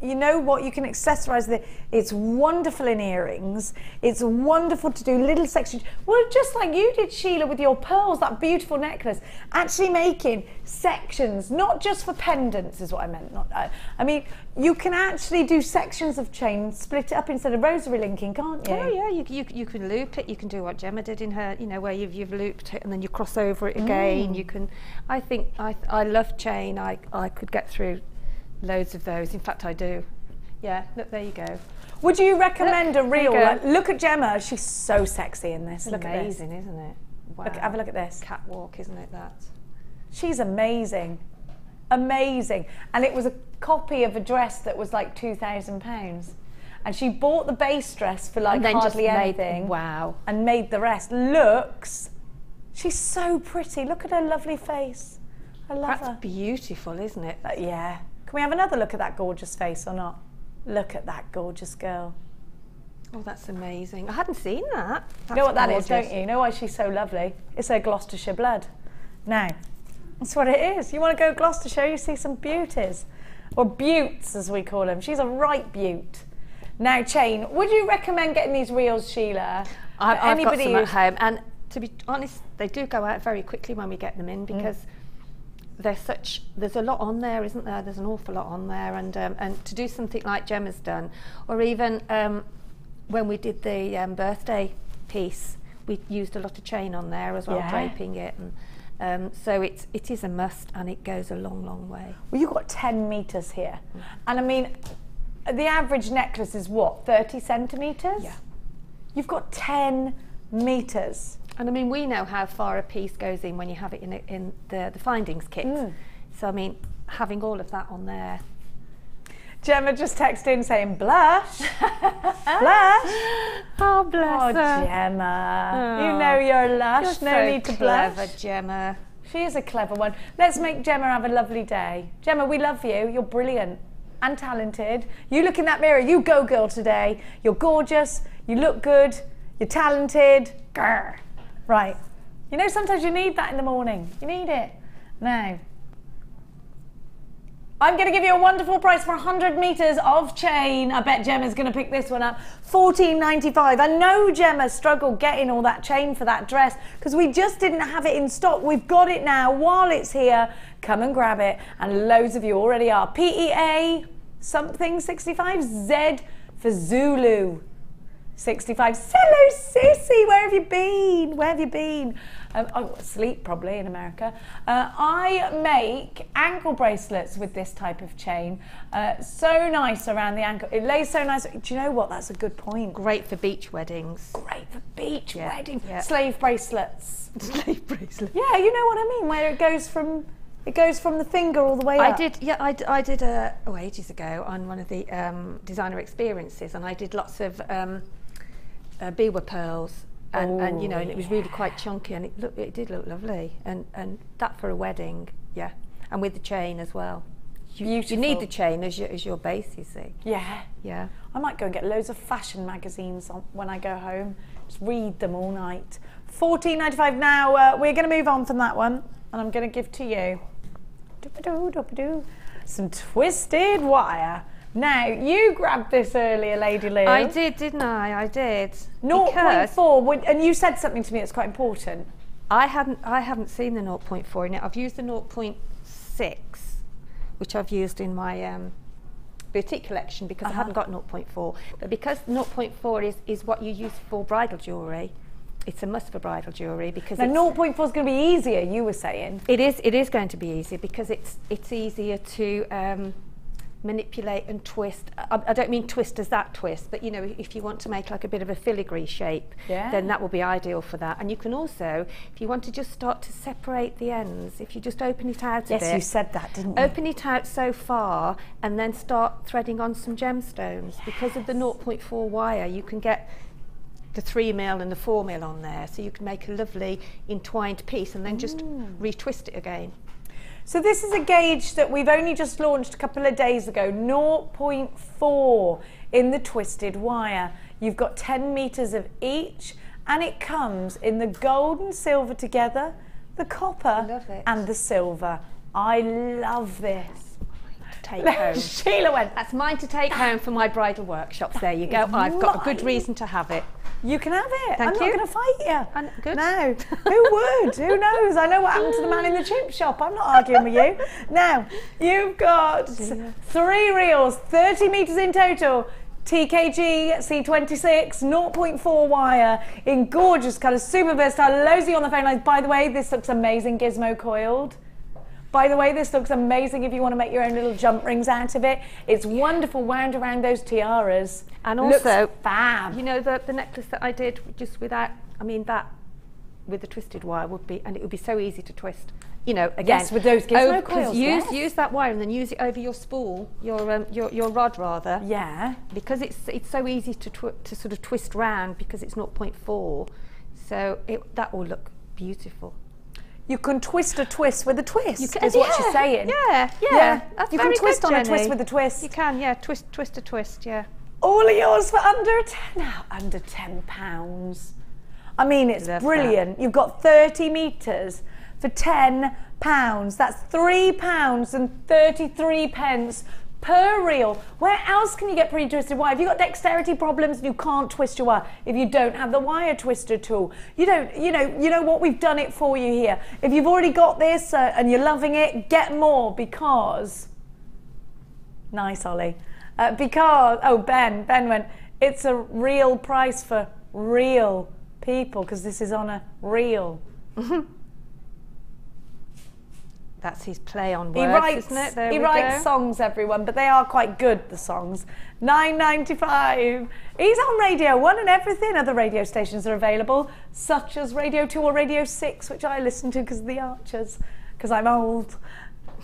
You know what? You can accessorize it. It's wonderful in earrings. It's wonderful to do little sections. Well, just like you did, Sheila, with your pearls, that beautiful necklace. Actually making sections, not just for pendants, is what I meant. I mean, you can actually do sections of chain, split it up instead of rosary linking, can't you? Oh yeah, you can loop it. You can do what Gemma did in her, you know, where you've looped it and then you cross over it again. You can. I think I love chain. I could get through loads of those. In fact, I do. Yeah, look, there you go. Would you recommend a reel? There you go. Look at Gemma. She's so sexy in this. It's look amazing, at this. Isn't it? Wow. Look, have a look at this. Catwalk, isn't it, that? She's amazing. Amazing. And it was a copy of a dress that was like £2,000. And she bought the base dress for like hardly anything. Wow. And made the rest. Looks. She's so pretty. Look at her lovely face. I love her. That's beautiful, isn't it? Yeah. Can we have another look at that gorgeous face or not? Look at that gorgeous girl. Oh, that's amazing. I hadn't seen that. You know what that is, don't you? You know why she's so lovely? It's her Gloucestershire blood. Now, that's what it is. You want to go Gloucestershire, you see some beauties. Or beauts, as we call them. She's a right beaut. Now, chain, would you recommend getting these reels, Sheila? I've got some at home. And to be honest, they do go out very quickly when we get them in because there's a lot on there, isn't there? There's an awful lot on there, and to do something like Gemma's done, or even when we did the birthday piece, we used a lot of chain on there as well, draping it, and so it is a must, and it goes a long, long way. Well, you've got 10 metres here, and I mean, the average necklace is what, 30 centimetres? Yeah. You've got 10 metres. And I mean, we know how far a piece goes in when you have it in the findings kit. So I mean, having all of that on there. Gemma just texted in saying, blush. Blush. Oh, bless her. Gemma. Oh, you know you're lush. You're no so need to clever, blush. Gemma. She is a clever one. Let's make Gemma have a lovely day. Gemma, we love you. You're brilliant and talented. You look in that mirror. You go, girl, today. You're gorgeous. You look good. You're talented. Grr. Right. You know, sometimes you need that in the morning. You need it. Now, I'm going to give you a wonderful price for 100 metres of chain. I bet Gemma's going to pick this one up. $14.95. I know Gemma struggled getting all that chain for that dress because we just didn't have it in stock. We've got it now while it's here. Come and grab it. And loads of you already are. PEA something 65. Z for Zulu. 65. Hello, Sissy. Where have you been? Where have you been? Asleep probably in America. I make ankle bracelets with this type of chain. So nice around the ankle. It lays so nice. Do you know what? That's a good point. Great for beach weddings. Great for beach weddings. Yeah. Slave bracelets. Slave bracelets. Yeah, you know what I mean. Where it goes from the finger all the way up. I did ages ago on one of the designer experiences, and I did lots of Biwa pearls, and you know, and it was really quite chunky, and it did look lovely, and that for a wedding, yeah. and with the chain as well. Beautiful. You need the chain as your base, you see. Yeah. Yeah. I might go and get loads of fashion magazines when I go home. Just read them all night. $14.95 now. We're going to move on from that one, and I'm going to give to you some twisted wire. Now, you grabbed this earlier, Lady Lou. I did, didn't I? I did. 0.4, and you said something to me that's quite important. I haven't seen the 0.4 in it. I've used the 0.6, which I've used in my boutique collection because I haven't got 0.4. But because 0.4 is what you use for bridal jewellery, it's a must for bridal jewellery because now 0.4 is going to be easier. You were saying it is going to be easier because it's easier to manipulate and twist. I don't mean twist as that twist, but you know, if you want to make like a bit of a filigree shape, then that will be ideal for that. And you can also, if you want to just start to separate the ends, if you just open it out a bit. Yes, you said that, didn't you? Open it out so far and then start threading on some gemstones. Because of the 0.4 wire, you can get the 3mm and the 4mm on there, so you can make a lovely entwined piece and then just retwist it again. So this is a gauge that we've only just launched a couple of days ago, 0.4 in the twisted wire. You've got 10 meters of each, and it comes in the gold and silver together, the copper and the silver. I love this. Take home. Sheila went, that's mine to take home for my bridal workshops. There you go. I've got a good reason to have it. You can have it. Thank I'm you. not going to fight you. Good. No. Who would? Who knows? I know what happened to the man in the chip shop. I'm not arguing with you. Now, you've got 3 reels, 30 metres in total. TKG C26, 0.4 wire in gorgeous colours, super versatile. Loads of you on the phone lines. By the way, this looks amazing, gizmo coiled. By the way, this looks amazing if you want to make your own little jump rings out of it. It's wonderful wound around those tiaras. And also, looks fab. You know, the necklace that I did just without, I mean, that with the twisted wire would be, and it would be so easy to twist. You know, again, yes, with those gizmo coils. Use that wire and then use it over your spool, your rod rather. Yeah. Because it's so easy to sort of twist round because it's 0.4, so that will look beautiful. You can twist a twist with a twist, is what you're saying. Yeah. That's you very can twist good, on Jenny. a twist with a twist. You can, yeah, twist a twist, yeah. All of yours for under £10. I mean, it's brilliant. You've got 30 metres for £10. That's £3.33 per reel. Where else can you get pre-twisted wire? If you've got dexterity problems and you can't twist your wire, if you don't have the wire twister tool, you know what, we've done it for you here. If you've already got this and you're loving it, get more because, nice Ollie, because, Ben went, it's a real price for real people because this is on a reel. That's his play on words, isn't it? There he writes songs, everyone, but they are quite good, the songs. $9.95. He's on Radio 1 and everything. Other radio stations are available, such as Radio 2 or Radio 6, which I listen to because of the Archers, because I'm old.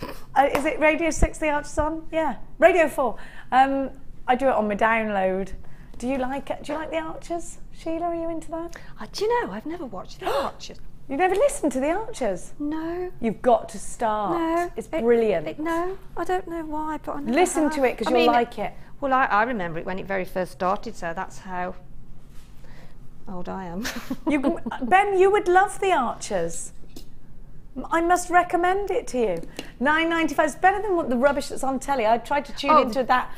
Is it Radio 6 the Archers on? Yeah. Radio 4. I do it on my download. Do you like it? Do you like the Archers? Sheila, are you into that? Do you know, I've never watched the Archers. You've never listened to the Archers? No. You've got to start. No. It's brilliant. No, I don't know why, but I never listen have. to it because you'll like it. Well, I remember it when it very first started, so that's how old I am. Ben, you would love the Archers. I must recommend it to you. $9.95 is better than what the rubbish that's on telly. I tried to tune into that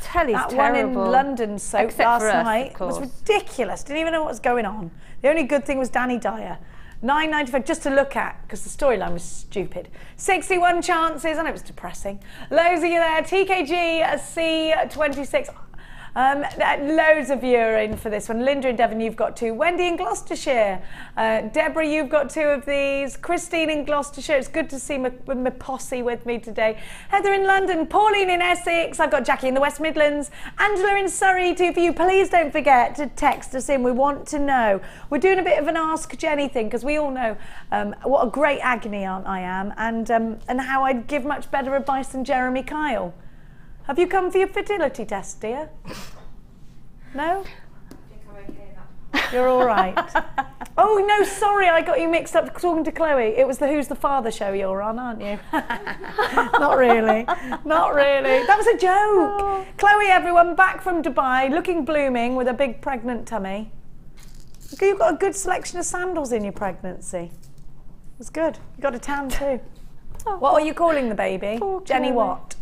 one in London soap last night. It was ridiculous. Didn't even know what was going on. The only good thing was Danny Dyer. $9.95 just to look at because the storyline was stupid. 61 chances, and it was depressing. Loads of you there. TKG C26. Loads of you are in for this one. Linda in Devon, you've got 2. Wendy in Gloucestershire. Deborah, you've got 2 of these. Christine in Gloucestershire. It's good to see my posse with me today. Heather in London. Pauline in Essex. I've got Jackie in the West Midlands. Angela in Surrey, 2 for you. Please don't forget to text us in. We want to know. We're doing a bit of an Ask Jenny thing because we all know what a great agony aunt I am and how I'd give much better advice than Jeremy Kyle. Have you come for your fertility test, dear? No? I think I'm okay now. You're all right. Oh no, sorry, I got you mixed up talking to Chloe. It was the Who's the Father show you're on, aren't you? Not really, not really. That was a joke. Oh. Chloe, everyone, back from Dubai, looking blooming with a big pregnant tummy. You've got a good selection of sandals in your pregnancy. It's good. You got a tan too. Oh. What are you calling the baby? Poor Jenny Chloe. what?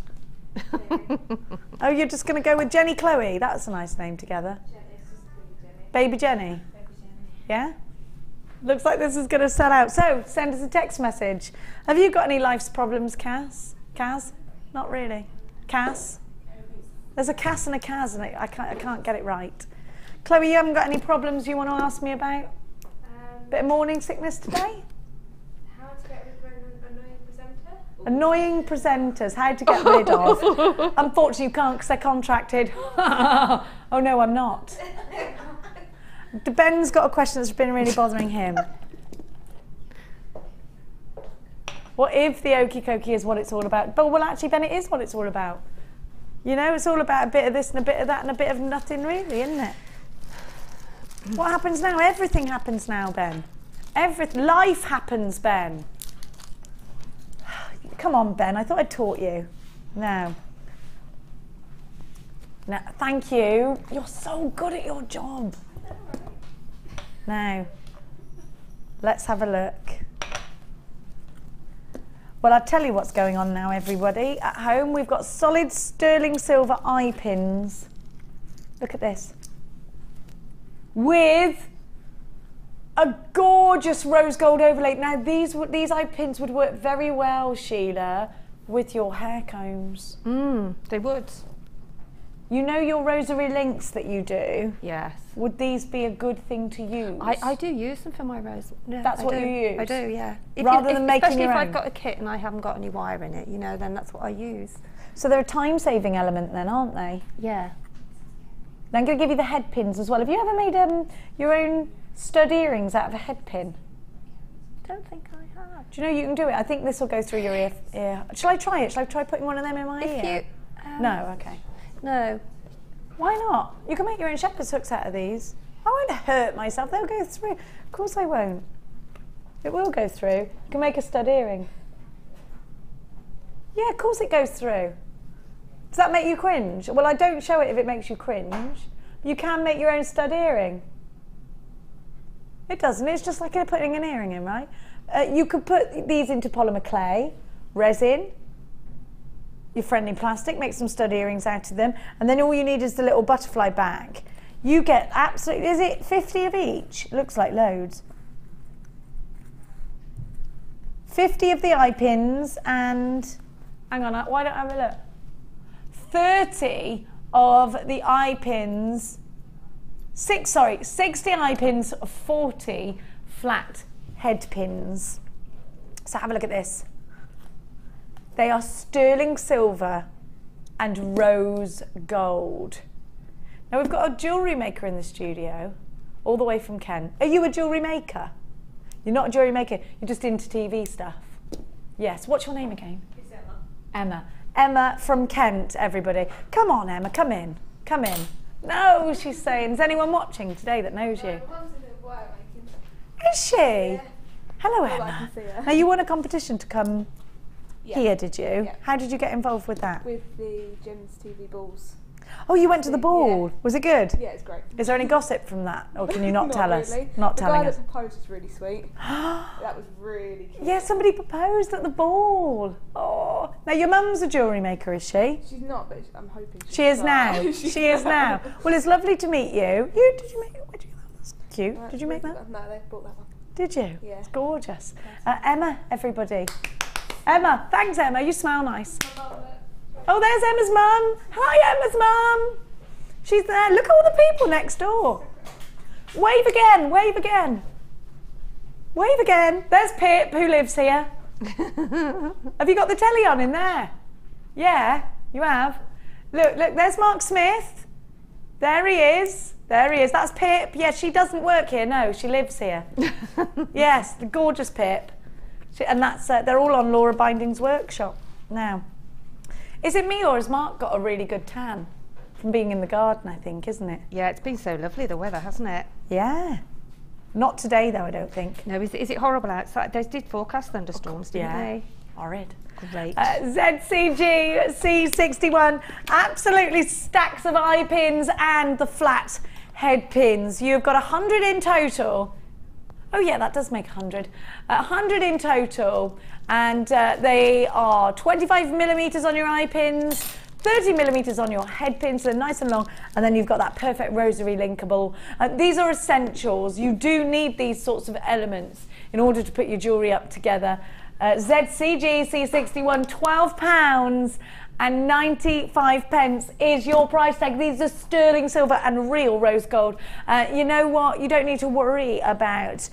Oh, you're just going to go with Jenny Chloe. That's a nice name together. Baby Jenny. Yeah? Looks like this is going to sell out. So, send us a text message. Have you got any life's problems, Cass? Kaz? Not really. Cass? There's a Cass and a Kaz, and I can't get it right. Chloe, you haven't got any problems you want to ask me about? Bit of morning sickness today? How to get rid of an annoying presenter? Annoying presenters, how to get rid of. Unfortunately, you can't because they're contracted. Oh no, I'm not. Ben's got a question that's been really bothering him. What if the okie dokie is what it's all about? But well, actually, Ben, it is what it's all about. You know, it's all about a bit of this and a bit of that and a bit of nothing, really, isn't it? What happens now? Everything happens now, Ben. Life happens, Ben. Come on, Ben. I thought I taught you. No. No. Thank you. You're so good at your job. Now, let's have a look. Well, I'll tell you what's going on now, everybody. At home, we've got solid sterling silver eye pins. Look at this. With a gorgeous rose gold overlay. Now, these eye pins would work very well, Sheila, with your hair combs. They would. You know your rosary links that you do? Yes. Would these be a good thing to use? I do use them for my rose. No, That's what you use? I do, yeah. Rather than making especially your if own? I've got a kit and I haven't got any wire in it, you know, then that's what I use. So they're a time-saving element then, aren't they? Yeah. Now I'm going to give you the head pins as well. Have you ever made your own stud earrings out of a head pin? Don't think I have. Do you know you can do it? I think this will go through your ear. Shall I try it? Shall I try putting one of them in my ear? No, okay. No. Why not? You can make your own shepherd's hooks out of these. I won't hurt myself. They'll go through. Of course I won't. It will go through. You can make a stud earring. Yeah, of course it goes through. Does that make you cringe? Well, I don't show it if it makes you cringe. You can make your own stud earring. It doesn't. It's just like putting an earring in, right? You could put these into polymer clay, resin, your friendly plastic, make some stud earrings out of them, and then all you need is the little butterfly back. You get absolutely, is it 50 of each? It looks like loads. 50 of the eye pins and, hang on, why don't I have a look? 30 of the eye pins, 60 eye pins, 40 flat head pins. So have a look at this. They are sterling silver and rose gold. Now we've got a jewellery maker in the studio, all the way from Kent. Are you a jewellery maker? You're not a jewellery maker, you're just into TV stuff. Yes, what's your name again? It's Emma. Emma. Emma from Kent, everybody. Come on, Emma, come in. Come in. No, she's saying, is anyone watching today that knows you? My mum's a bit of wire making. Is she? Yeah. Hello, Oh, I Emma. can see her. Now, you won a competition to come Yeah. here, did you? Yeah. How did you get involved with that? With the Jim's TV balls. Oh, you went to the Yeah. ball. Was it good? Yeah, it's great. Is there any gossip from that? Or can you not tell us? Really. Not the telling guy us. that proposed was really sweet. That was really cute. Yeah, somebody proposed at the ball. Oh. Now, your mum's a jewellery maker, is she? She's not, but I'm hoping She is now. She She is now. Well, it's lovely to meet you. Did you make it? Where'd you get that? That's cute. Did you make that? No, they bought that one. Did you? Yeah. It's gorgeous. Emma, everybody. Emma, thanks, Emma. You smell nice. Oh, there's Emma's mum. Hi, Emma's mum. She's there. Look at all the people next door. Wave again. Wave again. Wave again. There's Pip, who lives here. Have you got the telly on in there? Yeah, you have. Look, there's Mark Smith. There he is. There he is. That's Pip. Yeah, she doesn't work here. No, she lives here. Yes, the gorgeous Pip. And that's they're all on Laura Binding's workshop now. Is it me or has Mark got a really good tan from being in the garden, I think, isn't it? Yeah, it's been so lovely, the weather, hasn't it? Yeah. Not today though, I don't think. No, is it horrible outside? They did forecast thunderstorms, didn't they? Horrid. Great. ZCG C61, absolutely stacks of eye pins and the flat head pins. You've got 100 in total. Oh yeah, that does make 100. 100 in total, and they are 25 millimeters on your eye pins, 30 millimeters on your head pins, so nice and long, and then you've got that perfect rosary linkable. These are essentials. You do need these sorts of elements in order to put your jewellery up together. ZCG C61, £12.95 is your price tag. These are sterling silver and real rose gold. You know what? You don't need to worry about,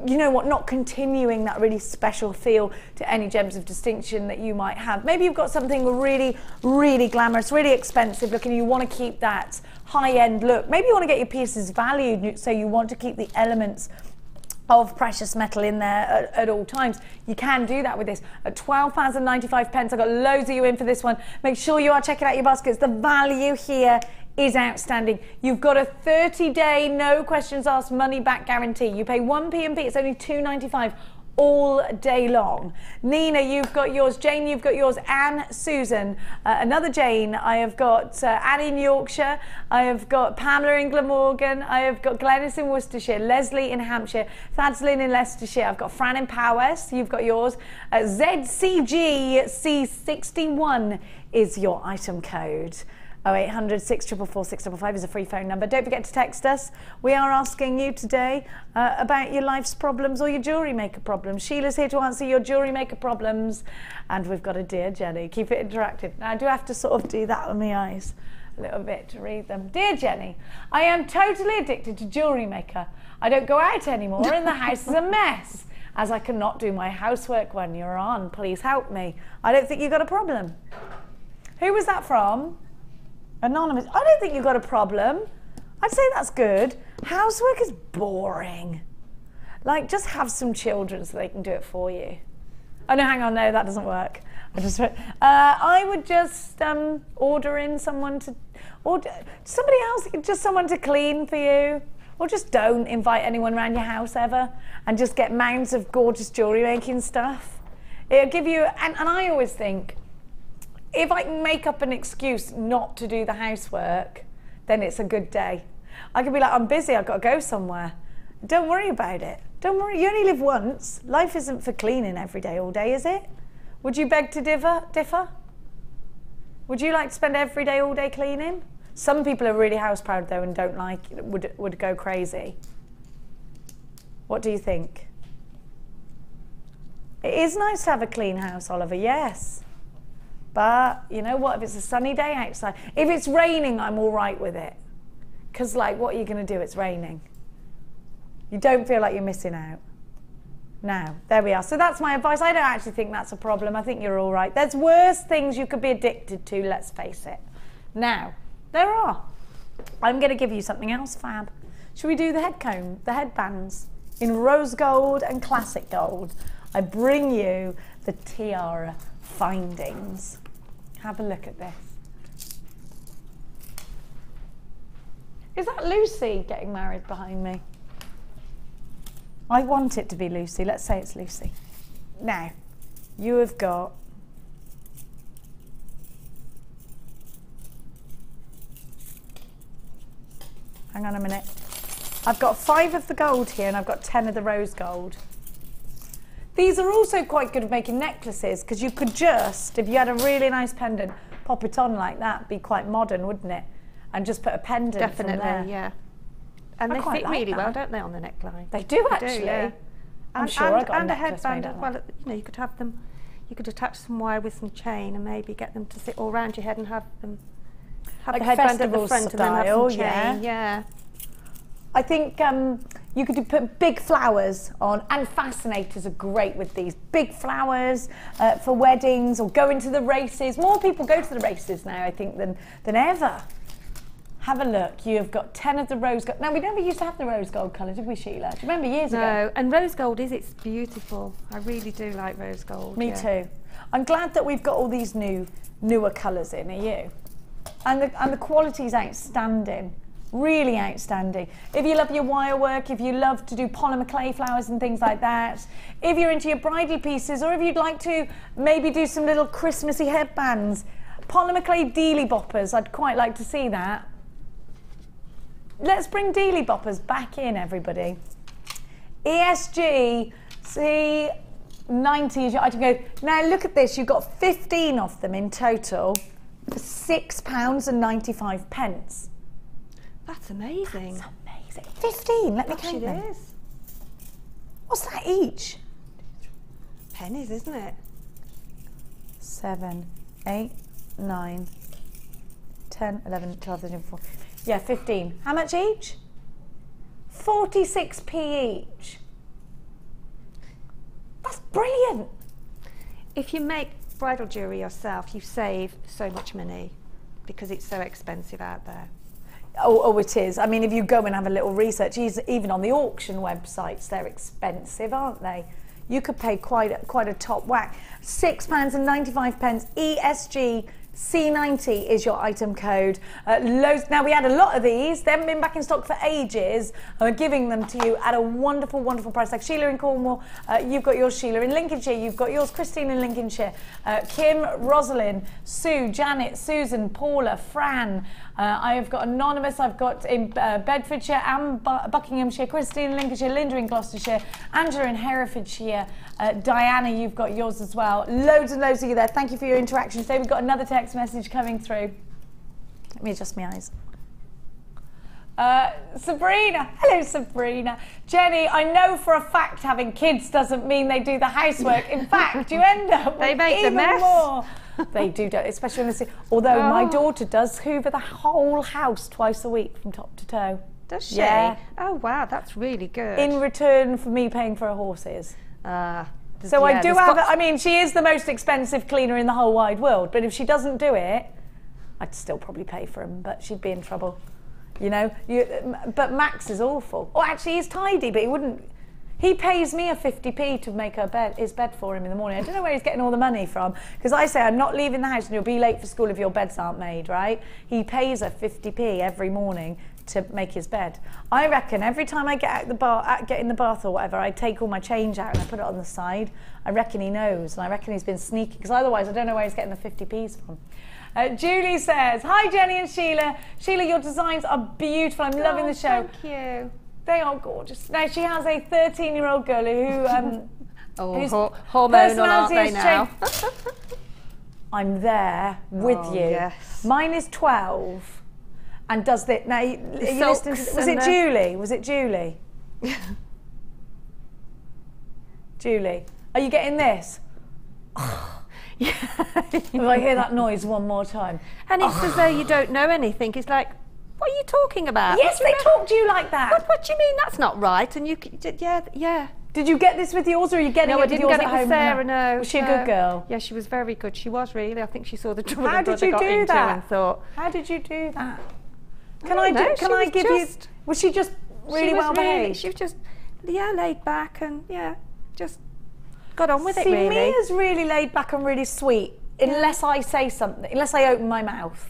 you know what, not continuing that really special feel to any gems of distinction that you might have. Maybe you've got something really, really glamorous, really expensive looking, and you want to keep that high-end look. Maybe you want to get your pieces valued, so you want to keep the elements of precious metal in there at all times. You can do that with this at £12.95. I've got loads of you in for this one. Make sure you are checking out your baskets. The value here is outstanding. You've got a 30-day no questions asked money back guarantee. You pay 1 P&P, it's only £2.95 all day long. Nina, you've got yours. Jane, you've got yours. Anne, Susan, another Jane. I have got Annie in Yorkshire. I have got Pamela in Glamorgan. I have got Glenys in Worcestershire. Leslie in Hampshire. Thadslyn in Leicestershire. I've got Fran in Powys. You've got yours. ZCG C61 is your item code. 0800 644 655 is a free phone number. Don't forget to text us. We are asking you today about your life's problems or your jewellery maker problems. Sheila's here to answer your jewellery maker problems. And we've got a Dear Jenny. Keep it interactive. Now I do have to sort of do that with my eyes a little bit to read them. Dear Jenny, I am totally addicted to Jewellery Maker. I don't go out anymore and the house is a mess, as I cannot do my housework when you're on. Please help me. I don't think you've got a problem. Who was that from? Anonymous. I don't think you've got a problem. I'd say that's good. Housework is boring. Like, just have some children so they can do it for you. Oh no, hang on, no, that doesn't work. I would just order in someone to, or somebody else, just someone to clean for you, or just don't invite anyone around your house ever, and just get mounds of gorgeous jewellery making stuff. It'll give you, and I always think, if I can make up an excuse not to do the housework, then it's a good day. I could be like, I'm busy, I've got to go somewhere. Don't worry about it. Don't worry, you only live once. Life isn't for cleaning every day, all day, is it? Would you beg to differ? Would you like to spend every day, all day cleaning? Some people are really house proud though and don't like it, would go crazy. What do you think? It is nice to have a clean house, Oliver, yes. But you know what, if it's a sunny day outside, if it's raining, I'm all right with it. Because like, what are you going to do? It's raining. You don't feel like you're missing out. Now, there we are. So that's my advice. I don't actually think that's a problem. I think you're all right. There's worse things you could be addicted to, let's face it. Now, there are. I'm going to give you something else fab. Should we do the head comb, the headbands in rose gold and classic gold? I bring you the tiara findings. Have a look at this. Is that Lucy getting married behind me? I want it to be Lucy. Let's say it's Lucy. Now, you have got hang on a minute. I've got 5 of the gold here and I've got 10 of the rose gold. These are also quite good at making necklaces because you could just, if you had a really nice pendant, pop it on like that, be quite modern, wouldn't it? And just put a pendant Definitely, from there. yeah. And they fit really well, don't they, on the neckline? They do actually. Yeah. I'm sure I got a necklace headband made as out well. of that. You know, you could have them. You could attach some wire with some chain and maybe get them to sit all around your head and have them. Have Like the headband at the festival front style, and then have some yeah. chain. Yeah. I think you could put big flowers on, and fascinators are great with these. Big flowers for weddings or going to the races. More people go to the races now, I think, than ever. Have a look. You've got 10 of the rose gold. Now, we never used to have the rose gold colour, did we, Sheila? Do you remember years ago? No, and rose gold it's beautiful. I really do like rose gold. Me too. I'm glad that we've got all these newer colours in, are you? And the quality's outstanding. Really outstanding. If you love your wire work, if you love to do polymer clay flowers and things like that, if you're into your bridal pieces, or if you'd like to maybe do some little Christmassy headbands, polymer clay dealy boppers, I'd quite like to see that. Let's bring dealy boppers back in, everybody. ESG C90 is your item code. Now look at this, you've got 15 of them in total for £6.95. That's amazing. That's amazing. 15, let me count them. It is. What's that each? Pennies, isn't it? 7, 8, 9, 10, 11, 12, 13, 14. Yeah, 15. How much each? 46p each. That's brilliant. If you make bridal jewellery yourself, you save so much money because it's so expensive out there. Oh, it is. I mean, if you go and have a little research, even on the auction websites, they're expensive, aren't they? You could pay quite a top whack. £6.95. ESG C90 is your item code. Loads. Now, we had a lot of these. They haven't been back in stock for ages. And we're giving them to you at a wonderful, wonderful price. Like Sheila in Cornwall, you've got yours, Sheila. In Lincolnshire, you've got yours, Christine in Lincolnshire. Kim, Rosalind, Sue, Janet, Susan, Paula, Fran. I have got Anonymous, I've got in Bedfordshire and Buckinghamshire, Christine in Lincolnshire, Linda in Gloucestershire, Angela in Herefordshire, Diana, you've got yours as well. Loads and loads of you there. Thank you for your interaction today. We've got another text message coming through. Let me adjust my eyes. Sabrina, hello Sabrina. Jenny, I know for a fact having kids doesn't mean they do the housework. In fact, you end up with even more. They do, especially when they see. Although my daughter does hoover the whole house twice a week from top to toe. Does she? Yeah. Oh wow, that's really good. In return for me paying for her horses. So yeah, I do have. I mean, she is the most expensive cleaner in the whole wide world. But if she doesn't do it, I'd still probably pay for him. But she'd be in trouble. You know. But Max is awful. Oh, actually, he's tidy, but he wouldn't. He pays me a 50p to make his bed for him in the morning. I don't know where he's getting all the money from, because I say I'm not leaving the house and you'll be late for school if your beds aren't made, right? He pays her 50p every morning to make his bed. I reckon every time I get in the bath or whatever, I take all my change out and I put it on the side. I reckon he knows, and I reckon he's been sneaky, because otherwise I don't know where he's getting the 50p's from. Julie says, hi Jenny and Sheila. Sheila, your designs are beautiful. I'm loving the show. Thank you. They are gorgeous. Now, she has a 13-year-old girl whose hormonal, aren't they now? I'm there with you. Yes. Mine is 12 and does that. Now, you listening to, was it Julie? Was it Julie? Julie, are you getting this? Yeah. If I hear that noise one more time. And it's as though you don't know anything. It's like, what are you talking about? Yes, they talk to you like that. What do you mean that's not right? And you, yeah. Did you get this with yours, or are you getting it with yours at home? No, I didn't get it with Sarah, no. Was she a good girl? Yeah, she was very good. She was really. I think she saw the trouble How her did brother you got do into that? and thought, how did you do that? Can I give you? Was she just really well behaved? She was just, laid back and just got on with it. See, really. Mia's really laid back and really sweet, unless I say something, unless I open my mouth.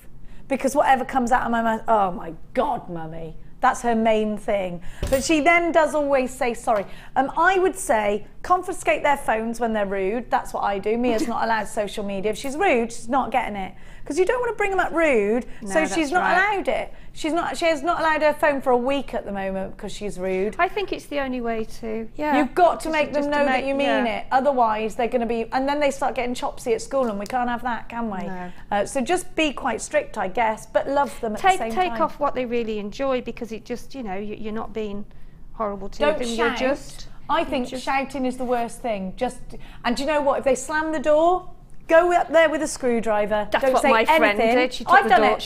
Because whatever comes out of my mouth, oh my God, Mummy. That's her main thing. But she then does always say sorry. I would say confiscate their phones when they're rude. That's what I do. Mia's not allowed social media. If she's rude, she's not getting it. Because you don't want to bring them up rude, so she's not allowed it. She has not allowed her phone for a week at the moment because she's rude. I think it's the only way to, You've got to make them know that you mean it. Otherwise, they're going to be, and then they start getting chopsy at school, and we can't have that, can we? No. So just be quite strict, I guess, but love them at the same time. Take off what they really enjoy, because it just, you're not being horrible to them. Don't shout. I think shouting is the worst thing. And do you know what? If they slam the door, go up there with a screwdriver. That's Don't what say my friend anything. did. She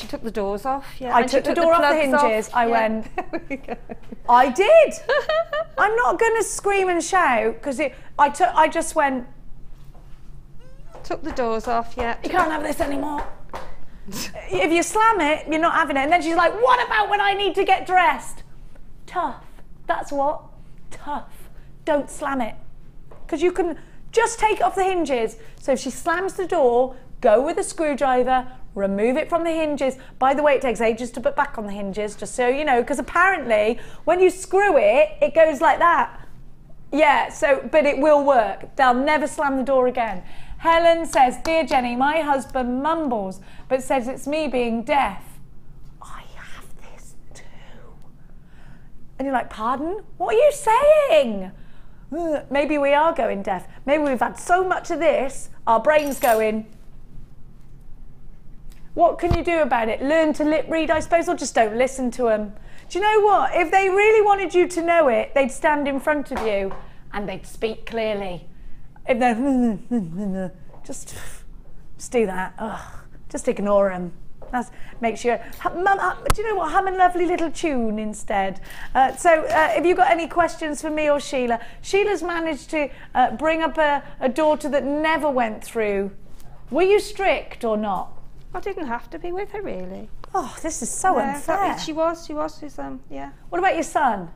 took the doors off. Yeah. I took the door off the hinges. I went. I did. I'm not going to scream and shout because I just went. Took the doors off. Yeah. You can't have this anymore. If you slam it, you're not having it. And then she's like, "What about when I need to get dressed?" Tough. That's what. Tough. Don't slam it, because you can. Just take it off the hinges. So if she slams the door, go with a screwdriver, remove it from the hinges. By the way, it takes ages to put back on the hinges, just so you know, because apparently when you screw it, it goes like that. Yeah, so, but it will work. They'll never slam the door again. Helen says, dear Jenny, my husband mumbles, but says it's me being deaf. I have this too. And you're like, pardon? What are you saying? Maybe we are going deaf. Maybe we've had so much of this, our brain's going. What can you do about it? Learn to lip read, I suppose, or just don't listen to them. Do you know what? If they really wanted you to know it, they'd stand in front of you and they'd speak clearly. If they're just do that. Ugh, just ignore them. Make sure. Do you know what? Hum a lovely little tune instead. So if you've got any questions for me or Sheila, Sheila's managed to bring up a daughter that never went through. Were you strict or not? I didn't have to be with her, really. Oh, this is so unfair. She was his, yeah. What about your son?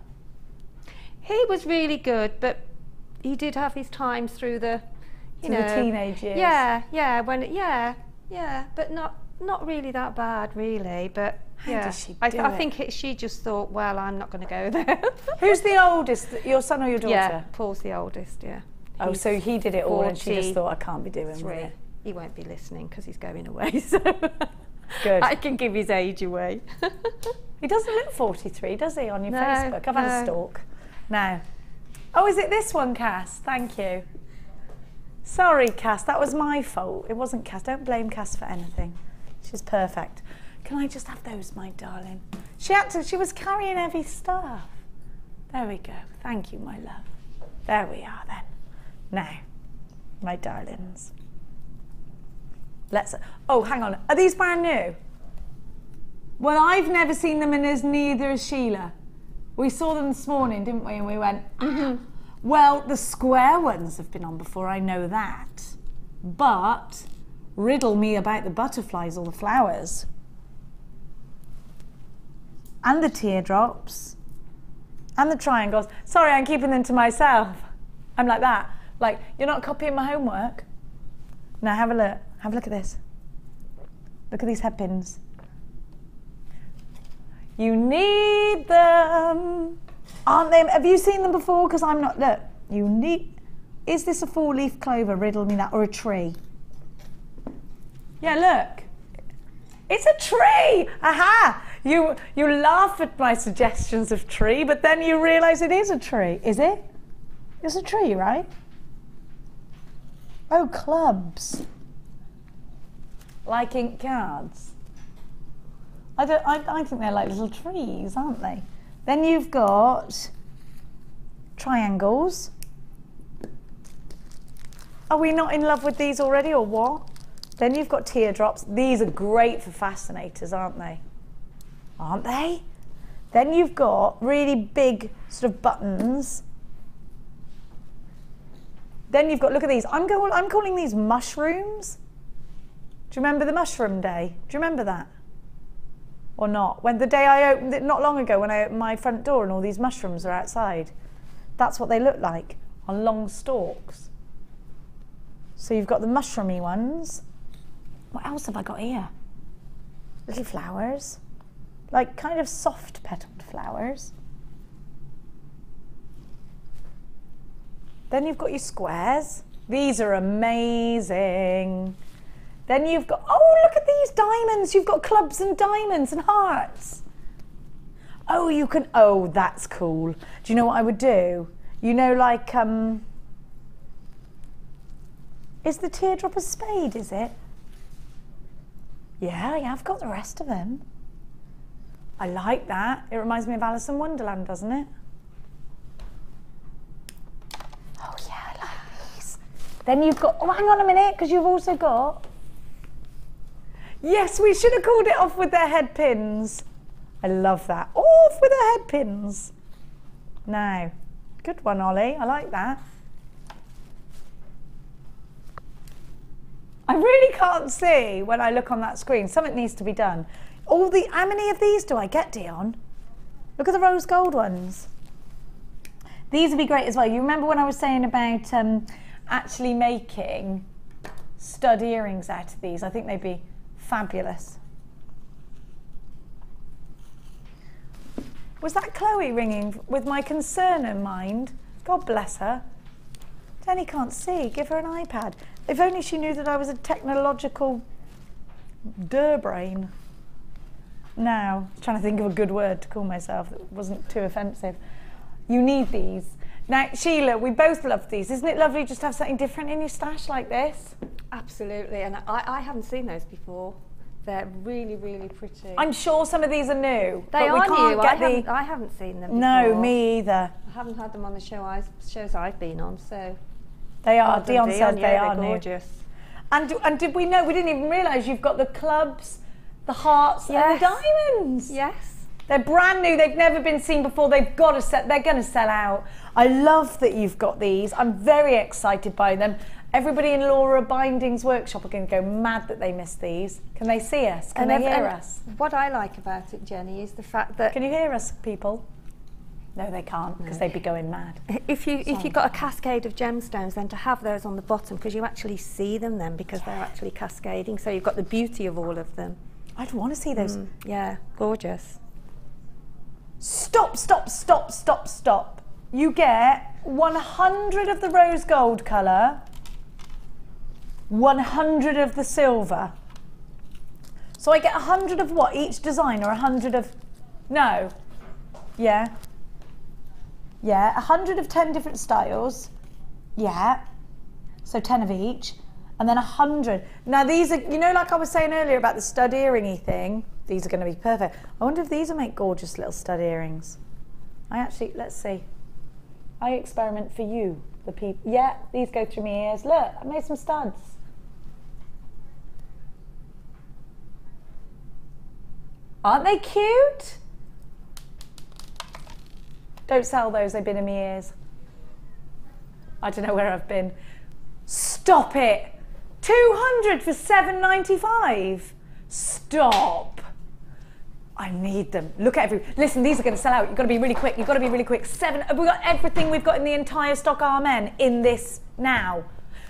He was really good, but he did have his times through the, you know, the teenage years. Yeah, but not really that bad, really. But how yeah, does she do I think she just thought, well, I'm not going to go there. Who's the oldest? Your son or your daughter? Yeah, Paul's the oldest. Yeah. Oh, so he did it all, and she just thought, I can't be doing with it. He won't be listening because he's going away. So good. I can give his age away. He doesn't look 43, does he, on your Facebook? I've had a stalk. No. Oh, is it this one, Cass? Thank you. Sorry, Cass, that was my fault. It wasn't Cass. Don't blame Cass for anything. She's perfect. Can I just have those, my darling? She was carrying heavy stuff. There we go. Thank you, my love. There we are then. Now, my darlings. Oh, hang on. Are these brand new? Well, I've never seen them, and as neither has Sheila. We saw them this morning, didn't we? And we went, well, the square ones have been on before, I know that. But riddle me about the butterflies or the flowers. And the teardrops. And the triangles. Sorry, I'm keeping them to myself. I'm like that. Like, you're not copying my homework? Now have a look. Have a look at this. Look at these head pins. You need them. Aren't they? Have you seen them before? Because I'm not. Look. You need. Is this a 4-leaf clover? Riddle me that. Or a tree? Yeah, look. It's a tree. Aha. You laugh at my suggestions of tree, but then you realise it is a tree. Is it? It's a tree, right? Oh, clubs. Like ink cards. I think they're like little trees, aren't they? Then you've got triangles. Are we not in love with these already, or what? Then you've got teardrops. These are great for fascinators, aren't they? Aren't they? Then you've got really big sort of buttons. Then you've got, look at these. I'm calling these mushrooms. Do you remember the mushroom day? Do you remember that? Or not? When the day I opened it, not long ago, when I opened my front door and all these mushrooms are outside. That's what they look like, on long stalks. So you've got the mushroomy ones. What else have I got here? Little flowers. Like kind of soft petaled flowers. Then you've got your squares. These are amazing. Then you've got, oh, look at these diamonds. You've got clubs and diamonds and hearts. Oh, you can, oh, that's cool. Do you know what I would do? You know, like, is the teardrop a spade, is it? Yeah, I've got the rest of them. I like that. It reminds me of Alice in Wonderland, doesn't it? Oh, yeah, I like these. Then you've got, oh, hang on a minute, because you've also got, yes, we should have called it off with their head pins. I love that. Off with their head pins. Now, good one, Ollie. I like that. I really can't see when I look on that screen. Something needs to be done. How many of these do I get, Dion? Look at the rose gold ones. These would be great as well. You remember when I was saying about actually making stud earrings out of these? I think they'd be Fabulous. Was that Chloe ringing with my concern in mind? God bless her. Jenny can't see. Give her an iPad. If only she knew that I was a technological brain. Now, trying to think of a good word to call myself that wasn't too offensive. You need these. Now, Sheila, we both love these. Isn't it lovely just to have something different in your stash like this? Absolutely, and I haven't seen those before. They're really, really pretty. I'm sure some of these are new. They but we are can't new. Get I haven't seen them before. No, me either. I haven't had them on the shows I've been on, so... They are. Dion said they are gorgeous. New. And did we know? We didn't even realise you've got the clubs, the hearts, and the diamonds. Yes. They're brand new. They've never been seen before. They've got to set. They're going to sell out. I love that you've got these. I'm very excited by them. Everybody in Laura Binding's workshop are going to go mad that they missed these. Can they see us? Can they hear us? What I like about it, Jenny, is the fact that... Can you hear us, people? No, they can't, because they'd be going mad. If you've got a cascade of gemstones, then to have those on the bottom, because you actually see them then, because they're actually cascading, so you've got the beauty of all of them. I'd want to see those. Yeah, gorgeous. Stop, stop, stop, stop, stop. You get 100 of the rose gold colour, 100 of the silver. So I get 100 of what? Each design, or 100 of... No. Yeah. Yeah, 100 of 10 different styles. Yeah. So 10 of each. And then 100. Now these are, you know, like I was saying earlier about the stud earringy thing, these are going to be perfect. I wonder if these will make gorgeous little stud earrings. Let's see. I experiment for you, the people. Yeah, these go through my ears. Look, I made some studs. Aren't they cute? Don't sell those, they've been in my ears. I don't know where I've been. Stop it! 200 for $7.95. Stop. I need them. Look at listen, these are going to sell out. You've got to be really quick. You've got to be really quick. We've got everything we've got in the entire stock Amen in this now.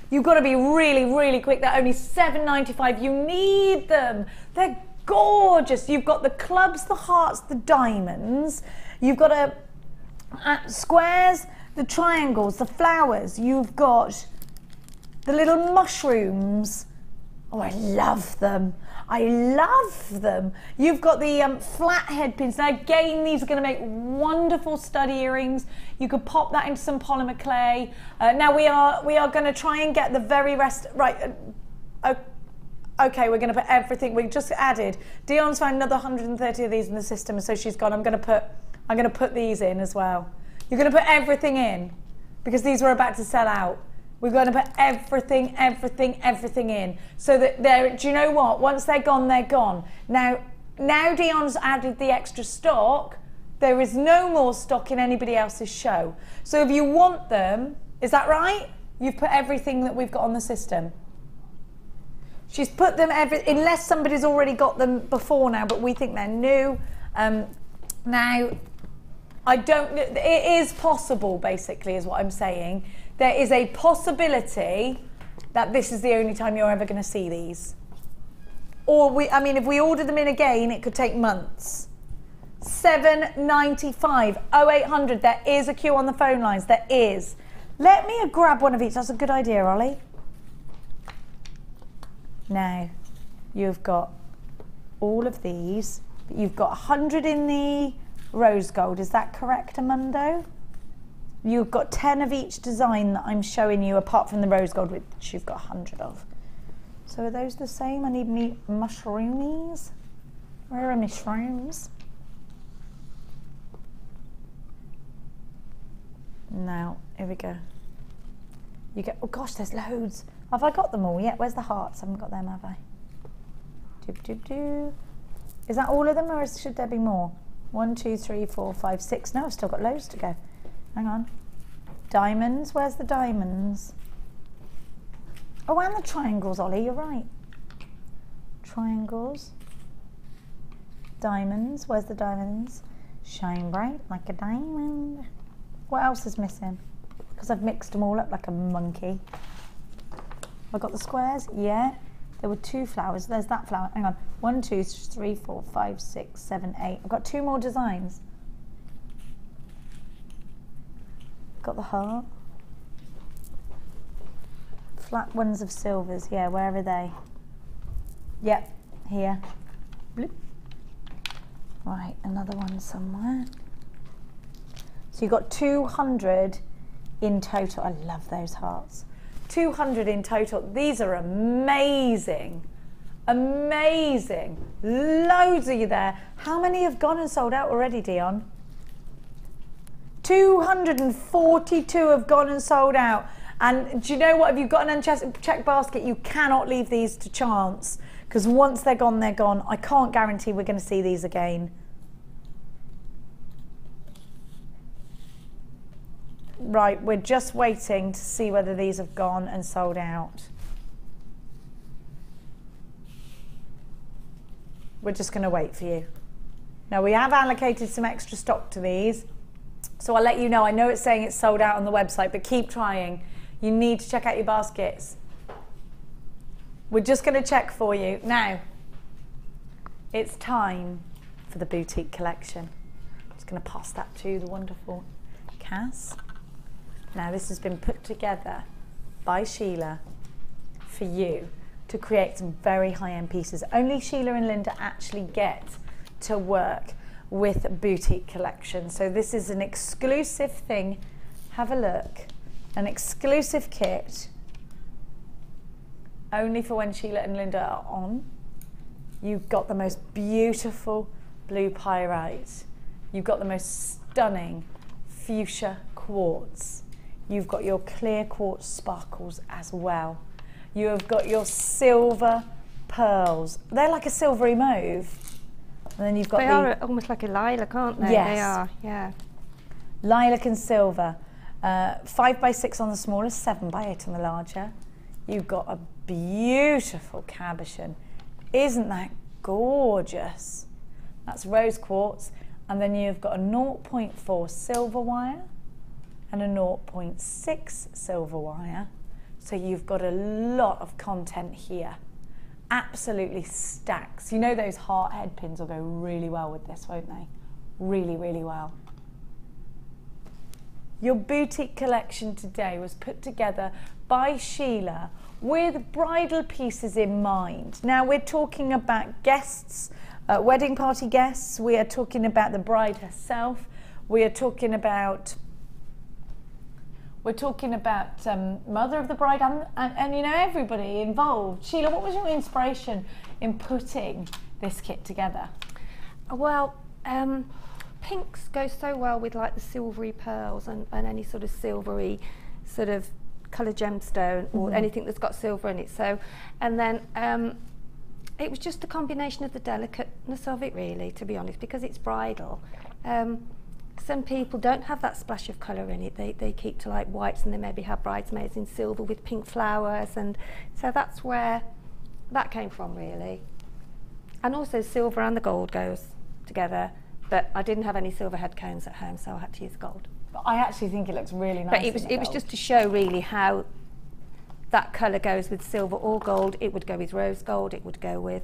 You've got to be really, really quick. They're only $7.95. You need them. They're gorgeous. You've got the clubs, the hearts, the diamonds. You've got squares, the triangles, the flowers. You've got the little mushrooms. Oh, I love them. I love them. You've got the flat head pins. Now again, these are going to make wonderful stud earrings. You could pop that into some polymer clay. Now we are going to try and get the very rest right. Okay, we're going to put everything. We just added. Dion's found another 130 of these in the system, so she's gone. I'm going to put these in as well. You're going to put everything in because these were about to sell out. We're going to put everything in so that do you know what? Once they're gone, they're gone. Now Dion's added the extra stock. There is no more stock in anybody else's show. So if you want them, is that right? You've put everything that we've got on the system. She's put them unless somebody's already got them before now, but we think they're new. Now, it is possible, basically, is what I'm saying. There is a possibility that this is the only time you're ever going to see these. Or if we order them in again, it could take months. $7.95, 0800. There is a queue on the phone lines. There is. Let me grab one of each. That's a good idea, Ollie. Now, you've got all of these. You've got 100 in the rose gold. Is that correct, Amundo? You've got 10 of each design that I'm showing you, apart from the rose gold, which you've got 100 of. So are those the same? I need me mushroomies. Where are my shrooms? Now, here we go. You get, oh gosh, there's loads. Have I got them all yet? Where's the hearts? I haven't got them, have I? Is that all of them, or should there be more? 1, 2, 3, 4, 5, 6. No, I've still got loads to go. Hang on. Diamonds, where's the diamonds? Oh, and the triangles, Ollie, you're right. Triangles. Diamonds, where's the diamonds? Shine bright like a diamond. What else is missing? Because I've mixed them all up like a monkey. I've got the squares, yeah. There were 2 flowers. There's that flower. Hang on. 1, 2, 3, 4, 5, 6, 7, 8. I've got 2 more designs. Got the heart. Flat ones of silvers. Yeah, where are they? Yep, here. Bloop. Right, another one somewhere. So you've got 200 in total. I love those hearts. 200 in total. These are amazing. Amazing. Loads of you there. How many have gone and sold out already, Dion? 242 have gone and sold out. And do you know what? If you've got an unchecked basket, you cannot leave these to chance, because once they're gone, they're gone. I can't guarantee we're going to see these again. Right, we're just waiting to see whether these have gone and sold out. We're just going to wait for you. Now, we have allocated some extra stock to these, so I'll let you know. I know it's saying it's sold out on the website, but keep trying. You need to check out your baskets. We're just going to check for you. Now, it's time for the boutique collection. I'm just going to pass that to the wonderful Cass. Now, this has been put together by Sheila for you to create some very high-end pieces. Only Sheila and Linda actually get to work with boutique collection. So this is an exclusive thing. Have a look. An exclusive kit only for when Sheila and Linda are on. You've got the most beautiful blue pyrite. You've got the most stunning fuchsia quartz. You've got your clear quartz sparkles as well. You have got your silver pearls. They're like a silvery mauve. And then you've got they are almost like a lilac, aren't they? Yes. They are, yeah. Lilac and silver. 5 by 6 on the smallest, 7 by 8 on the larger. You've got a beautiful cabochon. Isn't that gorgeous? That's rose quartz. And then you've got a 0.4 silver wire and a 0.6 silver wire. So you've got a lot of content here. Absolutely stacks. You know those heart head pins will go really well with this, won't they? Really, really well. Your boutique collection today was put together by Sheila with bridal pieces in mind. Now we're talking about guests, wedding party guests. We are talking about the bride herself. We are talking about mother of the bride and you know, everybody involved. Sheila, what was your inspiration in putting this kit together? Well, pinks go so well with like the silvery pearls and any sort of silvery sort of colour gemstone or anything that's got silver in it. So, and then it was just a combination of the delicateness of it, really, to be honest, because it's bridal. Some people don't have that splash of colour in it. They keep to like whites, and they maybe have bridesmaids in silver with pink flowers, and so that's where that came from, really. And also silver and the gold goes together, but I didn't have any silver head cones at home, so I had to use gold. But I actually think it looks really nice. But it was just to show really how that colour goes with silver or gold. It would go with rose gold. It would go with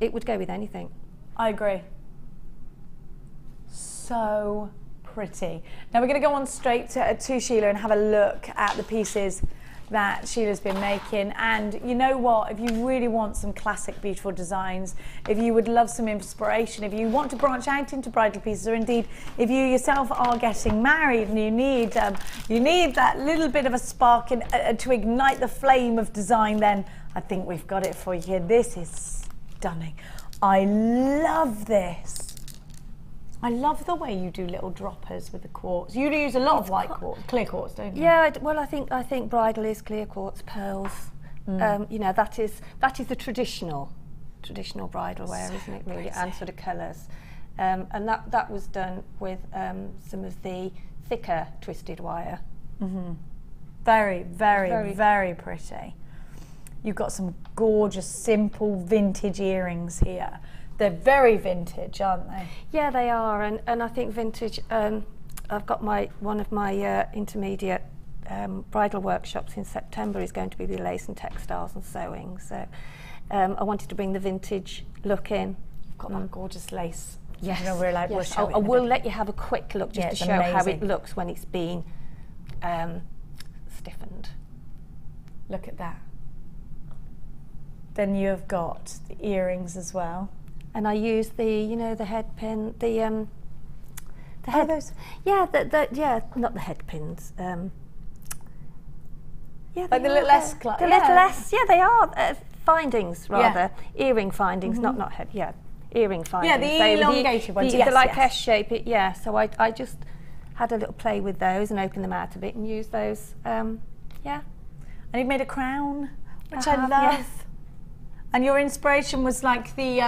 anything. I agree. So pretty. Now we're going to go on straight to Sheila and have a look at the pieces that Sheila's been making. And you know what, if you really want some classic beautiful designs, if you would love some inspiration, if you want to branch out into bridal pieces, or indeed if you yourself are getting married and you need that little bit of a spark to ignite the flame of design, then I think we've got it for you here. This is stunning. I love this. I love the way you do little droppers with the quartz. You use a lot of white quartz, clear quartz, don't you? Yeah, well, I think bridal is clear quartz, pearls. You know, that is the traditional bridal wear, isn't it, really? Pretty. And sort of colours. And that was done with some of the thicker twisted wire. Very, very, very pretty. You've got some gorgeous, simple vintage earrings here. They're very vintage, aren't they? Yeah, they are, and I think vintage. I've got one of my intermediate bridal workshops in September is going to be the lace and textiles and sewing. So I wanted to bring the vintage look in. You've got that gorgeous lace. Yes, You know, we're allowed, we'll yes. show it I in a will bit. let you have a quick look just Yeah, to it's show how it amazing. looks when it's been stiffened. Look at that. Then you have got the earrings as well. And I use the, you know, the head pin, the head. Those? Yeah, yeah, not the head pins. Yeah, Like they the are little S. the little S. Yeah, they are findings rather. Earring findings, Mm-hmm. not head. Yeah, earring findings. Yeah, the elongated ones. Yes, They're like yes. S shape. Yeah. So I just had a little play with those and opened them out a bit and used those. Yeah. And you've made a crown, which I I have, love. yes. And your inspiration was like the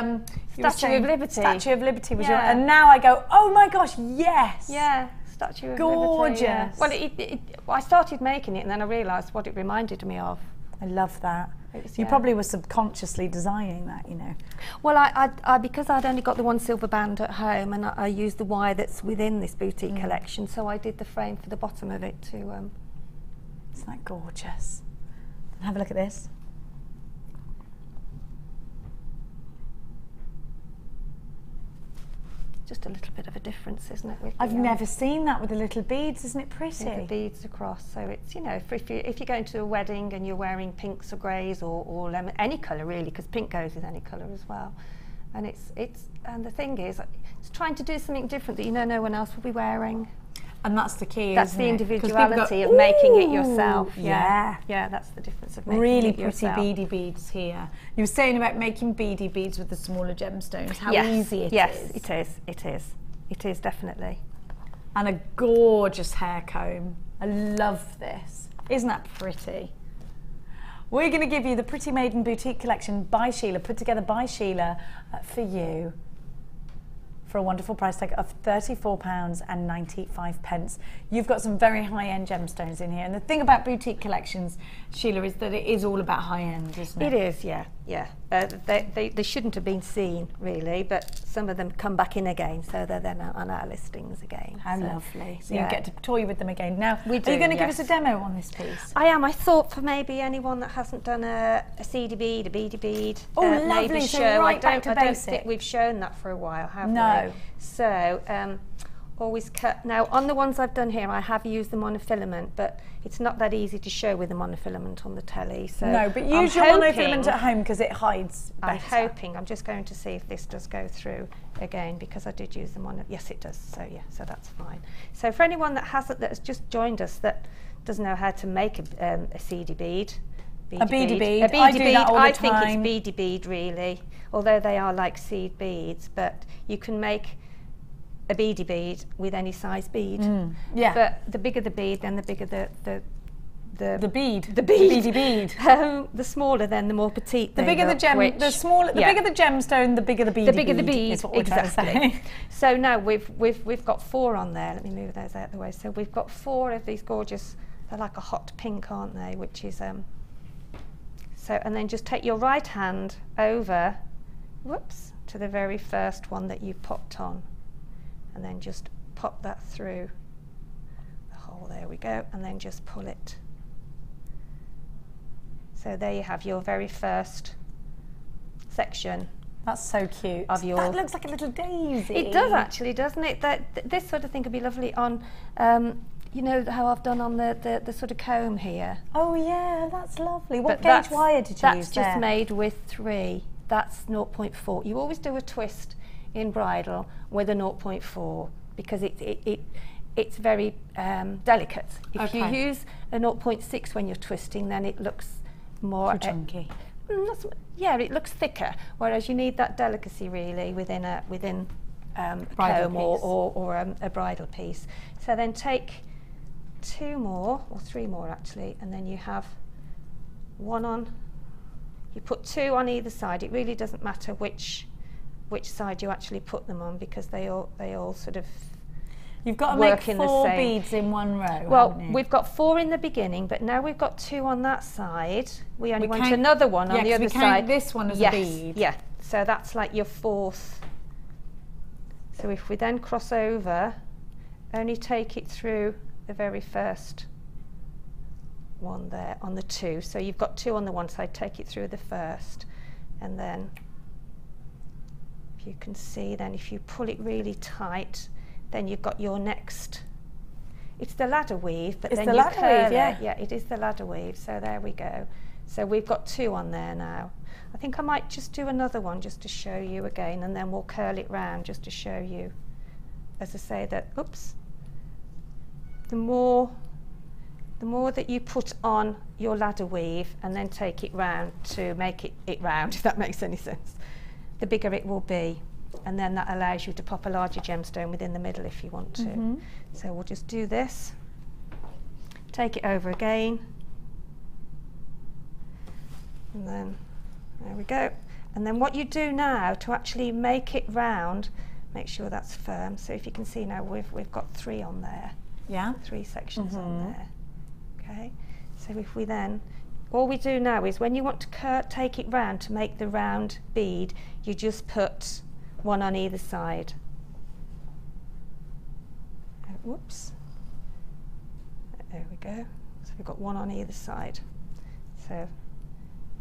Statue of Liberty. Statue of Liberty was Yeah. your, and now I go, oh my gosh, yes. Yeah, Statue of Gorgeous. Liberty. Yeah. Well, I started making it and then I realised what it reminded me of. I love that. It's, You yeah. probably were subconsciously designing that, you know. Well, I because I'd only got the one silver band at home and I used the wire that's within this boutique collection, so I did the frame for the bottom of it to... Isn't that gorgeous? And have a look at this. just a little bit of a difference, isn't it? With I've the, never seen that with the little beads. Isn't it with the pretty? beads across. So it's, you know, if you're going to a wedding and you're wearing pinks or greys or lemon, any colour really, because pink goes with any colour as well. And and the thing is, it's trying to do something different that you know no one else will be wearing. And that's the key, That's isn't the it? 'Cause people individuality go, of making it "Ooh, yourself. yeah. Yeah, that's the difference of making Really it pretty yourself. beady beads here. You were saying about making beady beads with the smaller gemstones, how Yes, easy it is. yes, it is. It is. It is definitely. And a gorgeous hair comb. I love this. Isn't that pretty? We're going to give you the Pretty Maiden Boutique Collection by Sheila, put together by Sheila for you, for a wonderful price tag of £34.95. You've got some very high-end gemstones in here. And the thing about boutique collections, Sheila, is that it is all about high-end, isn't it? It is, yeah, yeah. They shouldn't have been seen, really, but some of them come back in again, so they're then on our listings again. How so, lovely. So yeah. you get to toy with them again. Now, We are do, you going to give yes. us a demo on this piece? I am. I thought for maybe anyone that hasn't done a seedy bead, a beady bead, Oh, maybe lovely, so show. right back to I don't basic. think we've shown that for a while, have No. we? So, always cut. Now, on the ones I've done here, I have used the monofilament, but it's not that easy to show with the monofilament on the telly. So No, but I'm use your hoping- monofilament at home because it hides better. I'm hoping. I'm just going to see if this does go through again because I did use the mono. Yes, it does. So yeah, so that's fine. So for anyone that has just joined us that doesn't know how to make a seedy bead. A beady bead. A beady I do bead. that all the I think it's time. beady bead really, although they are like seed beads, but you can make a beady bead with any size bead. Yeah. But the bigger the bead, then the bigger the bead. The bead. Beady bead. The smaller, then the more petite. The they bigger the look, gem, which- the smaller, the yeah. bigger the gemstone, the bigger the beady. The bigger the bead, is what we're trying to exactly. say. So now we've got 4 on there. Let me move those out of the way. So we've got 4 of these gorgeous. They're like a hot pink, aren't they? Which is So and then just take your right hand over, whoops, to the very first one that you popped on, and then just pop that through the hole. There we go, and then just pull it. So there you have your very first section. That's so cute. Of your- That looks like a little daisy. It does actually, doesn't it? This sort of thing could be lovely on, you know how I've done on the sort of comb here. Oh yeah, that's lovely. What But gauge that's- wire did you That's use just there? made with 3. That's 0.4. You always do a twist in bridal with a 0.4 because it's very delicate. If you Okay. use a 0.6 when you're twisting, then it looks more Too chunky. yeah, it looks thicker. Whereas you need that delicacy really within a Bridal comb piece. or a bridal piece. So then take 2 more or 3 more actually, and then you have 1 on. You put 2 on either side. It really doesn't matter which side you actually put them on because they all sort of You've got to work make in the 4 same. beads in one row. Well, haven't you? we've got 4 in the beginning, but now we've got 2 on that side. We only want count- another one on yeah, the 'cause other we count side. this one as a Yes, bead. yeah. So that's like your 4th. So if we then cross over, only take it through the very first one there on the 2. So you've got 2 on the one side, take it through the first, And then, if you can see, then if you pull it really tight, then you've got your next. It's the ladder weave, but then you curl it. Yeah, it is the ladder weave. So there we go. So we've got 2 on there now. I think I might just do another one just to show you again, and then we'll curl it round just to show you, as I say, that, oops, the more that you put on your ladder weave and then take it round to make it round, if that makes any sense, the bigger it will be. And then that allows you to pop a larger gemstone within the middle if you want to. So we'll just do this, take it over again, and then there we go. And then what you do now to actually make it round, make sure that's firm. So if you can see now, we've got 3 on there. Yeah. 3 sections on there. Okay. So if we then, all we do now is when you want to take it round to make the round bead, you just put 1 on either side. Whoops. There we go. So we've got 1 on either side. So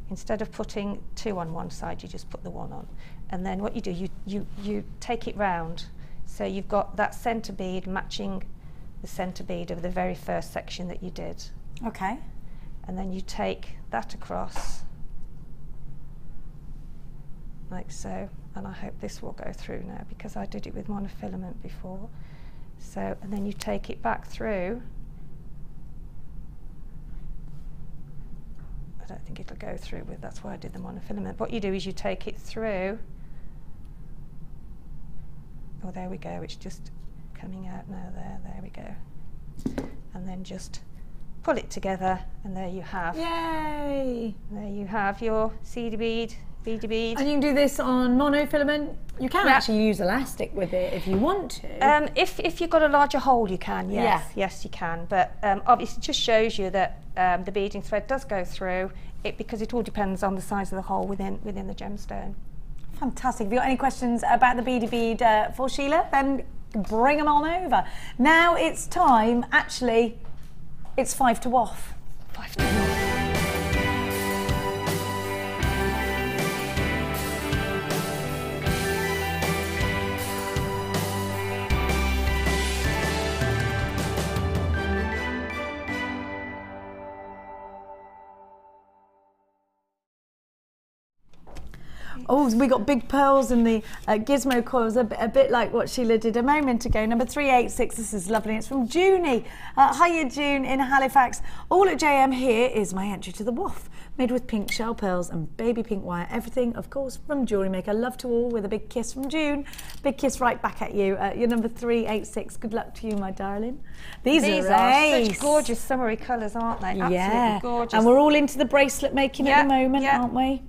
instead of putting 2 on one side, you just put the 1 on. And then what you do, you take it round. So you've got that centre bead matching the centre bead of the very first section that you did. Okay. And then you take that across, like so. And I hope this will go through now because I did it with monofilament before. So, and then you take it back through. I don't think it'll go through with, that's why I did the monofilament. What you do is you take it through. Oh, there we go, it's just coming out now there we go. And then just pull it together, and there you have. Yay! There you have your seedy bead, beady bead. And you can do this on monofilament. You can actually use elastic with it if you want to. If you've got a larger hole, you can, yes. Yeah. Yes, you can. But obviously it just shows you that the beading thread does go through it because it all depends on the size of the hole within the gemstone. Fantastic. If you've got any questions about the beady bead for Sheila, then bring them on over. Now it's time, actually, it's 5 to off. 5 to off. Oh, we got big pearls in the gizmo coils, a bit like what Sheila did a moment ago. Number 386, this is lovely. It's from Junie. Hiya, June in Halifax. All at JM, here is my entry to the WOF, made with pink shell pearls and baby pink wire. Everything, of course, from JewelleryMaker. Love to all, with a big kiss from June. Big kiss right back at you. You're number 386. Good luck to you, my darling. These are such gorgeous summery colours, aren't they? Absolutely gorgeous. And we're all into the bracelet making at the moment, aren't we?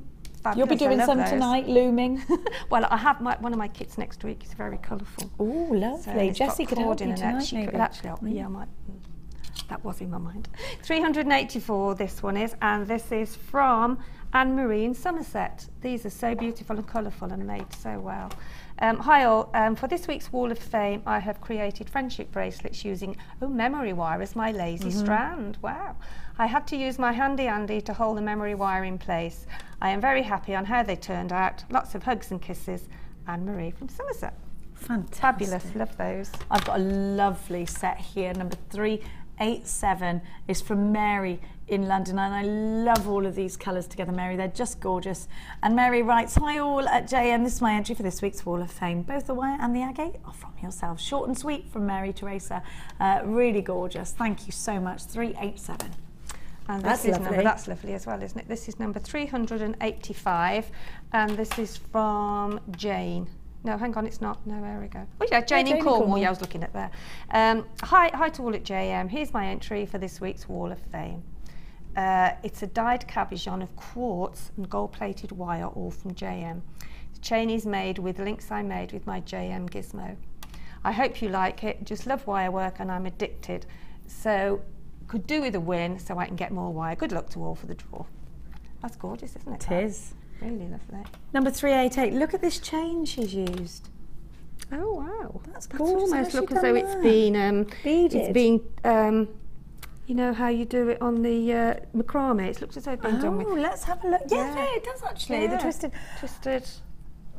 Fabulous. You'll be doing some tonight, looming. Well, I have one of my kits next week. It's very colourful. Oh, lovely. So Jessie could help you tonight, maybe. Could actually help me. Yeah, I might. That was in my mind. 384 this one is, and this is from Anne-Marie in Somerset. These are so beautiful and colourful and made so well. Hi all, for this week's Wall of Fame I have created friendship bracelets using memory wire as my lazy strand. Wow. I had to use my handy Andy to hold the memory wire in place. I am very happy on how they turned out. Lots of hugs and kisses. Anne-Marie from Somerset. Fantastic. Fabulous, love those. I've got a lovely set here, number 387 is from Mary in London, and I love all of these colours together, Mary. They're just gorgeous. And Mary writes, hi all at JM, this is my entry for this week's Wall of Fame. Both the wire and the agate are from yourself. Short and sweet from Mary Teresa. Really gorgeous. Thank you so much. 387. And this is lovely. That's lovely as well, isn't it? This is number 385, and this is from Jane. No, hang on, it's not. No, there we go. Oh yeah, Jane in Cornwall. Yeah, I was looking at there. Hi to all at JM. Here's my entry for this week's Wall of Fame. It's a dyed cabochon of quartz and gold-plated wire, all from JM. The chain is made with links I made with my JM gizmo. I hope you like it. Just love wire work, and I'm addicted. So could do with a win, so I can get more wire. Good luck to all for the draw. That's gorgeous, isn't it? It is. Really lovely. Number 388. Look at this chain she's used. Oh wow, that's cool. Almost look as though it's been beaded. It's been You know how you do it on the macrame? It looks as though it's been done with. Oh, let's have a look. Yeah, yeah, it does actually. Yeah. The twisted. Twisted.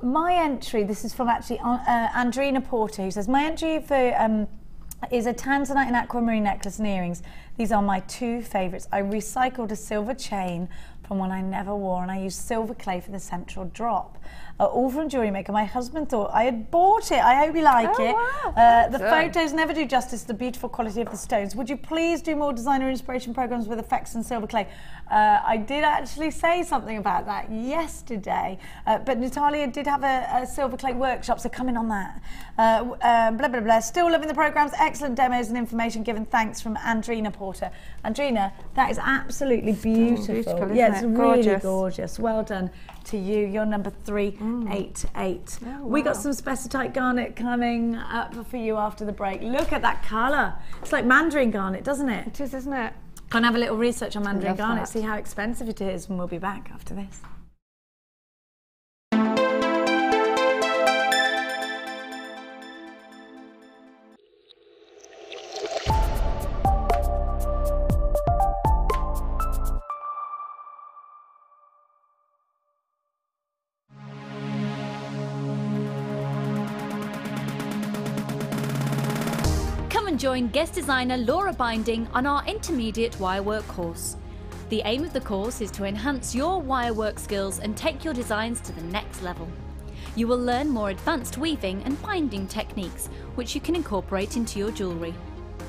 My entry, this is from actually Andrina Porter, who says, my entry for is a tanzanite and aquamarine necklace and earrings. These are my two favourites. I recycled a silver chain from one I never wore, and I used silver clay for the central drop. All from JewelleryMaker. My husband thought I had bought it. I hope you like it. Wow. The photos never do justice to the beautiful quality of the stones. Would you please do more designer inspiration programs with effects and silver clay? I did actually say something about that yesterday, but Natalia did have a silver clay workshop, so come in on that. Blah, blah, blah. Still loving the programs. Excellent demos and information given. Thanks from Andrina Porter. Andrina, that is absolutely beautiful. Beautiful, yeah, it's isn't it? really Gorgeous. gorgeous. Well done to you. You're number 388. Oh, We got wow. some Spessartite garnet coming up for you after the break. Look at that colour. It's like Mandarin garnet, doesn't it? It is, isn't it? Can I have a little research on Mandarin Love garnet, that. see how expensive it is, and we'll be back after this. Come and join guest designer Laura Binding on our intermediate wirework course. The aim of the course is to enhance your wirework skills and take your designs to the next level. You will learn more advanced weaving and binding techniques, which you can incorporate into your jewellery.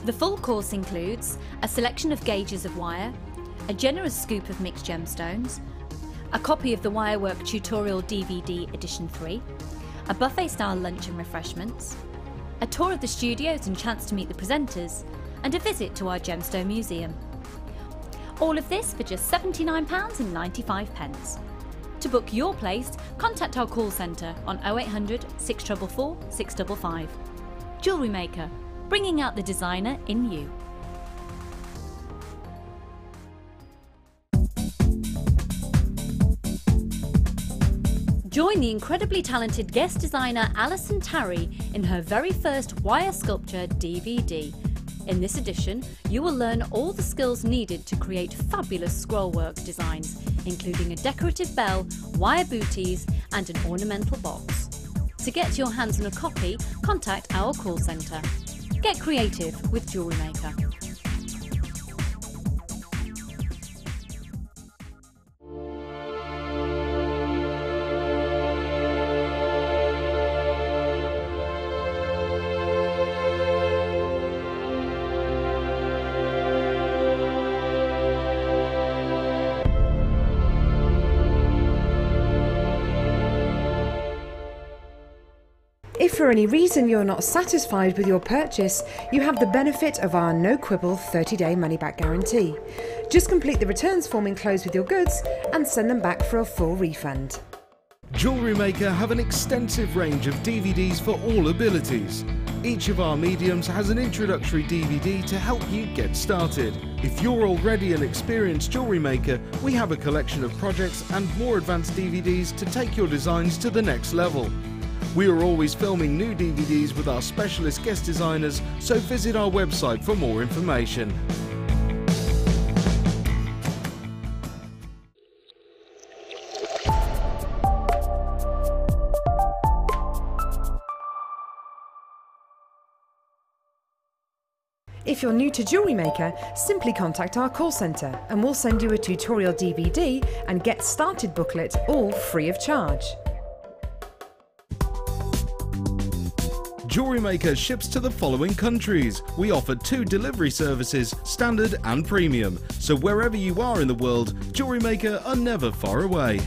The full course includes a selection of gauges of wire, a generous scoop of mixed gemstones, a copy of the Wirework Tutorial DVD Edition 3, a buffet-style lunch and refreshments, a tour of the studios and chance to meet the presenters, and a visit to our gemstone museum. All of this for just £79.95. To book your place, contact our call centre on 0800 644 655. JewelleryMaker, bringing out the designer in you. Join the incredibly talented guest designer Alison Tarry in her very first wire sculpture DVD. In this edition, you will learn all the skills needed to create fabulous scrollwork designs, including a decorative bell, wire booties, and an ornamental box. To get your hands on a copy, contact our call centre. Get creative with JewelleryMaker. If for any reason you're not satisfied with your purchase, you have the benefit of our no-quibble 30-day money-back guarantee. Just complete the returns form enclosed with your goods and send them back for a full refund. JewelleryMaker have an extensive range of DVDs for all abilities. Each of our mediums has an introductory DVD to help you get started. If you're already an experienced jewellery maker, we have a collection of projects and more advanced DVDs to take your designs to the next level. We are always filming new DVDs with our specialist guest designers, so visit our website for more information. If you're new to JewelleryMaker, simply contact our call centre and we'll send you a tutorial DVD and Get Started booklet, all free of charge. JewelleryMaker ships to the following countries. We offer 2 delivery services, standard and premium. So wherever you are in the world, JewelleryMaker are never far away.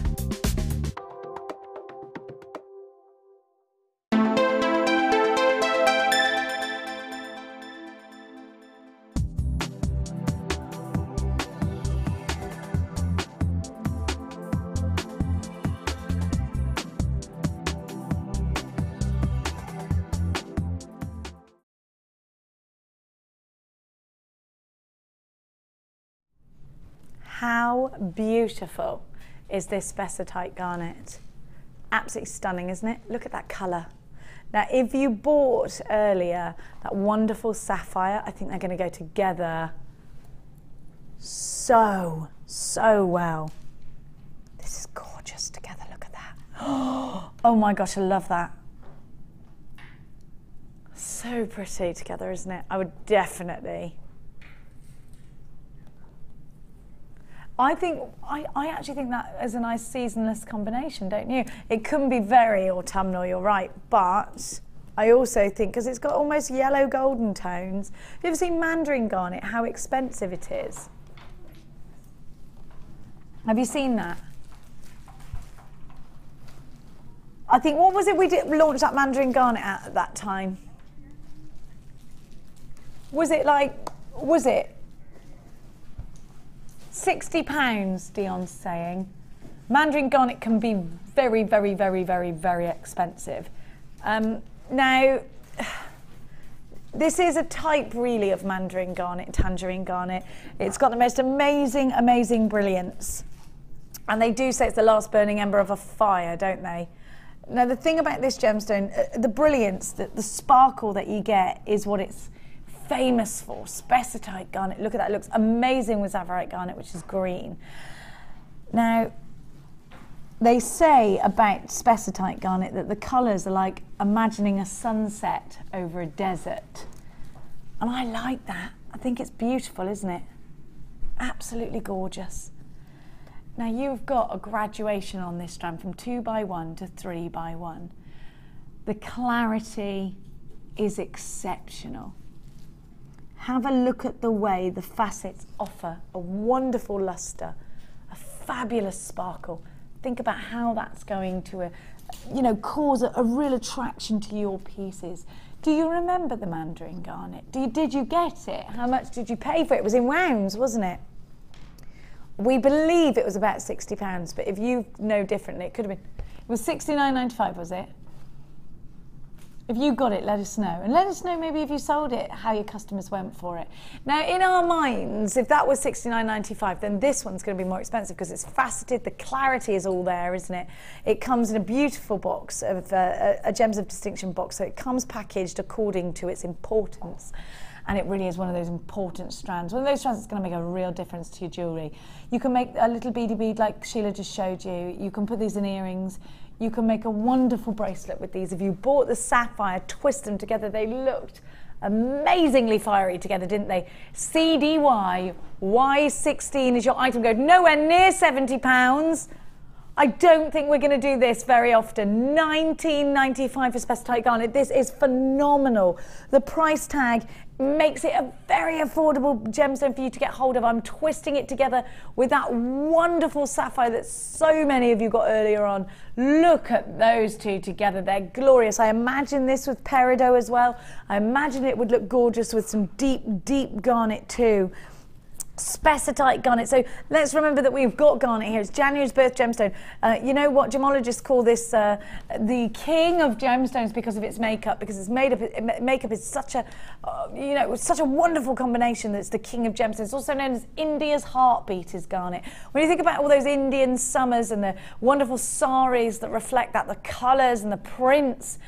How beautiful is this Spessartite garnet? Absolutely stunning, isn't it? Look at that colour. Now, if you bought earlier that wonderful sapphire, I think they're going to go together so well. This is gorgeous together, look at that. Oh my gosh, I love that. So pretty together, isn't it? I would definitely. I actually think that is a nice seasonless combination, don't you? It couldn't be very autumnal, you're right, but I also think, because it's got almost yellow golden tones. Have you ever seen Mandarin Garnet, how expensive it is? Have you seen that? I think, what was it we did launch that Mandarin Garnet at that time? Was it £60, Dion's saying. Mandarin Garnet can be very, very, very, very, very expensive. Now, this is a type really of Mandarin Garnet, Tangerine Garnet. It's got the most amazing, amazing brilliance. And they do say it's the last burning ember of a fire, don't they? Now, the thing about this gemstone, the brilliance, the sparkle that you get is what it's famous for. Spessartite garnet, look at that, it looks amazing with Zavarite garnet, which is green. Now, they say about Spessartite garnet that the colours are like imagining a sunset over a desert. And I like that. I think it's beautiful, isn't it? Absolutely gorgeous. Now, you've got a graduation on this strand from 2x1 to 3x1. The clarity is exceptional. Have a look at the way the facets offer a wonderful luster, a fabulous sparkle. Think about how that's going to, cause a real attraction to your pieces. Do you remember the Mandarin Garnet? Did you get it? How much did you pay for it? It was in rounds, wasn't it? We believe it was about £60, but if you know differently, it could have been. It was $69.95, was it? If you got it, let us know. And let us know maybe if you sold it, how your customers went for it. Now, in our minds, if that was $69.95, then this one's going to be more expensive because it's faceted. The clarity is all there, isn't it? It comes in a beautiful box, of a Gems of Distinction box, so it comes packaged according to its importance. And it really is one of those important strands. One of those strands that's going to make a real difference to your jewellery. You can make a little beady bead like Sheila just showed you. You can put these in earrings. You can make a wonderful bracelet with these. If you bought the sapphire, twist them together, they looked amazingly fiery together, didn't they? CDY, Y16 is your item code, nowhere near £70. I don't think we're going to do this very often. $19.95 for Spessartite Garnet. This is phenomenal. The price tag makes it a very affordable gemstone for you to get hold of. I'm twisting it together with that wonderful sapphire that so many of you got earlier on. Look at those two together. They're glorious. I imagine this with peridot as well. I imagine it would look gorgeous with some deep, deep garnet too. Spessartite garnet. So let's remember that we've got garnet here. It's January's birth gemstone. You know what gemologists call this the king of gemstones because of its makeup, because its makeup is such a such a wonderful combination that it's the king of gemstones. It's also known as India's heartbeat is garnet. When you think about all those Indian summers and the wonderful saris that reflect that, the colours and the prints,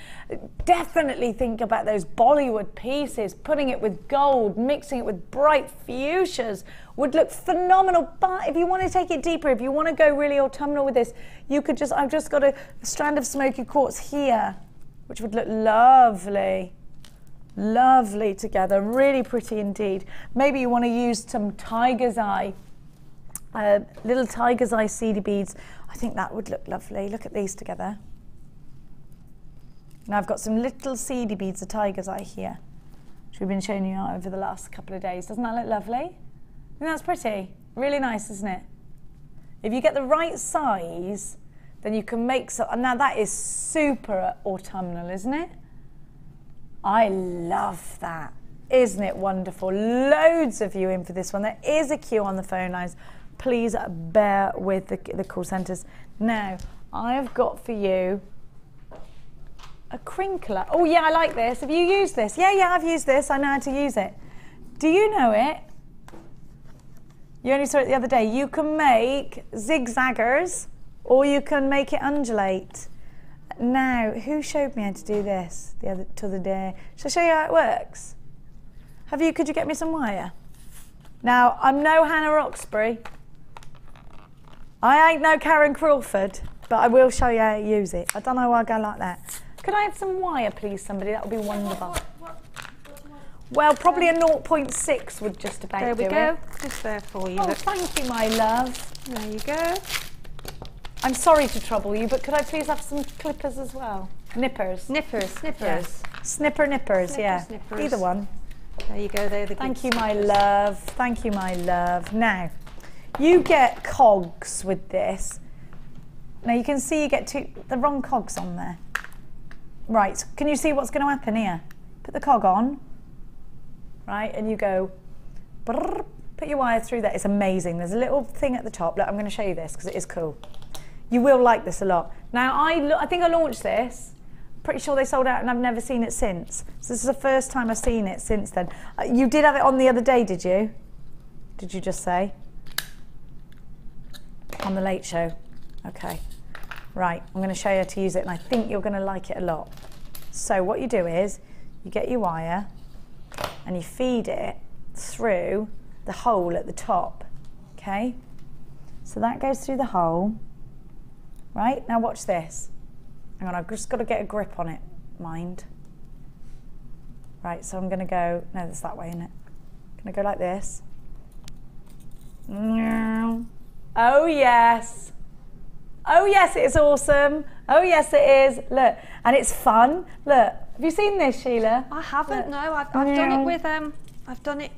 definitely think about those Bollywood pieces. Putting it with gold, mixing it with bright fuchsias would look phenomenal. But if you want to take it deeper, if you want to go really autumnal with this, you could just, I've just got a strand of smoky quartz here, which would look lovely. Lovely together, really pretty indeed. Maybe you want to use some tiger's eye, little tiger's eye seedy beads. I think that would look lovely. Look at these together. Now I've got some little seedy beads of tiger's eye here, which we've been showing you over the last couple of days. Doesn't that look lovely? I think that's pretty. Really nice, isn't it? If you get the right size, then you can make some. Now that is super autumnal, isn't it? I love that. Isn't it wonderful? Loads of you in for this one. There is a queue on the phone lines. Please bear with the call centres. Now, I've got for you a crinkler. Oh yeah, I like this. Have you used this? Yeah, I've used this. I know how to use it. Do you know it? You only saw it the other day. You can make zigzaggers or you can make it undulate. Now, who showed me how to do this the other day? Shall I show you how it works? Could you get me some wire? Now, I'm no Hannah Roxbury. I ain't no Karen Crawford, but I will show you how to use it. I don't know why I go like that. Could I have some wire, please, somebody? That would be wonderful. Well, probably a 0.6 would just about do it. There we go. Just there for you. Oh, look. thank you, my love. There you go. I'm sorry to trouble you, but could I please have some clippers as well? Nippers. Snippers. Yeah. Snipper nippers, yeah. Snippers. Either one. There you go. They're the Thank you, good my snippers. love. Thank you, my love. Now, you get cogs with this. Now, you can see you get the wrong cogs on there. Right, can you see what's going to happen here? Put the cog on, right, and you go, brrr, put your wire through there. It's amazing. There's a little thing at the top. Look, I'm going to show you this because it is cool. You will like this a lot. Now, I think I launched this. Pretty sure they sold out and I've never seen it since. So this is the first time I've seen it since then. You did have it on the other day, did you? Did you just say? On the Late Show. Okay. Right, I'm going to show you how to use it and I think you're going to like it a lot. So what you do is, you get your wire and you feed it through the hole at the top, okay? So that goes through the hole, right? Now watch this. Hang on, I've just got to get a grip on it, mind. Right, so I'm going to go, no, it's that way, isn't it? I'm going to go like this. Oh yes. Oh yes, it's awesome. Oh yes, it is. Look, and it's fun. Look, have you seen this, Sheila? I haven't. Look. No, I've done it with I've done it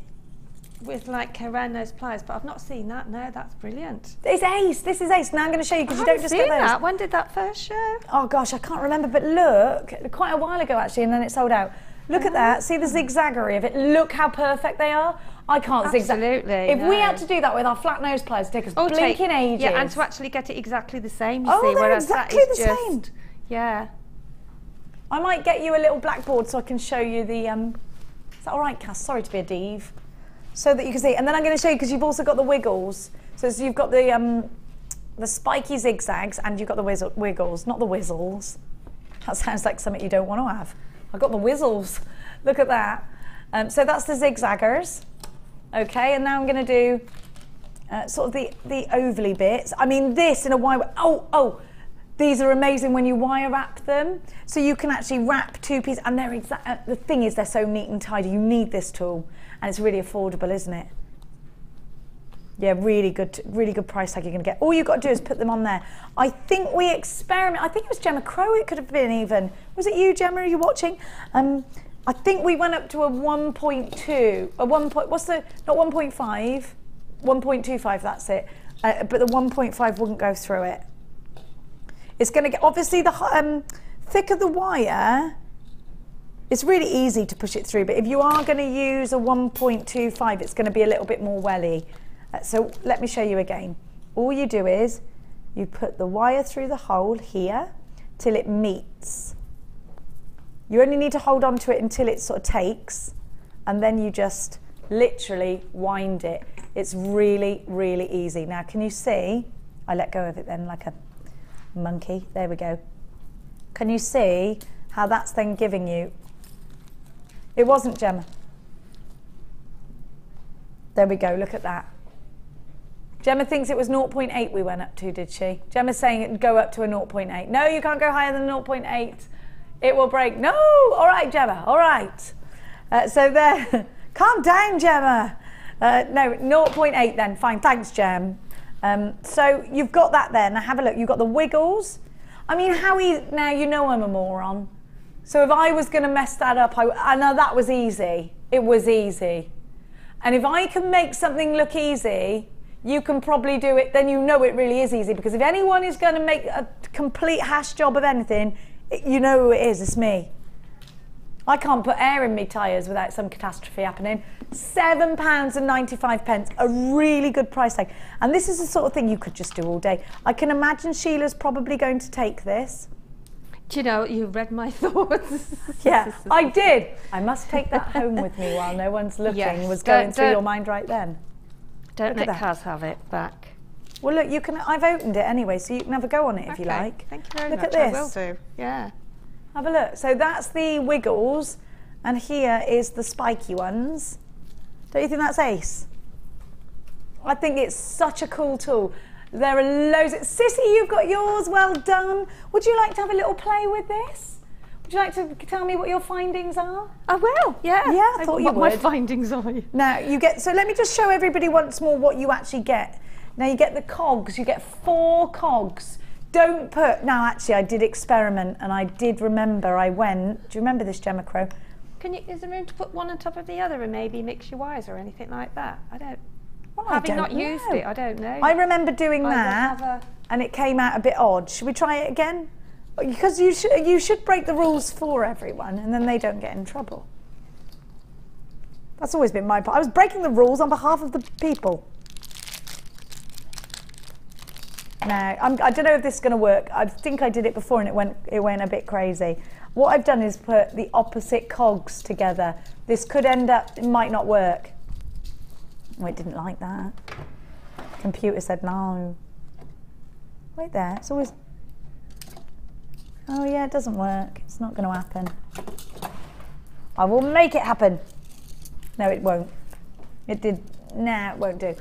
with like around those pliers, but I've not seen that. No, that's brilliant. It's ace. This is ace. Now I'm going to show you because you don't just get those. That. When did that first show? Oh gosh, I can't remember. But look, quite a while ago actually, and then it sold out. Look at that. See the zigzaggery of it. Look how perfect they are. I can't zigzag. Absolutely. If we had to do that with our flat nose pliers, it'd take us blinking ages. Yeah, and to actually get it exactly the same, you oh, see. they're Whereas exactly that is the just, same. Yeah. I might get you a little blackboard so I can show you the. Is that all right, Cass? Sorry to be a div. So that you can see, and then I'm going to show you because you've also got the wiggles. So you've got the spiky zigzags, and you've got the wiggles, not the whizzles. That sounds like something you don't want to have. I've got the whizzles. Look at that. So that's the zigzaggers. Okay, and now I'm going to do sort of the ovally bits. I mean, this in a wire. Oh, these are amazing when you wire wrap them. So you can actually wrap two pieces, and they're exact. The thing is, they're so neat and tidy. You need this tool, and it's really affordable, isn't it? Yeah, really good price tag you're going to get. All you've got to do is put them on there. I think we experiment. I think it was Gemma Crow. It could have been even. Was it you, Gemma? Are you watching? I think we went up to a 1.2, a 1. What's the, not 1.5, 1.25, that's it. But the 1.5 wouldn't go through it. It's going to get, obviously the thicker the wire, it's really easy to push it through, but if you are going to use a 1.25, it's going to be a little bit more welly. So let me show you again. All you do is, you put the wire through the hole here till it meets. You only need to hold on to it until it sort of takes, and then you just literally wind it. It's really, really easy. Now, can you see? I let go of it then like a monkey. There we go. Can you see how that's then giving you? It wasn't, Gemma. There we go, look at that. Gemma thinks it was 0.8 we went up to, did she? Gemma's saying it would go up to a 0.8. No, you can't go higher than 0.8. It will break. No! All right, Gemma, all right. So there, calm down, Gemma. No, 0.8 then, fine, thanks, Gem. So you've got that there. Now have a look, you've got the wiggles. I mean, how easy, now you know I'm a moron. So if I was gonna mess that up, I know that was easy. It was easy. And if I can make something look easy, you can probably do it, then you know it really is easy. Because if anyone is gonna make a complete hash job of anything, you know who it is, it's me. I can't put air in me tyres without some catastrophe happening. £7.95, a really good price tag. And this is the sort of thing you could just do all day. I can imagine Sheila's probably going to take this. Do you know, you read my thoughts. Yeah, I did. I must take that home with me while no one's looking. Yes, was going through your mind right then. Don't let Kaz have it back. Well, look, you can. I've opened it anyway, so you can have a go on it if you like. Thank you very much. Look at this. I will do. Yeah. Have a look. So that's the wiggles, and here is the spiky ones. Don't you think that's ace? I think it's such a cool tool. There are loads. Sissy, you've got yours. Well done. Would you like to have a little play with this? Would you like to tell me what your findings are? I will, yeah. Yeah, I thought you would. What my findings are. Now, you get, so let me just show everybody once more what you actually get. Now, you get the cogs. You get 4 cogs. Don't put, now actually I did experiment and I did remember I went, do you remember this, Gemma Crow? Is there room to put one on top of the other and maybe mix your wires or anything like that? I don't. Well, Having not used it, I don't know. I remember doing that and it came out a bit odd. Should we try it again? Because you should break the rules for everyone and then they don't get in trouble. That's always been my part. I was breaking the rules on behalf of the people. Now, I don't know if this is going to work. I think I did it before and it went a bit crazy. What I've done is put the opposite cogs together. This could end up, it might not work. Oh, it didn't like that. Computer said no. Wait there, it's always... Oh yeah, it doesn't work. It's not going to happen. I will make it happen. No, it won't. It did. Nah, it won't do.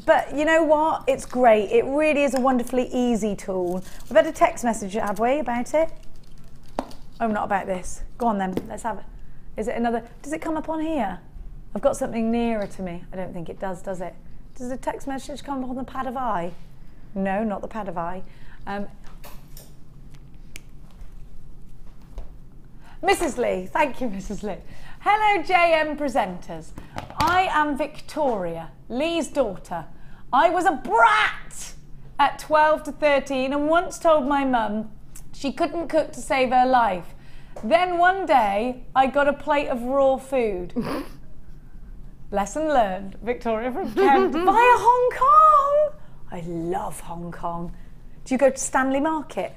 But you know what? It's great. It really is a wonderfully easy tool. We've had a text message, have we, about it? Oh, not about this. Go on then, let's have it. Is it another, does it come up on here? I've got something nearer to me. I don't think it does it? Does the text message come up on the pad of eye? No, not the pad of eye. Mrs. Lee, thank you, Mrs. Lee. Hello, JM presenters. I am Victoria, Lee's daughter. I was a brat at 12 to 13 and once told my mum she couldn't cook to save her life. Then one day, I got a plate of raw food. Lesson learned, Victoria from Kent, via Hong Kong. I love Hong Kong. Do you go to Stanley Market?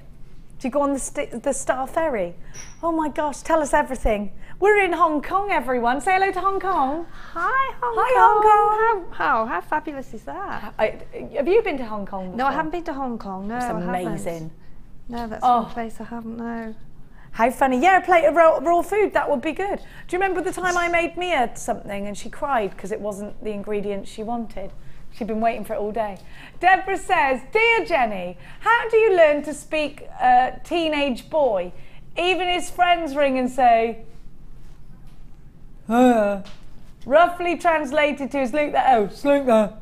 Do you go on the Star Ferry? Oh my gosh, tell us everything. We're in Hong Kong, everyone. Say hello to Hong Kong. Hi, Hong Kong. Hi, Hong Kong. How fabulous is that? Have you been to Hong Kong before? No, I haven't been to Hong Kong. No, it's I amazing. Haven't. No, that's one place I haven't, no. How funny. Yeah, a plate of raw food, that would be good. Do you remember the time I made Mia something and she cried because it wasn't the ingredients she wanted? She'd been waiting for it all day. Deborah says, Dear Jenny, how do you learn to speak teenage boy? Even his friends ring and say, roughly translated to is Luke there. Oh, it's Luke there.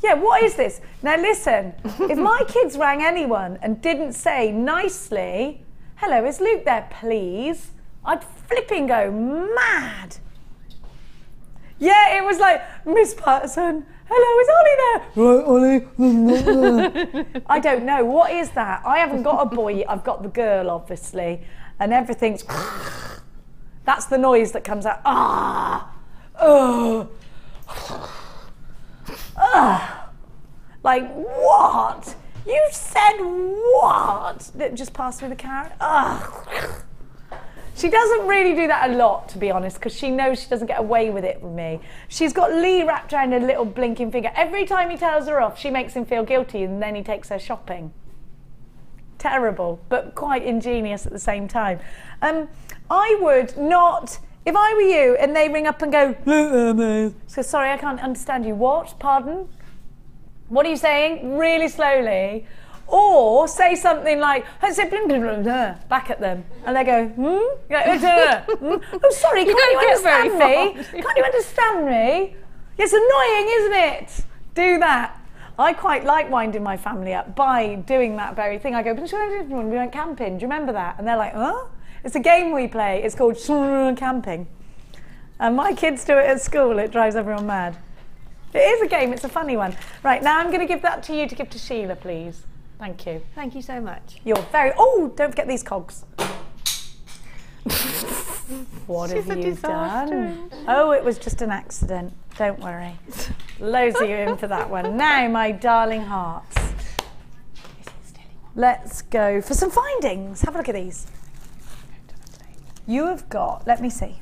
Yeah, what is this? Now listen, if my kids rang anyone and didn't say nicely, hello, is Luke there, please? I'd flipping go mad. Yeah, it was like, Miss Patterson, hello, is Ollie there? Right, Ollie. I don't know, what is that? I haven't got a boy, I've got the girl, obviously, and everything's, that's the noise that comes out, like, what? You said what? It just passed through the carrot? She doesn't really do that a lot, to be honest, because she knows she doesn't get away with it with me. She's got Lee wrapped around her little blinking finger. Every time he tells her off, she makes him feel guilty and then he takes her shopping. Terrible, but quite ingenious at the same time. I would not, if I were you and they ring up and go, so sorry, I can't understand you. What? Pardon? What are you saying? Really slowly. Or say something like, back at them. And they go, oh, sorry, can't you understand me? Can't you understand me? It's annoying, isn't it? Do that. I quite like winding my family up by doing that very thing. I go, we went camping, do you remember that? And they're like, huh? It's a game we play. It's called camping. And my kids do it at school. It drives everyone mad. It is a game. It's a funny one. Right, now I'm going to give that to you to give to Sheila, please. Thank you. Thank you so much. You're very... Oh, don't forget these cogs. What have you done? Oh, it was just an accident. Don't worry. Loads of you in for that one. Now, my darling hearts. Let's go for some findings. Have a look at these. You have got... Let me see.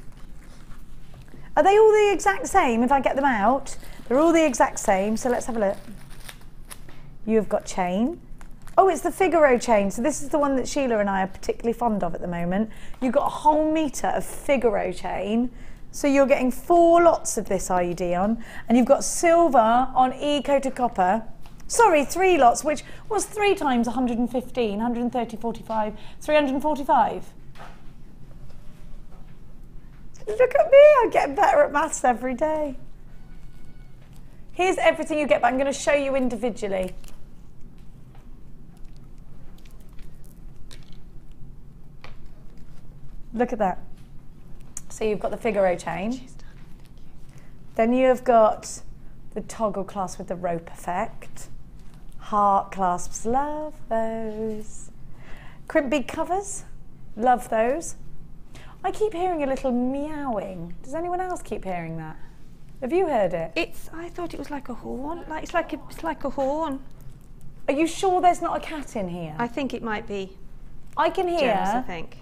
Are they all the exact same if I get them out? They're all the exact same, so let's have a look. You have got chain. Oh, it's the Figaro chain. So this is the one that Sheila and I are particularly fond of at the moment. You've got a whole metre of Figaro chain. So you're getting 4 lots of this IUD on, and you've got silver on E-coated copper. Sorry, 3 lots, which was 3 times 115, 130, 45, 345. Look at me, I'm getting better at maths every day. Here's everything you get, but I'm going to show you individually. Look at that. So you've got the Figaro chain. Then you've got the toggle clasp with the rope effect. Heart clasps, love those. Crimp bead covers, love those. I keep hearing a little meowing. Does anyone else keep hearing that? Have you heard it? I thought it was like a horn. It's like a horn. Are you sure there's not a cat in here? I think it might be. I can hear. Gems, I think.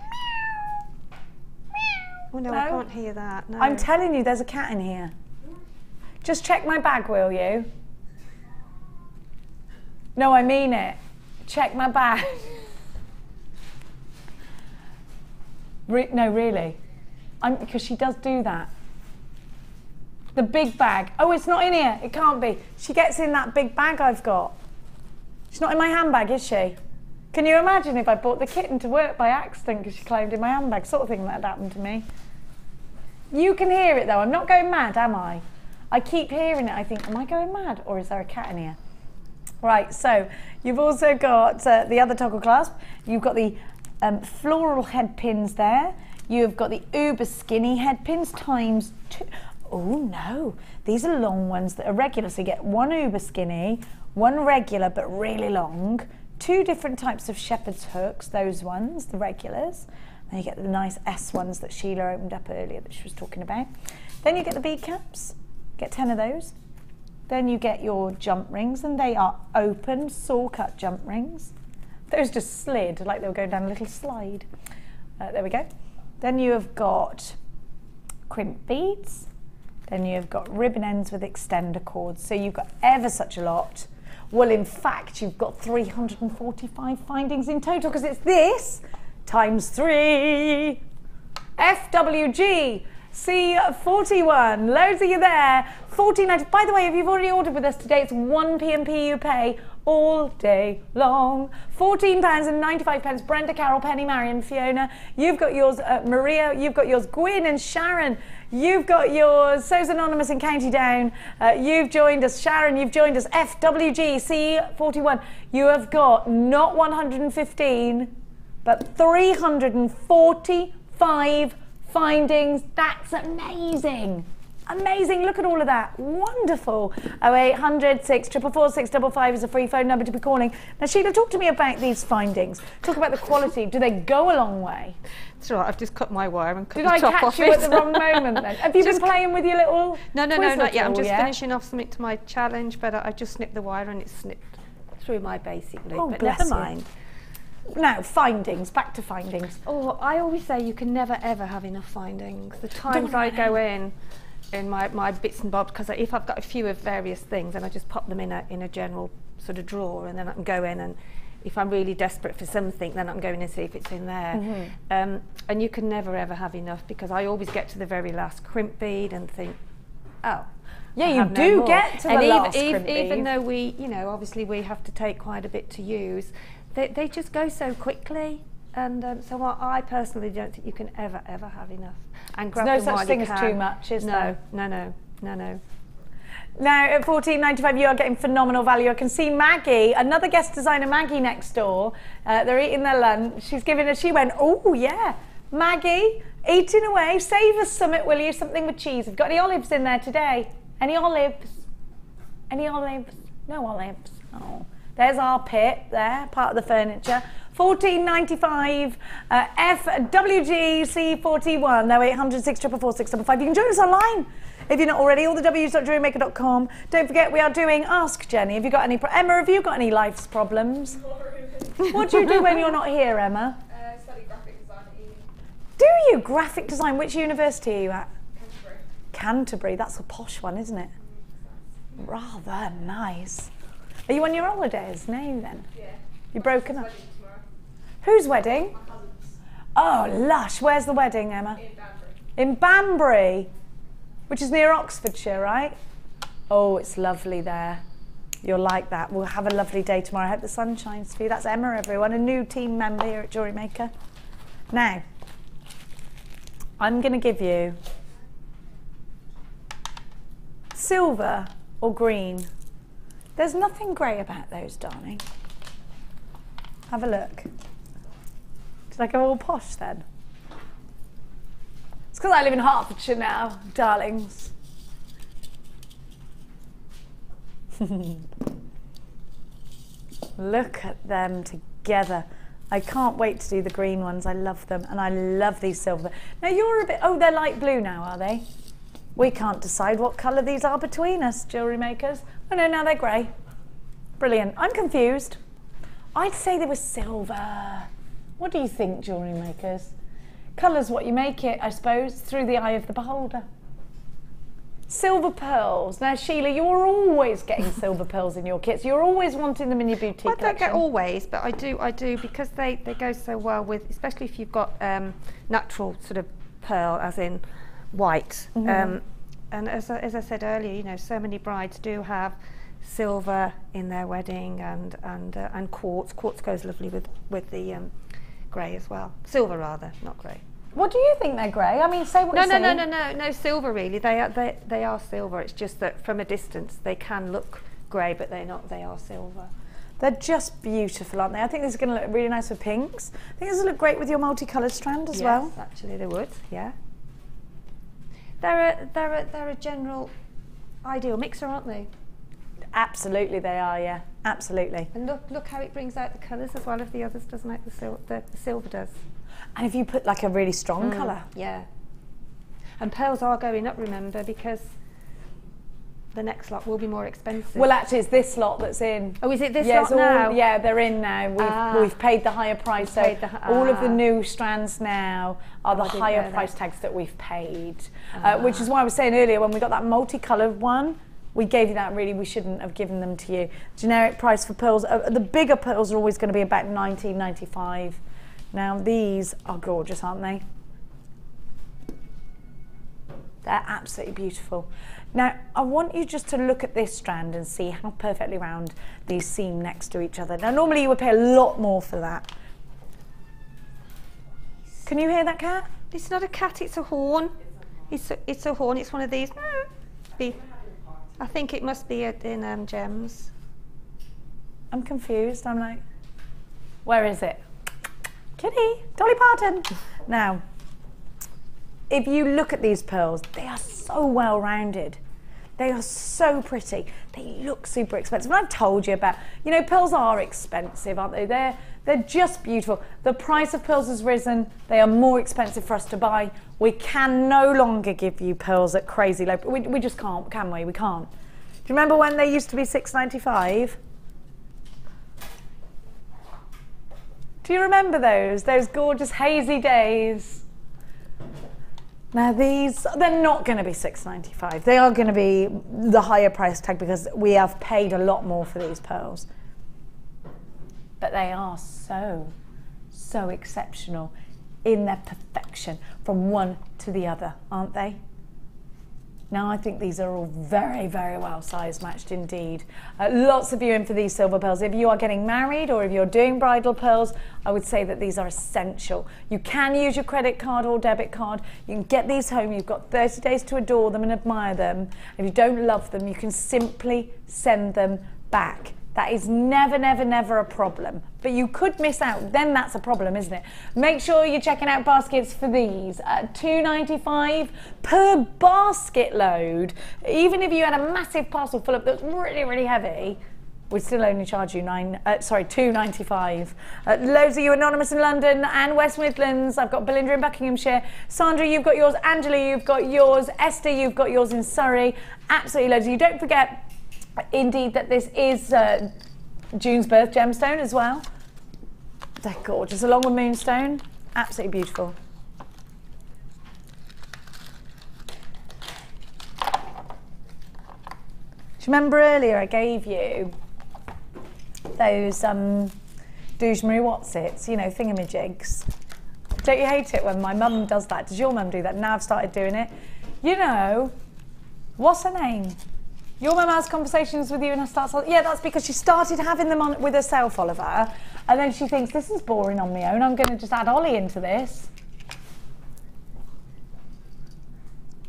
Oh no, I can't hear that. No. I'm telling you, there's a cat in here. Just check my bag, will you? No, I mean it. Check my bag. No, really. Because she does do that. The big bag. Oh, it's not in here. It can't be. She gets in that big bag I've got. She's not in my handbag, is she? Can you imagine if I brought the kitten to work by accident because she climbed in my handbag? Sort of thing that had happened to me. You can hear it though. I'm not going mad, am I? I keep hearing it. I think, am I going mad? Or is there a cat in here? Right, so you've also got the other toggle clasp. You've got the floral head pins there. You've got the uber skinny head pins times 2. Oh no, these are long ones that are regular. So you get 1 uber skinny, 1 regular but really long, 2 different types of shepherd's hooks, those ones, the regulars. Then you get the nice S ones that Sheila opened up earlier that she was talking about. Then you get the bead caps, get 10 of those. Then you get your jump rings, and they are open saw cut jump rings. Those just slid like they were going down a little slide. There we go. Then you have got crimp beads. Then you've got ribbon ends with extender cords. So you've got ever such a lot. Well, in fact, you've got 345 findings in total because it's this times 3. FWG C41. Loads of you there. $14.90. By the way, if you've already ordered with us today, it's 1 p.m. you pay all day long. £14.95. Brenda, Carol, Penny, Marion, Fiona. You've got yours, Maria. You've got yours, Gwyn and Sharon. You've got yours, So's Anonymous in County Down. You've joined us, Sharon. You've joined us, FWG C41. You have got not 115, but 345 findings. That's amazing. Amazing, look at all of that, wonderful. 0800 644 655 is a free phone number to be calling. Now Sheila, talk to me about these findings. Talk about the quality, do they go a long way? That's right, I've just cut my wire and cut Did the I top catch off you it. at the wrong moment then? Have you been playing with your little No, not yet, I'm just tool, finishing off something to my challenge, but I just snipped the wire and it snipped through my basic loop, Oh, but bless never you. mind. Now, findings, back to findings. Oh, I always say you can never ever have enough findings. The times I go in my bits and bobs, because if I've got a few of various things, then I just pop them in a general sort of drawer, and then I can go in, and if I'm really desperate for something, then I can go in and see if it's in there. Mm-hmm. And you can never ever have enough, because I always get to the very last crimp bead and think, oh, yeah, I you have no do more. get to and the last crimp bead. Even though we, obviously we have to take quite a bit to use, they just go so quickly. And so I personally don't think you can ever have enough. And grab There's them no while such thing you as can. too much, is there? No. Now at $14.95 you are getting phenomenal value. I can see Maggie, another guest designer, Maggie next door. They're eating their lunch. She went, oh yeah, Maggie, eating away. Save us something, will you? Something with cheese. Have got any olives in there today? Any olives? Any olives? No olives. Oh, there's our pit there, part of the furniture. $14.95 FWGC41. No, 800 644 655. You can join us online if you're not already. All the W's.JewelleryMaker.com. Don't forget, we are doing Ask Jenny. Have you got any? Emma, have you got any life's problems? What do you do when you're not here, Emma? Study graphic design at uni. Do you? Graphic design. Which university are you at? Canterbury. Canterbury. That's a posh one, isn't it? Rather nice. Are you on your holidays now then? Yeah. You're broken up. Wedding tomorrow. Whose wedding? My cousin's Oh, lush. Where's the wedding, Emma? in Danbury. in Banbury, which is near Oxfordshire, right? Oh, it's lovely there. You'll like that. We'll have a lovely day tomorrow. I hope the sun shines for you. That's Emma, everyone, a new team member here at JewelleryMaker. Now, I'm going to give you silver or green. There's nothing grey about those, darling. Have a look. Did I go all posh then? It's because I live in Hertfordshire now, darlings. Look at them together. I can't wait to do the green ones. I love them, and I love these silver. Now you're a bit, oh, they're light blue now, are they? We can't decide what colour these are between us, jewellery makers. Oh no, now they're grey. Brilliant. I'm confused. I'd say they were silver. What do you think, jewellery makers? Colour's what you make it, I suppose, through the eye of the beholder. Silver pearls. Now, Sheila, you're always getting silver pearls in your kits. You're always wanting them in your boutique collection. I don't get always, but I do because they go so well with, especially if you've got natural sort of pearl, as in white. And as I said earlier, you know, so many brides do have silver in their wedding, and quartz. Quartz goes lovely with the grey as well. Silver rather, not grey. What do you think they're grey? I mean, say what you say. No, silver really. They are silver. It's just that from a distance they can look grey, but they're not. They are silver. They're just beautiful, aren't they? I think this is going to look really nice with pinks. I think this will look great with your multicoloured strand as well. Yes, actually they would. Yeah. They're a general ideal mixer, aren't they? Absolutely, they are. Yeah, absolutely. And look how it brings out the colours as well of the others, doesn't it? The silver does. And if you put like a really strong colour. Yeah. And pearls are going up, remember, because the next lot will be more expensive. Well, actually, it's this lot that's in. Oh, is it this lot now? Yeah, they're in now. We've paid the higher price. So all of the new strands now are the higher price tags that we've paid. Which is why I was saying earlier, when we got that multicoloured one, we gave you that. Really, we shouldn't have given them to you. Generic price for pearls, the bigger pearls are always going to be about $19.95. Now these are gorgeous, aren't they? They're absolutely beautiful. Now I want you just to look at this strand and see how perfectly round these seem next to each other. Now normally you would pay a lot more for that. Can you hear that cat? It's not a cat, it's a horn. It's a horn, it's one of these. I think it must be in gems. I'm confused, I'm like, where is it? Kitty, Dolly Parton. Now, if you look at these pearls, they are so well rounded. They are so pretty. They look super expensive. And I've told you about, you know, pearls are expensive, aren't they? They're just beautiful. The price of pearls has risen. They are more expensive for us to buy. We can no longer give you pearls at crazy low. We just can't, can we? We can't. Do you remember when they used to be $6.95? Do you remember those gorgeous hazy days? Now these, they're not going to be $6.95. They are going to be the higher price tag because we have paid a lot more for these pearls. But they are so exceptional in their perfection from one to the other, aren't they? Now I think these are all very, very well size matched indeed. Lots of you in for these silver pearls. If you are getting married or if you're doing bridal pearls, I would say that these are essential. You can use your credit card or debit card. You can get these home. You've got 30 days to adore them and admire them. If you don't love them, you can simply send them back. That is never, never, never a problem. But you could miss out, then that's a problem, isn't it? Make sure you're checking out baskets for these. $2.95 per basket load. Even if you had a massive parcel full of that's really, really heavy, we'd still only charge you $2.95. Loads of you anonymous in London and West Midlands. I've got Belinda in Buckinghamshire. Sandra, you've got yours. Angela, you've got yours. Esther, you've got yours in Surrey. Absolutely loads of you. Don't forget, indeed, that this is June's birth gemstone as well. They're gorgeous, along with moonstone. Absolutely beautiful. Do you remember earlier I gave you those Douche Marie Watsits, you know, thingamajigs? Don't you hate it when my mum does that? Does your mum do that? Now I've started doing it. You know, what's her name? Your mum has conversations with you and starts, yeah, that's because she started having them on with herself, Oliver, and then she thinks, this is boring on my own, I'm going to just add Ollie into this.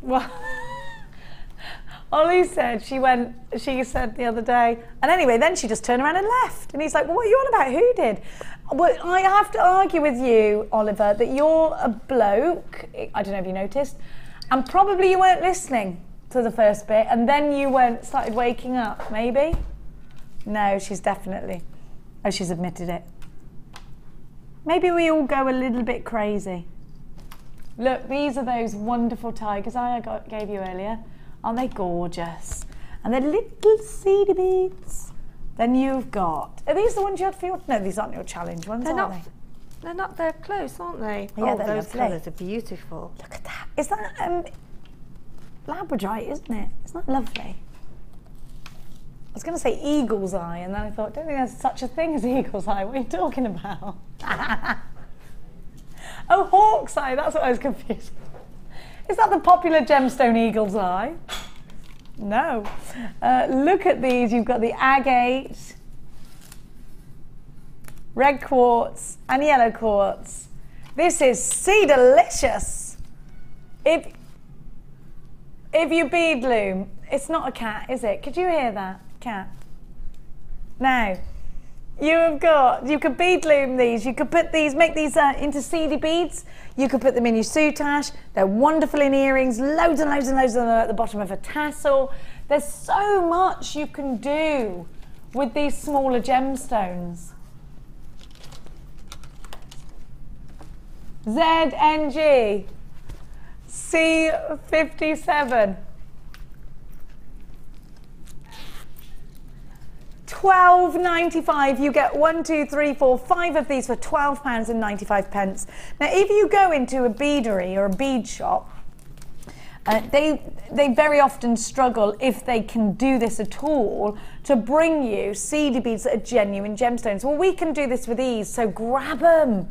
Well, Ollie said, she said the other day, and anyway, then she just turned around and left. And he's like, well, what are you on about? Who did? Well, I have to argue with you, Oliver, that you're a bloke, I don't know if you noticed, and probably you weren't listening to the first bit, and then you started waking up, maybe? No, she's definitely, oh, she's admitted it. Maybe we all go a little bit crazy. Look, these are those wonderful tigers I gave you earlier. Aren't they gorgeous? And they're little seedy beads. Then you've got, are these the ones you had for your, no, these aren't your challenge ones, are they? They're not, they're close, aren't they? Yeah, oh, they're those lovely. colours are beautiful. Look at that. Is that Labradorite, isn't it? Isn't that lovely? I was going to say eagle's eye, and then I thought, don't think there's such a thing as eagle's eye. What are you talking about? Oh, hawk's eye, that's what I was confused. Is that the popular gemstone eagle's eye? No. Look at these. You've got the agate, red quartz, and yellow quartz. This is delicious. If you bead loom, it's not a cat, is it? Could you hear that? Cat. Now, you could bead loom these. You could put these, make these into seedy beads. You could put them in your soutache. They're wonderful in earrings. Loads and loads and loads of them at the bottom of a tassel. There's so much you can do with these smaller gemstones. ZNG C57. £12.95. You get 1, 2, 3, 4, 5 of these for £12.95. Now, if you go into a beadery or a bead shop, they very often struggle, if they can do this at all, to bring you seedy beads that are genuine gemstones. Well, we can do this with ease, so grab them.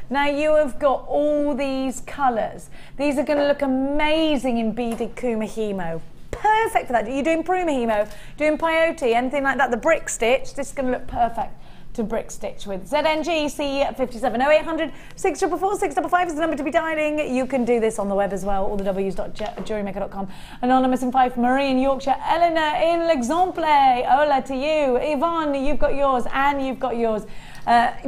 Now you have got all these colours. These are going to look amazing in beaded kumahimo. Perfect for that. You're doing prumahimo, doing peyote, anything like that. The brick stitch, this is going to look perfect to brick stitch with. ZNG C57 0800 644 655 is the number to be dialing. You can do this on the web as well, all the w's.jewellerymaker.com. Anonymous in Fife, Marie in Yorkshire, Eleanor in L'Exemple, hola to you. Yvonne, you've got yours, Anne, you've got yours.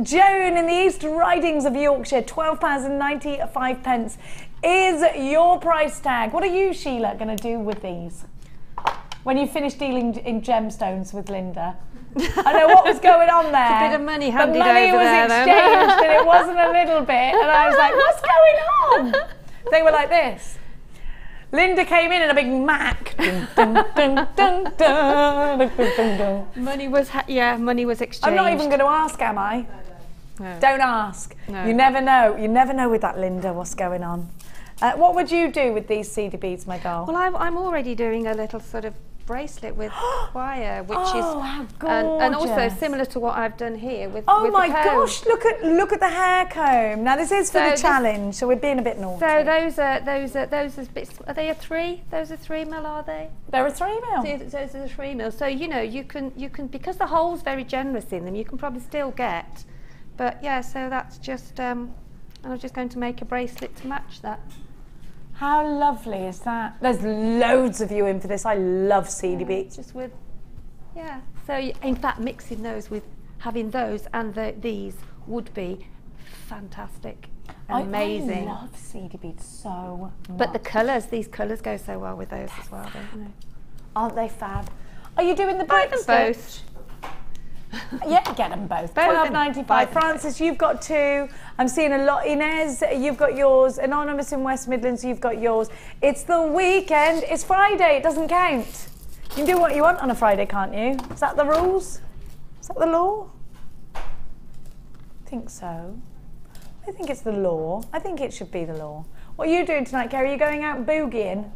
Joan in the East Ridings of Yorkshire, £12.95 is your price tag. What are you, Sheila, going to do with these when you finish dealing in gemstones with Linda? I know what was going on there. A bit of money handed the money over was there, exchanged and it wasn't a little bit, and I was like, what's going on? They were like this. Linda came in a big Mac. Dun, dun, dun, dun, dun, dun, dun, dun. Money was exchanged. I'm not even going to ask, am I? No. Don't ask. No. You never know. You never know with that Linda what's going on. What would you do with these cedar beads, my doll? Well, I'm already doing a little sort of bracelet with wire, which is how gorgeous. and also similar to what I've done here with. Oh with my the comb. gosh! Look at the hair comb. Now this is for the challenge, so we're being a bit naughty. So those are bits. Are they a 3? Those are 3 mil, are they? They're a 3 mil. So those are the 3 mil. So you know you can because the hole's very generous in them. You can probably still get, but yeah. So that's just and I'm just going to make a bracelet to match that. How lovely is that? There's loads of you in for this. I love seedy beads. Just with, yeah. So in fact, mixing those with having those and these would be fantastic, amazing. I love seedy beads so much. But the colours, these colours go so well with those as well, don't they? Aren't they fab? Are you doing the brick them stitch? both. Yeah, get them both. £12.95. Francis, you've got 2. I'm seeing a lot. Inez, you've got yours. Anonymous in West Midlands, you've got yours. It's the weekend. It's Friday. It doesn't count. You can do what you want on a Friday, can't you? Is that the rules? Is that the law? I think so. I think it's the law. I think it should be the law. What are you doing tonight, Kerry? Are you going out and boogieing?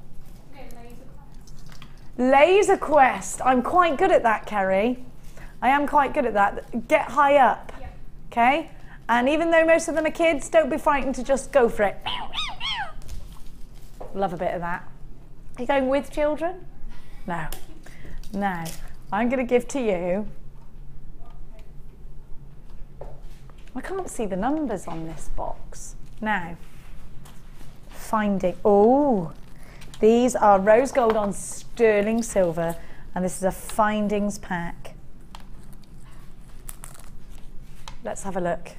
Laser Quest. I'm quite good at that, Kerry. I am quite good at that. Get high up, okay? And even though most of them are kids, don't be frightened to just go for it. Love a bit of that. Are you going with children? No. No. I'm going to give to you. I can't see the numbers on this box. Now, finding. Oh, these are rose gold on sterling silver, and this is a findings pack. Let's have a look.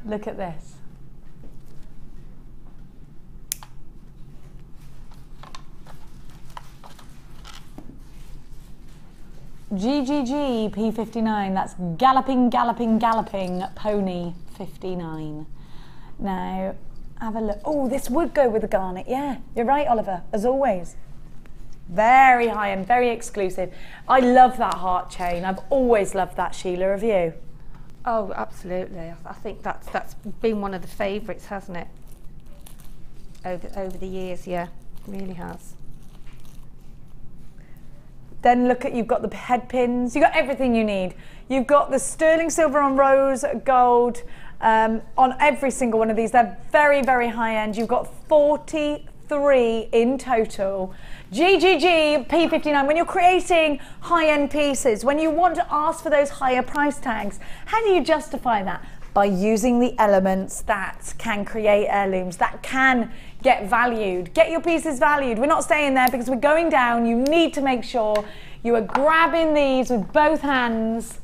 Look at this. GGG P59, that's galloping, galloping, galloping pony 59. Now, have a look. Oh, this would go with the garnet. Yeah, you're right, Oliver, as always. Very high end, very exclusive. I love that heart chain. I've always loved that, Sheila. Have you? Oh, absolutely. I think that's been one of the favourites, hasn't it? Over the years, yeah, it really has. Then look at, you've got the head pins, you've got everything you need. You've got the sterling silver on rose gold on every single one of these. They're very, very high end. You've got 43 in total. GGG P59, when you're creating high-end pieces, when you want to ask for those higher price tags, how do you justify that? By using the elements that can create heirlooms, that can get valued. Get your pieces valued. We're not staying there because we're going down. You need to make sure you are grabbing these with both hands.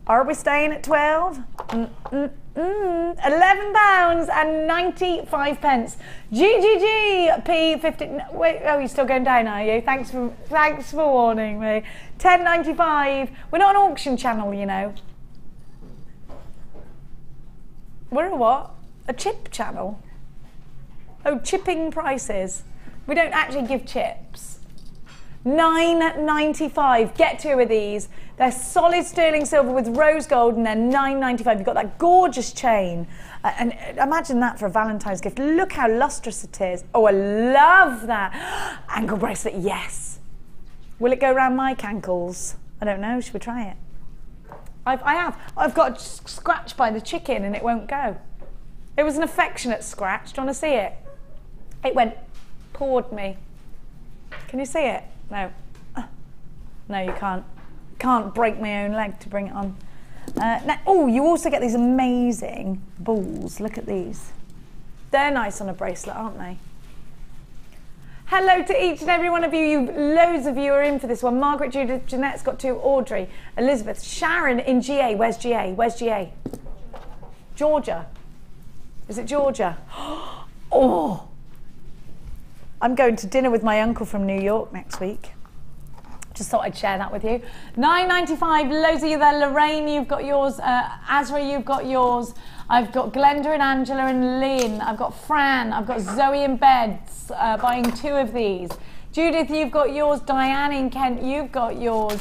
Are we staying at 12? £11.95. GGG P50. Wait, oh, you're still going down, are you? Thanks for warning me. £10.95. We're not an auction channel, you know. We're a what? A chip channel. Oh, chipping prices. We don't actually give chips. £9.95. Get two of these. They're solid sterling silver with rose gold, and they're £9.95. You've got that gorgeous chain. And imagine that for a Valentine's gift. Look how lustrous it is. Oh, I love that. Ankle bracelet, yes. Will it go around my cankles? I don't know. Should we try it? I have. I've got scratched by the chicken and it won't go. It was an affectionate scratch. Do you want to see it? It went, pawed me. Can you see it? No. No, you can't. Can't break my own leg to bring it on. Now, oh, you also get these amazing balls. Look at these. They're nice on a bracelet, aren't they? Hello to each and every one of you. Loads of you are in for this one. Margaret, Judith, Jeanette's got two. Audrey, Elizabeth, Sharon in GA. Where's GA? Where's GA? Georgia. Is it Georgia? Oh, I'm going to dinner with my uncle from New York next week. Just thought I'd share that with you. £9.95, loads of you there. Lorraine, you've got yours. Azra, you've got yours. I've got Glenda and Angela and Lynn. I've got Fran. I've got Zoe in Beds buying two of these. Judith, you've got yours. Diane in Kent, you've got yours.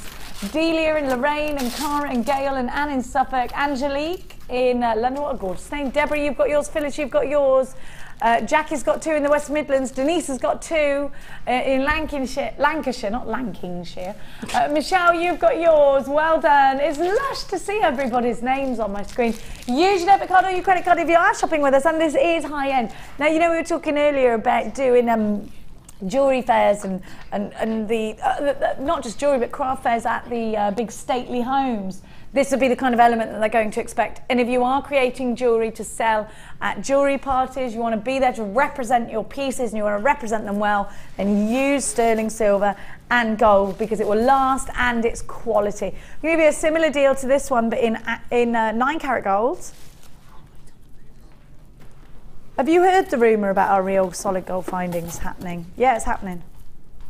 Delia and Lorraine and Cara and Gail and Anne in Suffolk. Angelique in London, what a gorgeous name. Deborah, you've got yours. Phyllis, you've got yours. Jackie's got two in the West Midlands. Denise has got two in Lancashire, not Lancashire. Michelle, you've got yours. Well done. It's lush to see everybody's names on my screen. Use your debit card or your credit card if you are shopping with us, and this is high end. Now, you know, we were talking earlier about doing jewellery fairs and the not just jewellery but craft fairs at the big stately homes. This would be the kind of element that they're going to expect. And if you are creating jewellery to sell at jewellery parties, you want to be there to represent your pieces and you want to represent them well, then use sterling silver and gold because it will last and it's quality. I'm going to give you a similar deal to this one, but in 9 carat gold. Have you heard the rumour about our real solid gold findings happening? Yeah, it's happening.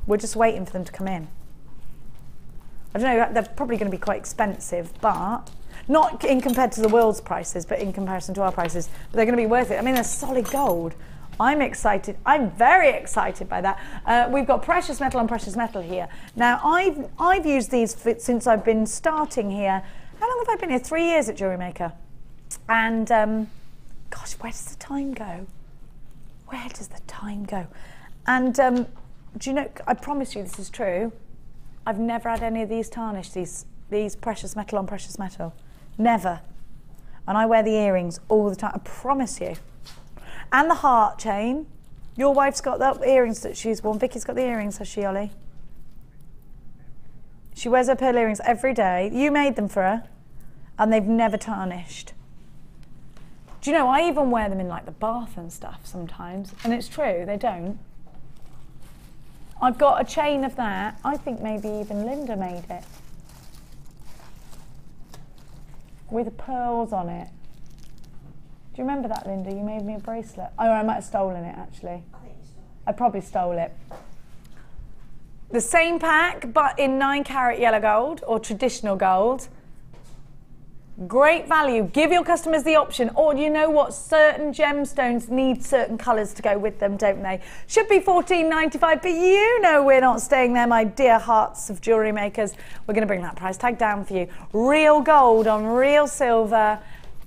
We're just waiting for them to come in. I don't know, they're probably going to be quite expensive, but not in compared to the world's prices, but in comparison to our prices. But they're going to be worth it. I mean, they're solid gold. I'm excited. I'm very excited by that. We've got precious metal on precious metal here. Now, I've used these since I've been starting here. How long have I been here? 3 years at JewelleryMaker. And, gosh, where does the time go? where does the time go? And do you know, I promise you this is true, I've never had any of these tarnished, these precious metal on precious metal. Never. And I wear the earrings all the time, I promise you. And the heart chain. Your wife's got the earrings that she's worn. Vicky's got the earrings, has she, Ollie? She wears her pearl earrings every day. You made them for her, and they've never tarnished. Do you know, I even wear them in like the bath and stuff sometimes, and it's true, they don't. I've got a chain of that. I think maybe even Linda made it. With pearls on it. Do you remember that, Linda? You made me a bracelet. Oh, I might have stolen it, actually. I think you stole it. I probably stole it. The same pack, but in 9-carat yellow gold, or traditional gold. Great value. Give your customers the option. Or you know what? Certain gemstones need certain colours to go with them, don't they? Should be $14.95, but you know we're not staying there, my dear hearts of jewellery makers. We're going to bring that price tag down for you. Real gold on real silver.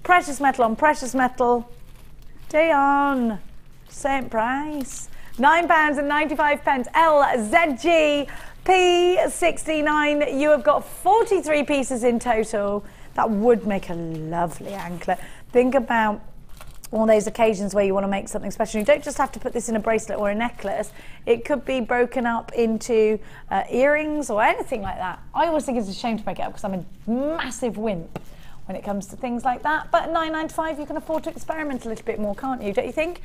Precious metal on precious metal. Dion, same price. £9.95. LZG P69. You have got 43 pieces in total. That would make a lovely anklet. Think about all those occasions where you want to make something special. You don't just have to put this in a bracelet or a necklace. It could be broken up into earrings or anything like that. I always think it's a shame to break it up because I'm a massive wimp when it comes to things like that. But at £9.95 you can afford to experiment a little bit more, can't you? Don't you think?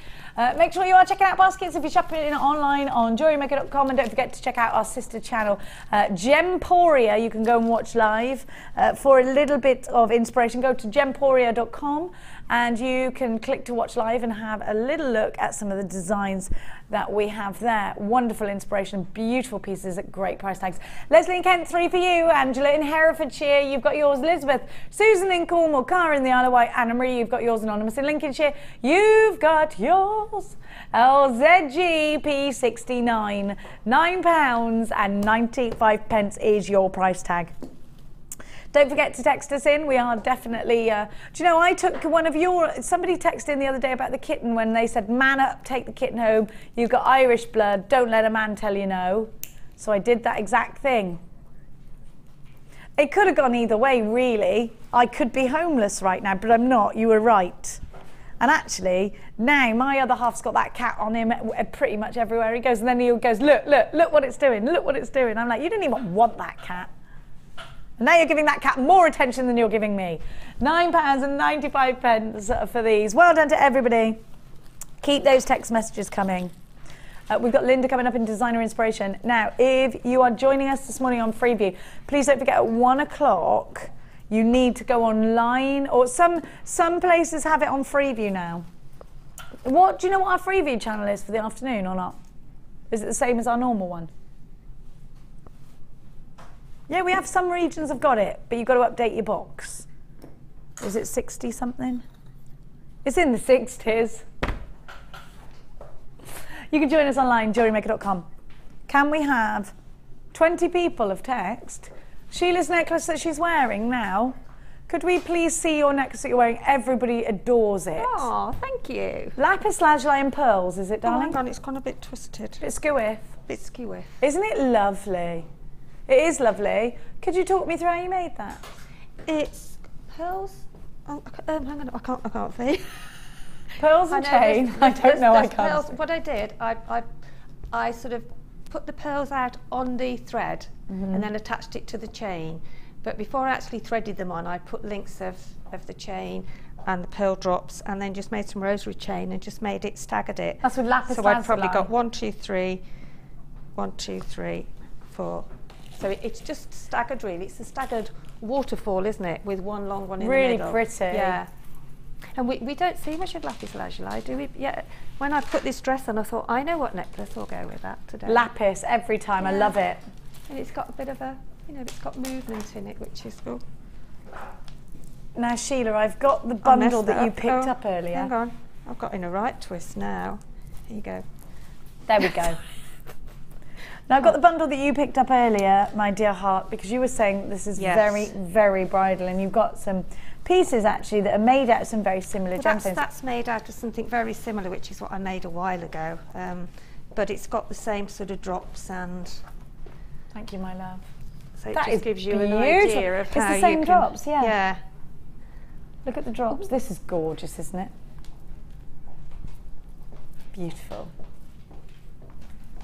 Make sure you are checking out baskets if you're shopping online on JewelleryMaker.com, and don't forget to check out our sister channel, Gemporia. You can go and watch live for a little bit of inspiration. Go to gemporia.com and you can click to watch live and have a little look at some of the designs that we have there. Wonderful inspiration, beautiful pieces at great price tags. Leslie in Kent, 3 for you. Angela in Herefordshire, you've got yours. Elizabeth, Susan in Cornwall, Cara in the Isle of Wight, Anna Marie, you've got yours. Anonymous in Lincolnshire, you've got yours. LZG P69, £9.95 is your price tag. Don't forget to text us in. We are definitely, do you know, I took one of somebody texted in the other day about the kitten when they said, man up, take the kitten home. You've got Irish blood, don't let a man tell you no. So I did that exact thing. It could have gone either way, really. I could be homeless right now, but I'm not. You were right. And actually, now my other half's got that cat on him pretty much everywhere he goes. And then he goes, look, look, look what it's doing. Look what it's doing. I'm like, you didn't even want that cat. Now you're giving that cat more attention than you're giving me. £9.95 for these. Well done to everybody. Keep those text messages coming. We've got Linda coming up in Designer Inspiration. Now, if you are joining us this morning on Freeview, please don't forget at 1 o'clock, you need to go online, or some places have it on Freeview now. Do you know what our Freeview channel is for the afternoon or not? Is it the same as our normal one? Yeah, we have some regions have got it, but you've got to update your box. Is it 60 something? It's in the 60s. You can join us online, JewelleryMaker.com. Can we have 20 people of text? Sheila's necklace that she's wearing now. Could we please see your necklace that you're wearing? Everybody adores it. Oh, thank you. Lapis Lazuli and pearls, is it, darling? Oh, hang on, it's gone a bit twisted. Bit skewiff. Bit skewiff. Isn't it lovely? It is lovely. Could you talk me through how you made that? It's pearls. Oh, hang on, I can't see. Pearls and chain. I don't know. I can't. Pearls. What I did, I sort of put the pearls out on the thread and then attached it to the chain. But before I actually threaded them on, I put links of the chain and the pearl drops, and then just made some rosary chain and just made it, staggered it. That's with lapis lazuli. So I've probably got 1, 2, 3, 1, 2, 3, 4. So it's just staggered, really. It's a staggered waterfall, isn't it? With one long one in the middle. Really pretty. Yeah. And we don't see much of lapis lazuli, do we? Yeah. When I put this dress on, I thought, I know what necklace will go with that today. Lapis every time. Yeah. I love it. And it's got a bit of a, it's got movement in it, which is cool. Now, Sheila, I've got the bundle that you picked up earlier. Hang on. I've got in a right twist now. Here you go. There we go. Now I've got the bundle that you picked up earlier, my dear heart, because you were saying this is very, very bridal, and you've got some pieces actually that are made out of some very similar gemstones. That's made out of something very similar, which is what I made a while ago. But it's got the same sort of drops and... Thank you, my love. So it just gives you an beautiful. idea of it's how the same you can, drops, yeah. Yeah. Look at the drops. This is gorgeous, isn't it? Beautiful.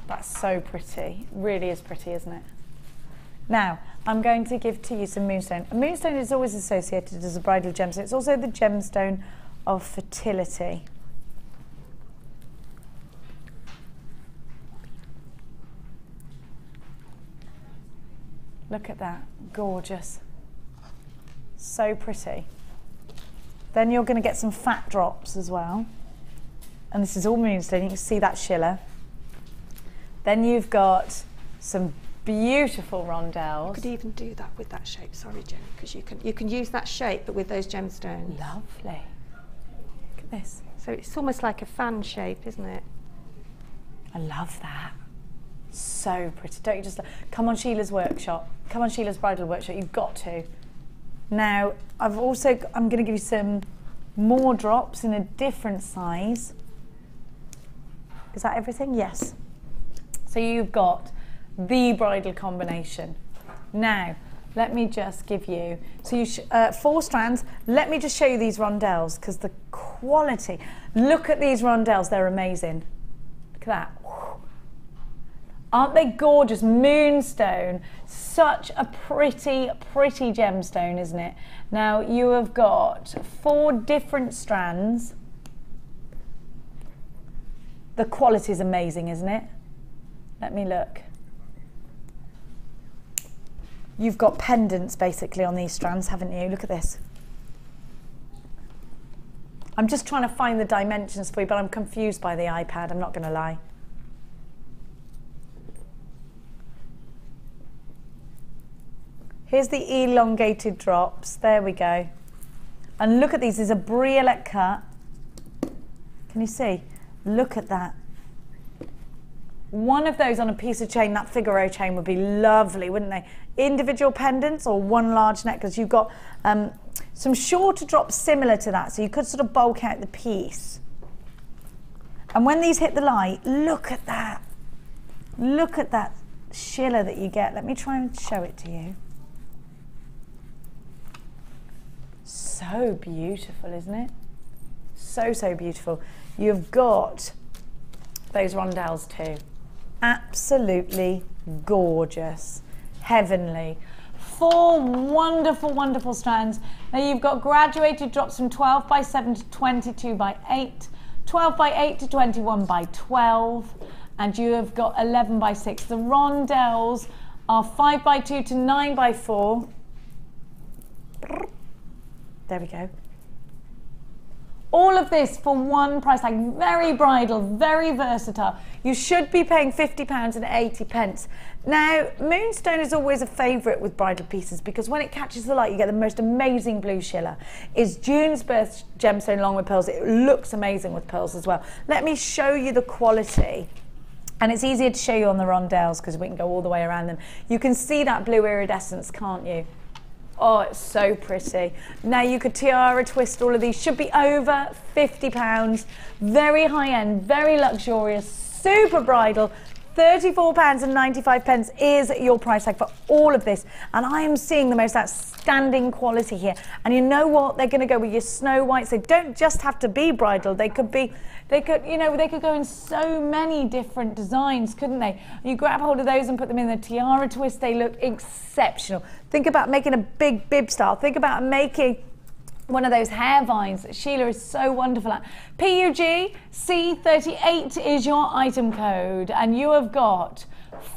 That's so pretty. It really is pretty, isn't it? Now, I'm going to give to you some moonstone. A moonstone is always associated as a bridal gemstone. It's also the gemstone of fertility. Look at that, gorgeous. So pretty. Then you're going to get some fat drops as well. And this is all moonstone, you can see that Sheila. Then you've got some beautiful rondelles. You could even do that with that shape, sorry Jenny, because you can use that shape but with those gemstones. Lovely. Look at this. So it's almost like a fan shape, isn't it? I love that. So pretty. Don't you just come on Sheila's workshop. Come on Sheila's bridal workshop. You've got to. Now, I'm going to give you some more drops in a different size. Is that everything? Yes. So you've got the bridal combination. Now, let me just give you, so you 4 strands. Let me just show you these rondelles because the quality. Look at these rondelles, they're amazing. Look at that. Aren't they gorgeous? Moonstone, such a pretty, pretty gemstone, isn't it? Now you have got 4 different strands. The quality is amazing, isn't it? Let me look. You've got pendants basically on these strands, haven't you? Look at this. I'm just trying to find the dimensions for you, but I'm confused by the iPad, I'm not going to lie. Here's the elongated drops, there we go. And look at these, there's a briolette cut. Can you see? Look at that. One of those on a piece of chain, that Figaro chain would be lovely, wouldn't they? Individual pendants or one large necklace. You've got some shorter drops similar to that, so you could sort of bulk out the piece. And when these hit the light, look at that. Look at that Sheila that you get. Let me try and show it to you. So beautiful, isn't it? So, so beautiful. You've got those rondelles too. Absolutely gorgeous. Heavenly. 4 wonderful, wonderful strands. Now you've got graduated drops from 12 by 7 to 22 by 8, 12 by 8 to 21 by 12, and you have got 11 by 6. The rondelles are 5 by 2 to 9 by 4. There we go. All of this for one price tag, very bridal, very versatile. You should be paying £50 and 80 pence. Now, moonstone is always a favourite with bridal pieces because when it catches the light, you get the most amazing blue Sheila. It's June's birth gemstone along with pearls. It looks amazing with pearls as well. Let me show you the quality. And it's easier to show you on the rondelles because we can go all the way around them. You can see that blue iridescence, can't you? Oh, it's so pretty. Now you could tiara twist all of these. Should be over £50. Very high end, very luxurious, super bridal. £34 and 95 pence is your price tag for all of this. And I am seeing the most outstanding quality here. And you know what? They're going to go with your snow whites. They don't just have to be bridal. They could be, they could go in so many different designs, couldn't they? You grab hold of those and put them in the tiara twist. They look exceptional. Think about making a big bib style. Think about making one of those hair vines that Sheila is so wonderful at. PUG C38 is your item code, and you have got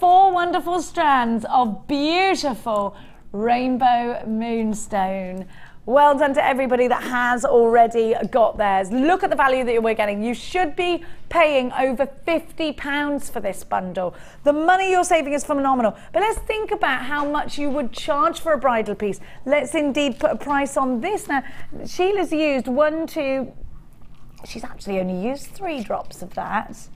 4 wonderful strands of beautiful rainbow moonstone. Well done to everybody that has already got theirs. Look at the value that we're getting. You should be paying over £50 for this bundle. The money you're saving is phenomenal. But let's think about how much you would charge for a bridal piece. Let's indeed put a price on this. Now, Sheila's used she's actually only used 3 drops of that,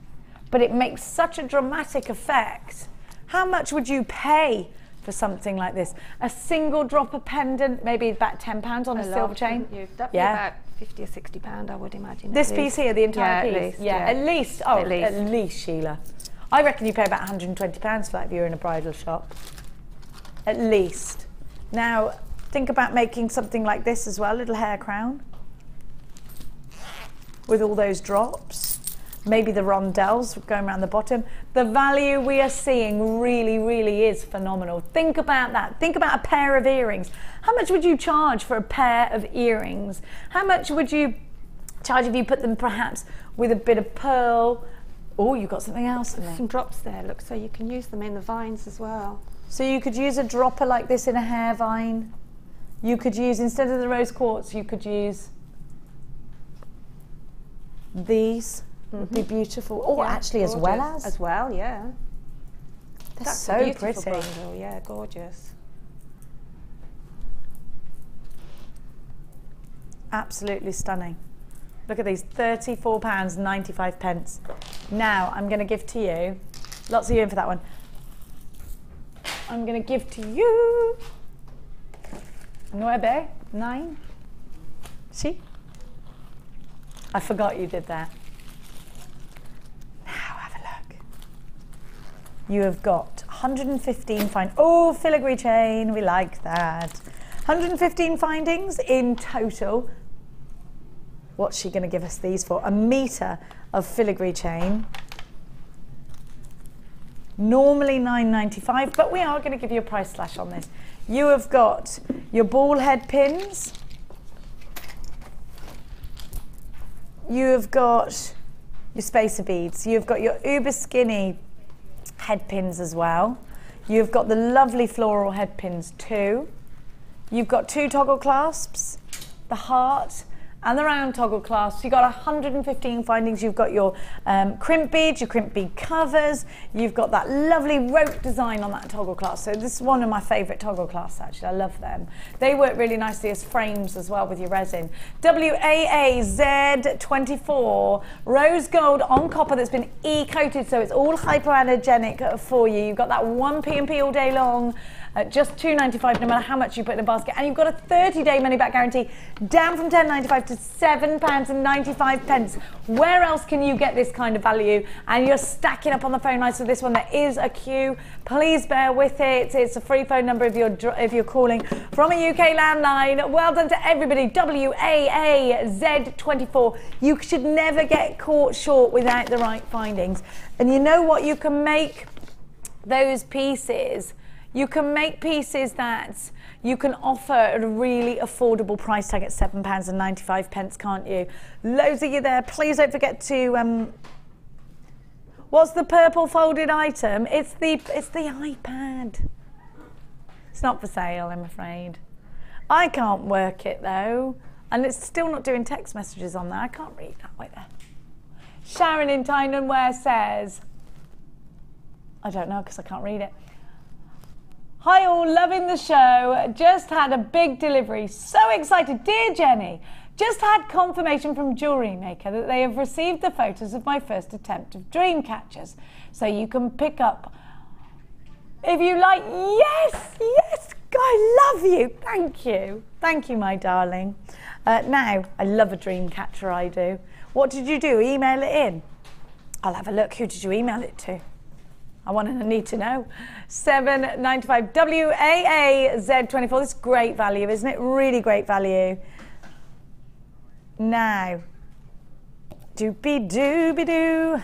but it makes such a dramatic effect How much would you pay for something like this? A single dropper pendant, maybe about £10 on a silver chain? That'd be about £50 or £60, I would imagine. This piece here, the entire piece? At least, At least. Oh, at least, Sheila. I reckon you pay about £120 for that if you're in a bridal shop. At least. Now, think about making something like this as well, a little hair crown. With all those drops. Maybe the rondelles going around the bottom. The value we are seeing really, really is phenomenal. Think about that. Think about a pair of earrings. How much would you charge for a pair of earrings? How much would you charge if you put them perhaps with a bit of pearl? Oh, you've got something else in there. Some drops there, look, so you can use them in the vines as well. So you could use a dropper like this in a hair vine. You could use, instead of the rose quartz, you could use these. Would be beautiful. Oh, actually, gorgeous. As well, yeah. That's so pretty. Bundle. Yeah, gorgeous. Absolutely stunning. Look at these, £34.95. Now, I'm going to give to you, lots of you in for that one. I'm going to give to you 9. See? I forgot you did that. You have got 115 filigree chain, we like that. 115 findings in total. What's she going to give us these for? A metre of filigree chain. Normally £9.95, but we are going to give you a price slash on this. You have got your ball head pins. You have got your spacer beads. You've got your uber skinny head pins as well. You've got the lovely floral head pins too. You've got 2 toggle clasps, the heart and the round toggle clasps. You've got 115 findings. You've got your crimp beads, your crimp bead covers. You've got that lovely rope design on that toggle clasp. So this is one of my favourite toggle clasps actually. I love them. They work really nicely as frames as well with your resin. WAAZ24 rose gold on copper that's been e-coated, so it's all hypoallergenic for you. You've got that 1 P&P all day long. Just £2.95 no matter how much you put in a basket, and you've got a 30-day money-back guarantee, down from £10.95 to £7.95. Where else can you get this kind of value? And you're stacking up on the phone lines for this one. There is a queue. Please bear with it. It's a free phone number if you're calling from a UK landline. Well done to everybody. WAAZ24. You should never get caught short without the right findings. And you know what? You can make those pieces. You can make pieces that you can offer at a really affordable price tag at £7.95, can't you? Loads of you there. Please don't forget to. What's the purple folded item? It's the iPad. It's not for sale, I'm afraid. I can't work it though, and it's still not doing text messages on there. I can't read that. Wait there. Sharon in Tynanware says, I don't know because I can't read it. Hi all, loving the show. Just had a big delivery. So excited. Dear Jenny, just had confirmation from JewelleryMaker that they have received the photos of my first attempt of dream catchers. So you can pick up if you like. Yes, I love you. Thank you. Thank you, my darling. Now, I love a dream catcher, I do. What did you do? Email it in? I'll have a look. Who did you email it to? I want to need to know. $7.95 WAAZ24. This is great value, isn't it? Really great value. Now, doobie-doobie-doo.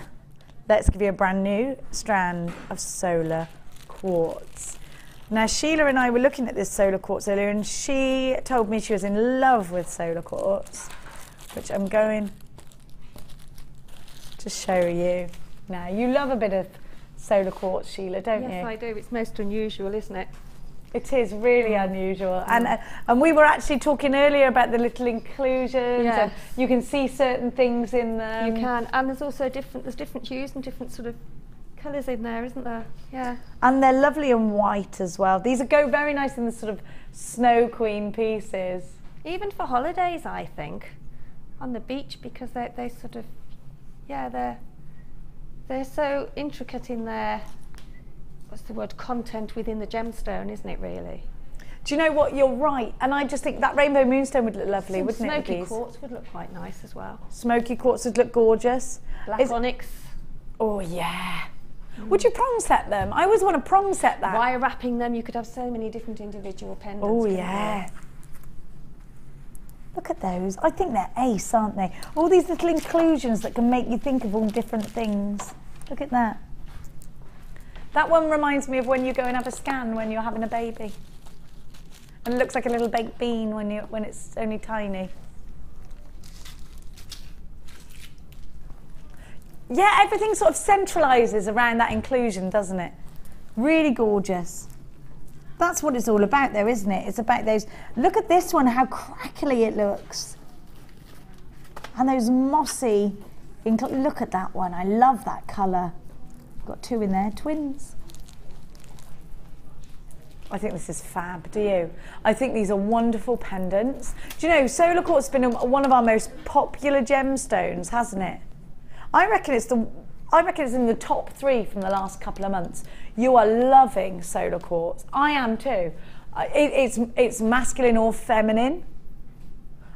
Let's give you a brand new strand of solar quartz. Now, Sheila and I were looking at this solar quartz earlier, and she told me she was in love with solar quartz, which I'm going to show you. Now, you love a bit of solar quartz, Sheila, don't you? Yes, I do. It's most unusual, isn't it? It is really unusual. And we were actually talking earlier about the little inclusions. Yes. And you can see certain things in them. You can. And there's also different hues and different sort of colours in there, isn't there? Yeah. And they're lovely and white as well. These go very nice in the sort of Snow Queen pieces. Even for holidays, I think, on the beach, because they sort of, yeah, they're so intricate in their what's the word, content within the gemstone, isn't it really? Do you know what? You're right. And I just think that rainbow moonstone would look lovely, wouldn't it? Smoky quartz would look quite nice as well. Smoky quartz would look gorgeous. Black onyx. Oh, yeah. Would you prong set them? I always want to prong set that. Wire wrapping them, you could have so many different individual pendants. Oh, yeah. Look at those. I think they're ace, aren't they? All these little inclusions that can make you think of all different things. Look at that. That one reminds me of when you go and have a scan when you're having a baby. And it looks like a little baked bean when it's only tiny. Yeah, everything sort of centralises around that inclusion, doesn't it? Really gorgeous. That's what it's all about though, isn't it? It's about those, look at this one, how crackly it looks. And those mossy, look at that one, I love that colour. Got two in there, twins. I think this is fab, do you? I think these are wonderful pendants. Do you know, solar quartz has been one of our most popular gemstones, hasn't it? I reckon it's in the top 3 from the last couple of months. You are loving solar quartz. I am too. It's masculine or feminine.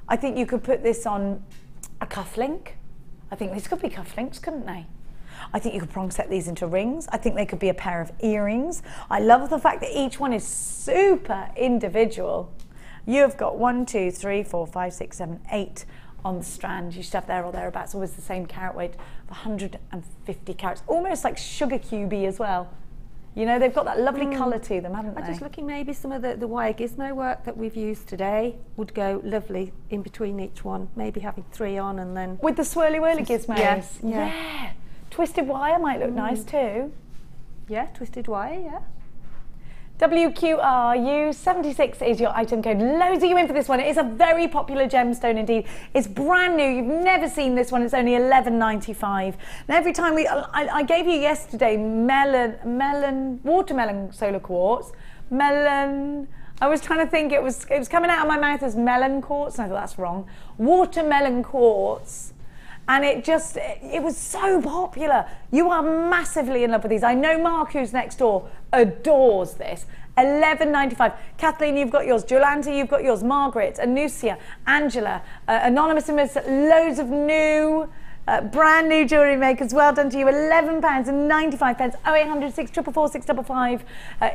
I think you could put this on a cufflink. I think these could be cufflinks, couldn't they? I think you could prong set these into rings. I think they could be a pair of earrings. I love the fact that each one is super individual. You've got 1, 2, 3, 4, 5, 6, 7, 8 on the strand. You should have there or thereabouts, always the same carat weight of 150 carats. Almost like sugar cubey as well. You know, they've got that lovely colour to them, haven't they? I'm just looking, maybe some of the wire gizmo work that we've used today would go lovely in between each one. Maybe having 3 on and then... With the swirly whirly gizmos? Yes. Yeah. Twisted wire might look nice too. Yeah, twisted wire, yeah. WQRU76 is your item code. Loads of you in for this one. It is a very popular gemstone indeed. It's brand new. You've never seen this one. It's only $11.95. Now every time I gave you yesterday watermelon solar quartz. I was trying to think, it was coming out of my mouth as melon quartz, and I thought that's wrong. Watermelon quartz. And it was so popular. You are massively in love with these. I know Mark, who's next door, adores this. $11.95. Kathleen, you've got yours. Jolanta, you've got yours. Margaret, Anusia, Angela, Anonymous, loads of new, brand new jewellery makers. Well done to you. £11.95. 0800 644 655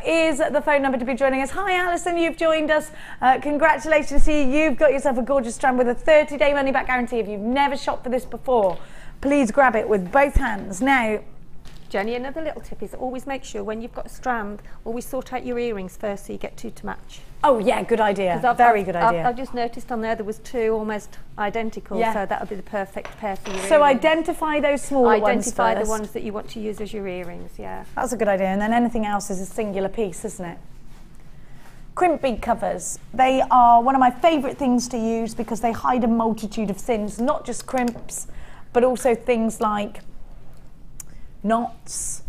is the phone number to be joining us. Hi Alison, you've joined us. Congratulations to you. You've got yourself a gorgeous strand with a 30-day money back guarantee. If you've never shopped for this before, please grab it with both hands. Now, Jenny, another little tip is always make sure when you've got a strand, always sort out your earrings first so you get 2 to match. Oh yeah, good idea. Very good idea. I've just noticed on there was 2 almost identical, so that would be the perfect pair for your earrings. So identify those smaller ones Identify first. the ones that you want to use as your earrings, yeah. That's a good idea, and then anything else is a singular piece, isn't it? Crimp bead covers. They are one of my favourite things to use because they hide a multitude of sins, not just crimps, but also things like knots.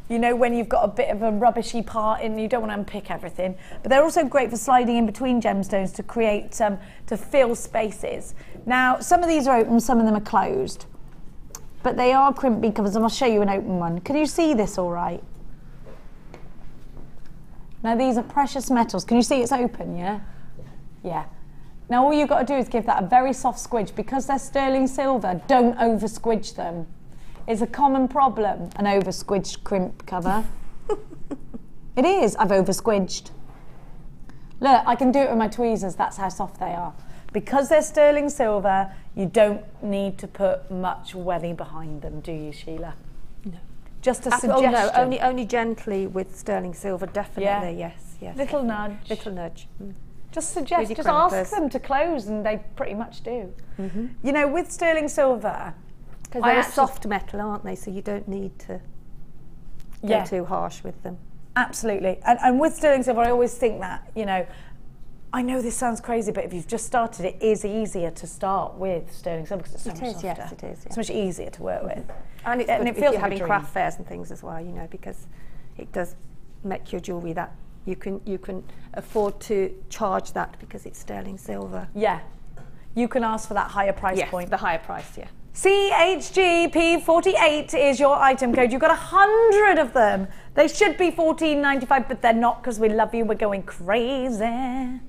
You know, when you've got a bit of a rubbishy part in, you don't want to unpick everything. But they're also great for sliding in between gemstones to create, to fill spaces. Now, some of these are open, some of them are closed. But they are crimp bead covers, and I'll show you an open one. Can you see this all right? Now, these are precious metals. Can you see it's open, yeah? Yeah. Now, all you've got to do is give that a very soft squidge. Because they're sterling silver, don't over squidge them. It's a common problem, an over squidged crimp cover. It is, I've over squidged. Look, I can do it with my tweezers, that's how soft they are. Because they're sterling silver, you don't need to put much welly behind them, do you, Sheila? No. Just a suggestion. Oh no, only gently with sterling silver, definitely, yes. Little nudge. Little nudge. Just suggest, just ask them to close and they pretty much do. You know, with sterling silver, because they're a soft metal, aren't they? So you don't need to go too harsh with them. Absolutely. And with sterling silver, I always think that, you know, I know this sounds crazy, but if you've just started, it is easier to start with sterling silver because it's so much softer. Yes, it is. Yeah. It's much easier to work with. And it's and good it feels if you're like having craft fairs and things as well, you know, because it does make your jewellery that you can afford to charge that because it's sterling silver. Yeah. You can ask for that higher price point. The higher price, yeah. CHGP48 is your item code. You've got 100 of them. They should be $14.95, but they're not because we love you. We're going crazy.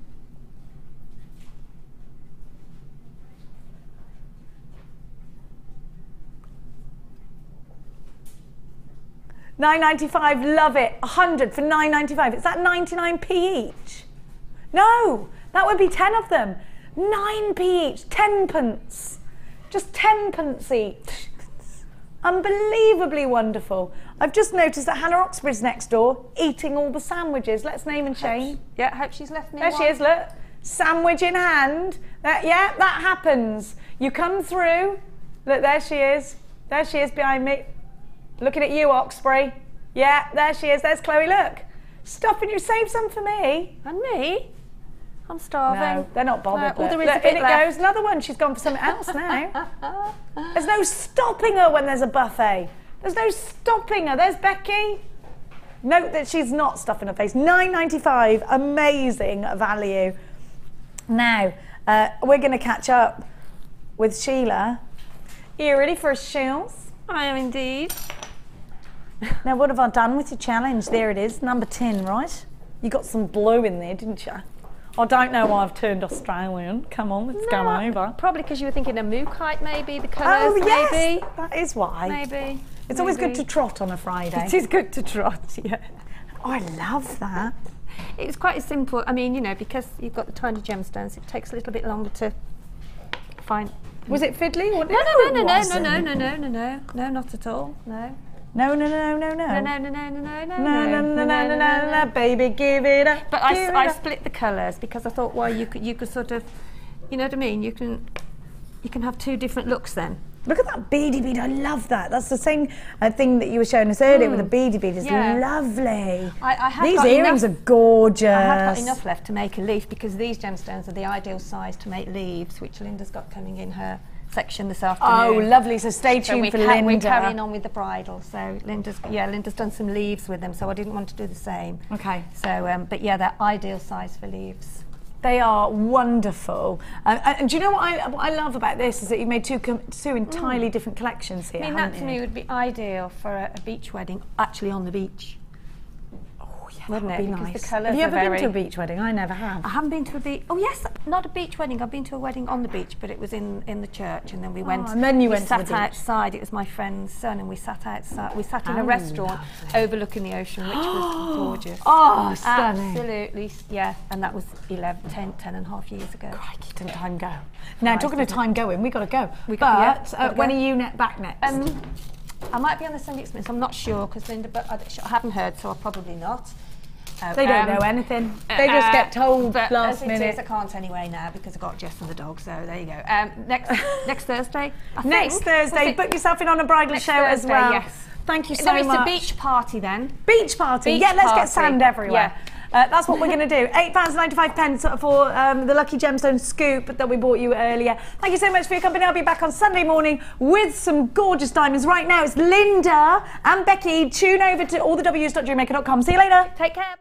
$9.95, love it. 100 for $9.95. Is that 99p each? No, that would be 10 of them. 9p each, 10 pence. Just 10 pence each. Unbelievably wonderful. I've just noticed that Hannah Oxbridge's next door eating all the sandwiches. Let's name and shame. Yeah, hope she's left me There one. she is, look. Sandwich in hand. Yeah, that happens. You come through. Look, there she is. There she is behind me. Looking at you, Oxbury. Yeah, there she is. There's Chloe, look. Stopping you. Save some for me. And me? I'm starving. No, they're not bothered. No, there is look, a bit in it left. goes. Another one. She's gone for something else now. There's no stopping her when there's a buffet. There's no stopping her. There's Becky. Note that she's not stuffing her face. $9.95. Amazing value. Now, we're going to catch up with Sheila. Are you ready for a shoes? I am indeed. Now, what have I done with your challenge? There it is, number 10, right? You got some blue in there, didn't you? I don't know why I've turned Australian. Come on, let's go over. Probably because you were thinking of mookaite, maybe, the colours, Oh, yes, maybe. that is why. Maybe. It's always good to trot on a Friday. It is good to trot, yeah. Oh, I love that. It's quite simple. I mean, you know, because you've got the tiny gemstones, it takes a little bit longer to find. Was it fiddly? Or No, not at all. No. No, baby, give it up. But I split the colours because I thought, well, you could sort of, you know what I mean? You can have two different looks then. Look at that beady bead. I love that. That's the same thing that you were showing us earlier with the beady bead. It's lovely. I have these got earrings enough, are gorgeous. I have got enough left to make a leaf because these gemstones are the ideal size to make leaves, which Linda's got coming in her section this afternoon. Oh, lovely. So stay tuned for Linda. We're carrying on with the bridal. So Linda's done some leaves with them, so I didn't want to do the same. Okay. So, but yeah, they're ideal size for leaves. They are wonderful. And do you know what I love about this is that you've made two entirely different collections here. I mean, that to me would be ideal for a beach wedding, actually on the beach. Oh, yeah, Wouldn't that would it? be Because nice. the colours Have you are ever been very- to a beach wedding? I never have. I haven't been to a beach. Oh yes, not a beach wedding. I've been to a wedding on the beach, but it was in the church, and then we went. And then you we went to the sat beach. outside. It was my friend's son, and we sat outside. We sat in a restaurant overlooking the ocean, which was gorgeous. Oh, stunning. Absolutely, yeah. And that was 10 and a half years ago. Crikey, didn't time go? Now, talking of time going, we've got to go. Gotta When go. are you back next? I might be on the Sunday Express. I'm not sure because Linda, but I haven't heard, so I'll probably not. They don't know anything. They just get told but last as it minute. is, I can't anyway now because I've got Jess and the dog. So there you go. Next Thursday. Next Thursday, book yourself in on a bridal show as Thursday, well. yes. Thank you so No, it's much. a beach party then. Beach party. Beach Yeah, let's party. get sand everywhere. Yeah. That's what we're going to do. £8.95 for the Lucky Gemstone scoop that we bought you earlier. Thank you so much for your company. I'll be back on Sunday morning with some gorgeous diamonds. Right now, it's Linda and Becky. Tune over to allthews.jewellerymaker.com. See you later. Take care.